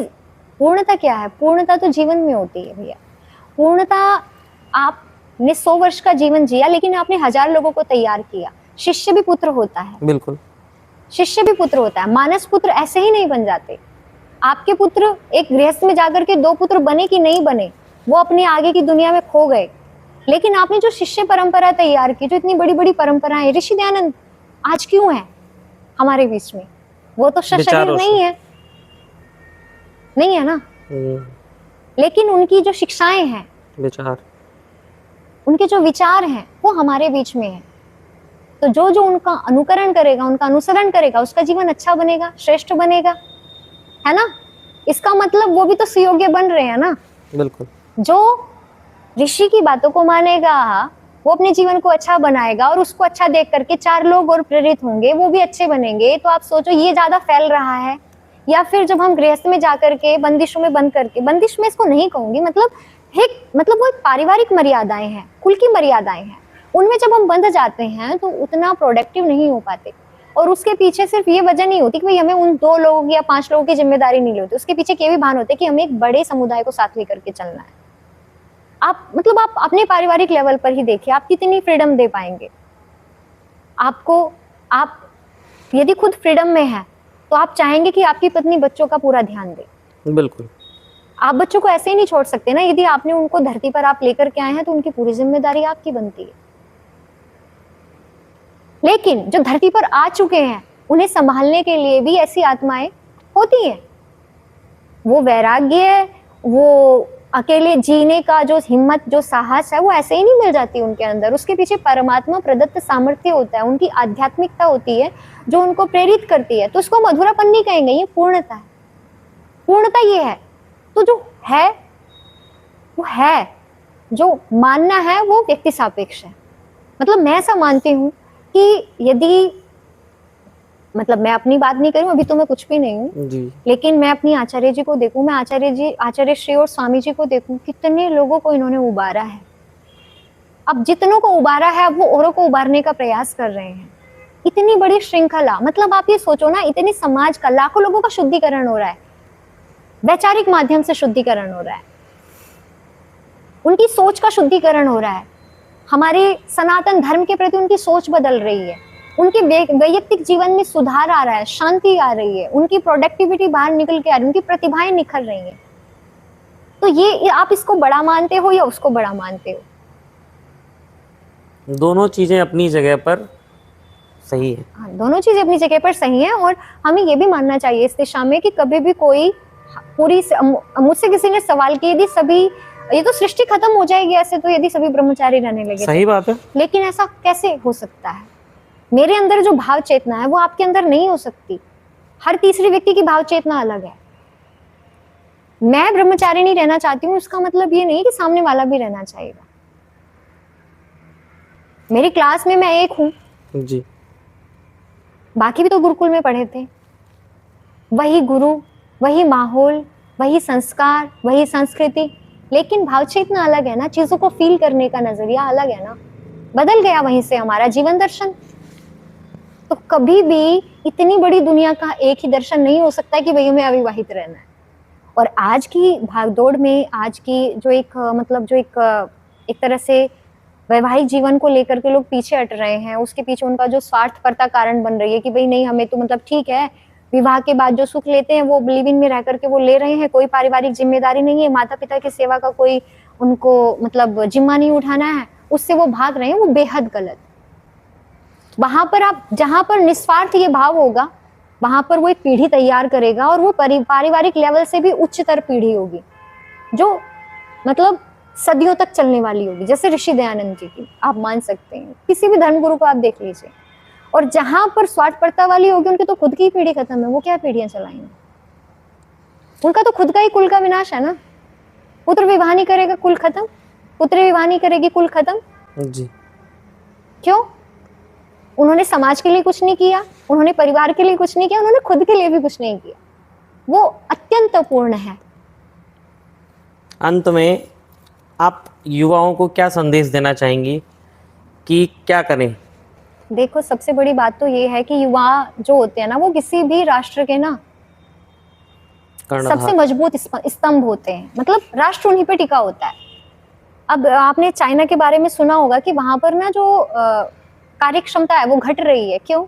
पूर्णता क्या है? पूर्णता तो जीवन में होती है भैया। पूर्णता, आपने 100 वर्ष का जीवन जिया लेकिन आपने 1000 लोगों को तैयार किया। शिष्य भी पुत्र होता है, बिल्कुल, शिष्य भी पुत्र होता है। मानस पुत्र ऐसे ही नहीं बन जाते। आपके पुत्र एक गृहस्थ में जाकर के 2 पुत्र बने कि नहीं बने, वो अपने आगे की दुनिया में खो गए, लेकिन आपने जो शिष्य परंपरा तैयार की, जो इतनी बड़ी बड़ी परंपराएं, ऋषि दयानंद आज क्यों है हमारे बीच में? वो तो शरीर नहीं है, नहीं है ना, लेकिन उनकी जो शिक्षाएं हैं, विचार, उनके जो विचार हैं वो हमारे बीच में है। तो जो जो उनका अनुकरण करेगा, उनका अनुसरण करेगा, उसका जीवन अच्छा बनेगा, श्रेष्ठ बनेगा, है ना। इसका मतलब वो भी तो सुयोग्य बन रहे हैं ना। बिल्कुल। जो ऋषि की बातों को मानेगा वो अपने जीवन को अच्छा बनाएगा, और उसको अच्छा देख करके 4 लोग और प्रेरित होंगे, वो भी अच्छे बनेंगे। तो आप सोचो, ये ज्यादा फैल रहा है, या फिर जब हम गृहस्थ में जाकर के बंदिशों में बंद करके, बंदिश में इसको नहीं कहूंगी, मतलब वो एक पारिवारिक मर्यादाएं हैं, कुल की मर्यादाएं हैं, उनमें जब हम बंध जाते हैं तो उतना प्रोडक्टिव नहीं हो पाते। और उसके पीछे सिर्फ ये वजह नहीं होती कि भाई हमें उन 2 लोगों या 5 लोगों की जिम्मेदारी नहीं होती, उसके पीछे ये भी भान होते कि हमें एक बड़े समुदाय को साथ लेकर के चलना है। आप अपने पारिवारिक लेवल पर ही देखिए, आप कितनी फ्रीडम दे पाएंगे आपको। आप यदि खुद फ्रीडम में है तो आप चाहेंगे कि आपकी पत्नी बच्चों का पूरा ध्यान दे। बिल्कुल। आप बच्चों को ऐसे ही नहीं छोड़ सकते ना। यदि आपने उनको धरती पर आप लेकर के आए हैं तो उनकी पूरी जिम्मेदारी आपकी बनती है। लेकिन जो धरती पर आ चुके हैं उन्हें संभालने के लिए भी ऐसी आत्माएं होती हैं। वो वैराग्य, वो अकेले जीने का जो हिम्मत, जो साहस है, वो ऐसे ही नहीं मिल जाती उनके अंदर। उसके पीछे परमात्मा प्रदत्त सामर्थ्य होता है, उनकी आध्यात्मिकता होती है जो उनको प्रेरित करती है। तो उसको मधुरापन नहीं कहेंगे, ये पूर्णता है। पूर्णता ये है। तो जो है वो है, जो मानना है वो व्यक्ति सापेक्ष है। मतलब मैं ऐसा मानती हूँ कि यदि, मतलब मैं अपनी बात नहीं करूं, अभी तो मैं कुछ भी नहीं हूँ जी, लेकिन मैं अपनी आचार्य जी को देखूं, मैं आचार्य श्री और स्वामी जी को देखूं, कितने लोगों को इन्होंने उबारा है। अब जितनों को उबारा है, अब वो औरों को उबारने का प्रयास कर रहे हैं। इतनी बड़ी श्रृंखला, मतलब आप ये सोचो ना, इतनी समाज का, लाखों लोगों का शुद्धिकरण हो रहा है, वैचारिक माध्यम से शुद्धिकरण हो रहा है, उनकी सोच का शुद्धिकरण हो रहा है, हमारे सनातन धर्म के प्रति उनकी सोच बदल रही है, उनके वैयक्तिक जीवन में सुधार आ रहा है, शांति आ रही है, उनकी प्रोडक्टिविटी बाहर निकल के आ रही है, उनकी प्रतिभाएं निखर रही हैं। तो ये आप इसको बड़ा मानते हो या उसको बड़ा मानते हो? दोनों चीजें अपनी जगह पर सही है। हाँ, दोनों चीजें अपनी जगह पर सही है। और हमें ये भी मानना चाहिए इस दिशा में कि कभी भी कोई मुझसे किसी ने सवाल किया, यदि सभी, ये तो सृष्टि खत्म हो जाएगी ऐसे तो, यदि सभी ब्रह्मचारी रहने लगे। सही बात है, लेकिन ऐसा कैसे हो सकता है? मेरे अंदर जो भाव चेतना है वो आपके अंदर नहीं हो सकती। हर तीसरे व्यक्ति की भाव चेतना अलग है। मैं ब्रह्मचारी नहीं रहना चाहती हूँ, इसका मतलब ये नहीं कि सामने वाला भी रहना चाहेगा। मेरी क्लास में मैं एक हूँ जी, बाकी भी तो गुरुकुल में पढ़े थे। वही गुरु, वही माहौल, वही संस्कार, वही संस्कृति, लेकिन भाव चेतना अलग है ना। चीजों को फील करने का नजरिया अलग है ना। बदल गया वहीं से हमारा जीवन दर्शन। तो कभी भी इतनी बड़ी दुनिया का एक ही दर्शन नहीं हो सकता कि भाई हमें अविवाहित रहना है। और आज की भागदौड़ में, आज की जो एक मतलब जो एक तरह से वैवाहिक जीवन को लेकर के लोग पीछे हट रहे हैं, उसके पीछे उनका जो स्वार्थपरता कारण बन रही है कि भाई नहीं, हमें तो मतलब ठीक है, विवाह के बाद जो सुख लेते हैं वो लिव इन में रह करके वो ले रहे हैं, कोई पारिवारिक जिम्मेदारी नहीं है, माता पिता की सेवा का कोई उनको मतलब जिम्मा नहीं उठाना है, उससे वो भाग रहे हैं, वो बेहद गलत। वहां पर आप जहां पर निस्वार्थ ये भाव होगा, वहां पर वो एक पीढ़ी तैयार करेगा, और वो पारिवारिक लेवल से भी उच्चतर पीढ़ी होगी जो मतलब सदियों तक चलने वाली होगी, जैसे ऋषि दयानंद जी की आप मान सकते हैं, किसी भी धर्मगुरु को आप देख लीजिए। और जहां पर स्वार्थपरता वाली होगी, उनकी तो खुद की पीढ़ी खत्म है, वो क्या पीढ़ियां चलाएंगे? उनका तो खुद का ही कुल का विनाश है ना। पुत्र विवाह नहीं करेगा कुल खत्म, पुत्री विवाह नहीं करेगी कुल खत्म। जी। क्यों? उन्होंने समाज के लिए कुछ नहीं किया, उन्होंने परिवार के लिए कुछ नहीं किया, उन्होंने खुद के लिए भी कुछ नहीं किया। वो अत्यंत अपूर्ण है। अंत में आप युवाओं को क्या संदेश देना चाहेंगी कि क्या करें? देखो, सबसे बड़ी बात तो ये है कि युवा जो होते हैं ना, वो किसी भी राष्ट्र के ना सबसे मजबूत स्तंभ होते हैं, मतलब राष्ट्र उन्हीं पे टिका होता है। अब आपने चाइना के बारे में सुना होगा कि वहां पर ना जो कार्य क्षमता है वो घट रही है। क्यों?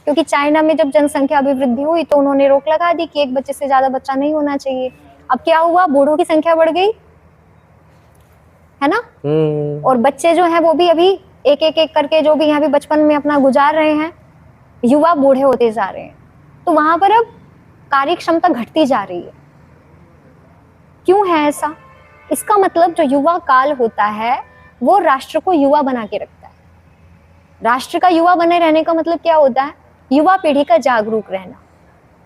क्योंकि चाइना में जब जनसंख्या अभिवृद्धि हुई तो उन्होंने रोक लगा दी कि एक बच्चे से ज्यादा बच्चा नहीं होना चाहिए। अब क्या हुआ? बूढ़ों की संख्या बढ़ गई, है ना। और बच्चे जो हैं वो भी अभी एक करके जो भी यहाँ भी बचपन में अपना गुजार रहे हैं, युवा बूढ़े होते जा रहे हैं। तो वहां पर अब कार्य क्षमता घटती जा रही है। क्यों है ऐसा? इसका मतलब जो युवा काल होता है वो राष्ट्र को युवा बना के रखता है। राष्ट्र का युवा बने रहने का मतलब क्या होता है? युवा पीढ़ी का जागरूक रहना।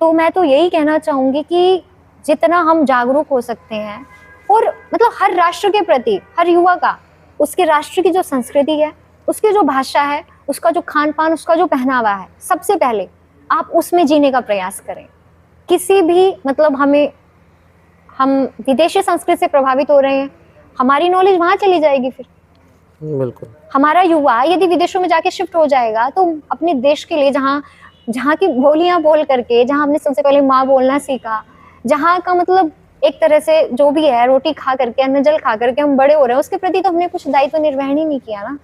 तो मैं तो यही कहना चाहूंगी कि जितना हम जागरूक हो सकते हैं, और मतलब हर राष्ट्र के प्रति, हर युवा का उसके राष्ट्र की जो संस्कृति है, उसकी जो भाषा है, उसका जो खान पान, उसका जो पहनावा है, सबसे पहले आप उसमें जीने का प्रयास करें। किसी भी मतलब हम विदेशी संस्कृति से प्रभावित हो रहे हैं, हमारी नॉलेज वहां चली जाएगी। फिर बिल्कुल हमारा युवा यदि विदेशों में जाके शिफ्ट हो जाएगा तो अपने देश के लिए, जहाँ की बोलियां बोल करके, जहाँ हमने सबसे पहले माँ बोलना सीखा, जहाँ का मतलब एक तरह से जो भी है रोटी खा करके, अन्न जल खा करके हम बड़े हो रहे हैं, उसके प्रति तो हमने कुछ दायित्व निर्वहन ही नहीं किया ना।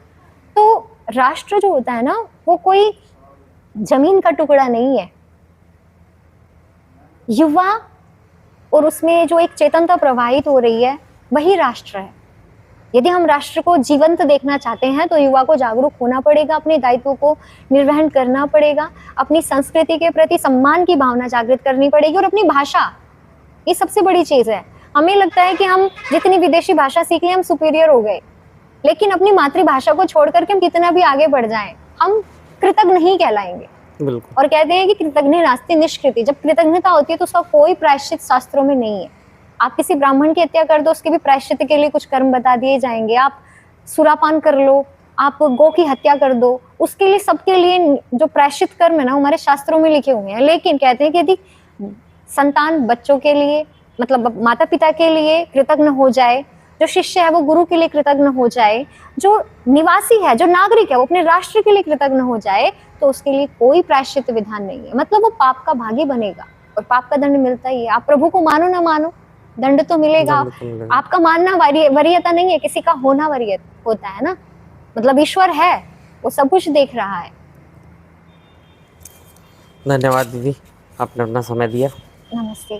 तो राष्ट्र जो होता है ना, वो कोई जमीन का टुकड़ा नहीं है। युवा और उसमें जो एक चेतनता प्रवाहित हो रही है, वही राष्ट्र है। यदि हम राष्ट्र को जीवंत देखना चाहते हैं तो युवा को जागरूक होना पड़ेगा, अपने दायित्वों को निर्वहन करना पड़ेगा, अपनी संस्कृति के प्रति सम्मान की भावना जागृत करनी पड़ेगी, और अपनी भाषा, ये सबसे बड़ी चीज है। हमें लगता है कि हम जितनी विदेशी भाषा सीख लें हम सुपीरियर हो गए, लेकिन अपनी मातृभाषा को छोड़ करके हम कितना भी आगे बढ़ जाएं, हम कृतज्ञ नहीं कहलाएंगे। बिल्कुल। और कहते हैं कि कृतज्ञ नास्ति निष्कृति। जब कृतज्ञता होती है तो उसका कोई प्रायश्चित शास्त्रों में नहीं है। आप किसी ब्राह्मण की हत्या कर दो, उसके भी प्रायश्चित के लिए कुछ कर्म बता दिए जाएंगे। आप सुरापान कर लो, आप गौ की हत्या कर दो, उसके लिए, सबके लिए जो प्रायश्चित कर्म है ना, हमारे शास्त्रों में लिखे हुए हैं। लेकिन कहते हैं कि यदि संतान बच्चों के लिए, मतलब माता पिता के लिए कृतज्ञ हो जाए, जो शिष्य है वो गुरु के लिए कृतज्ञ हो जाए, जो निवासी है, जो नागरिक है, वो अपने राष्ट्र के लिए कृतज्ञ हो जाए, तो उसके लिए कोई प्रायश्चित विधान नहीं है। मतलब वो पाप का भागी बनेगा और पाप का दंड मिलता ही है। आप प्रभु को मानो ना मानो, दंड तो मिलेगा। आपका मानना वरीयता नहीं है, किसी का होना वरीयत होता है ना। मतलब ईश्वर है, वो सब कुछ देख रहा है। धन्यवाद दीदी, आपने अपना समय दिया। नमस्ते।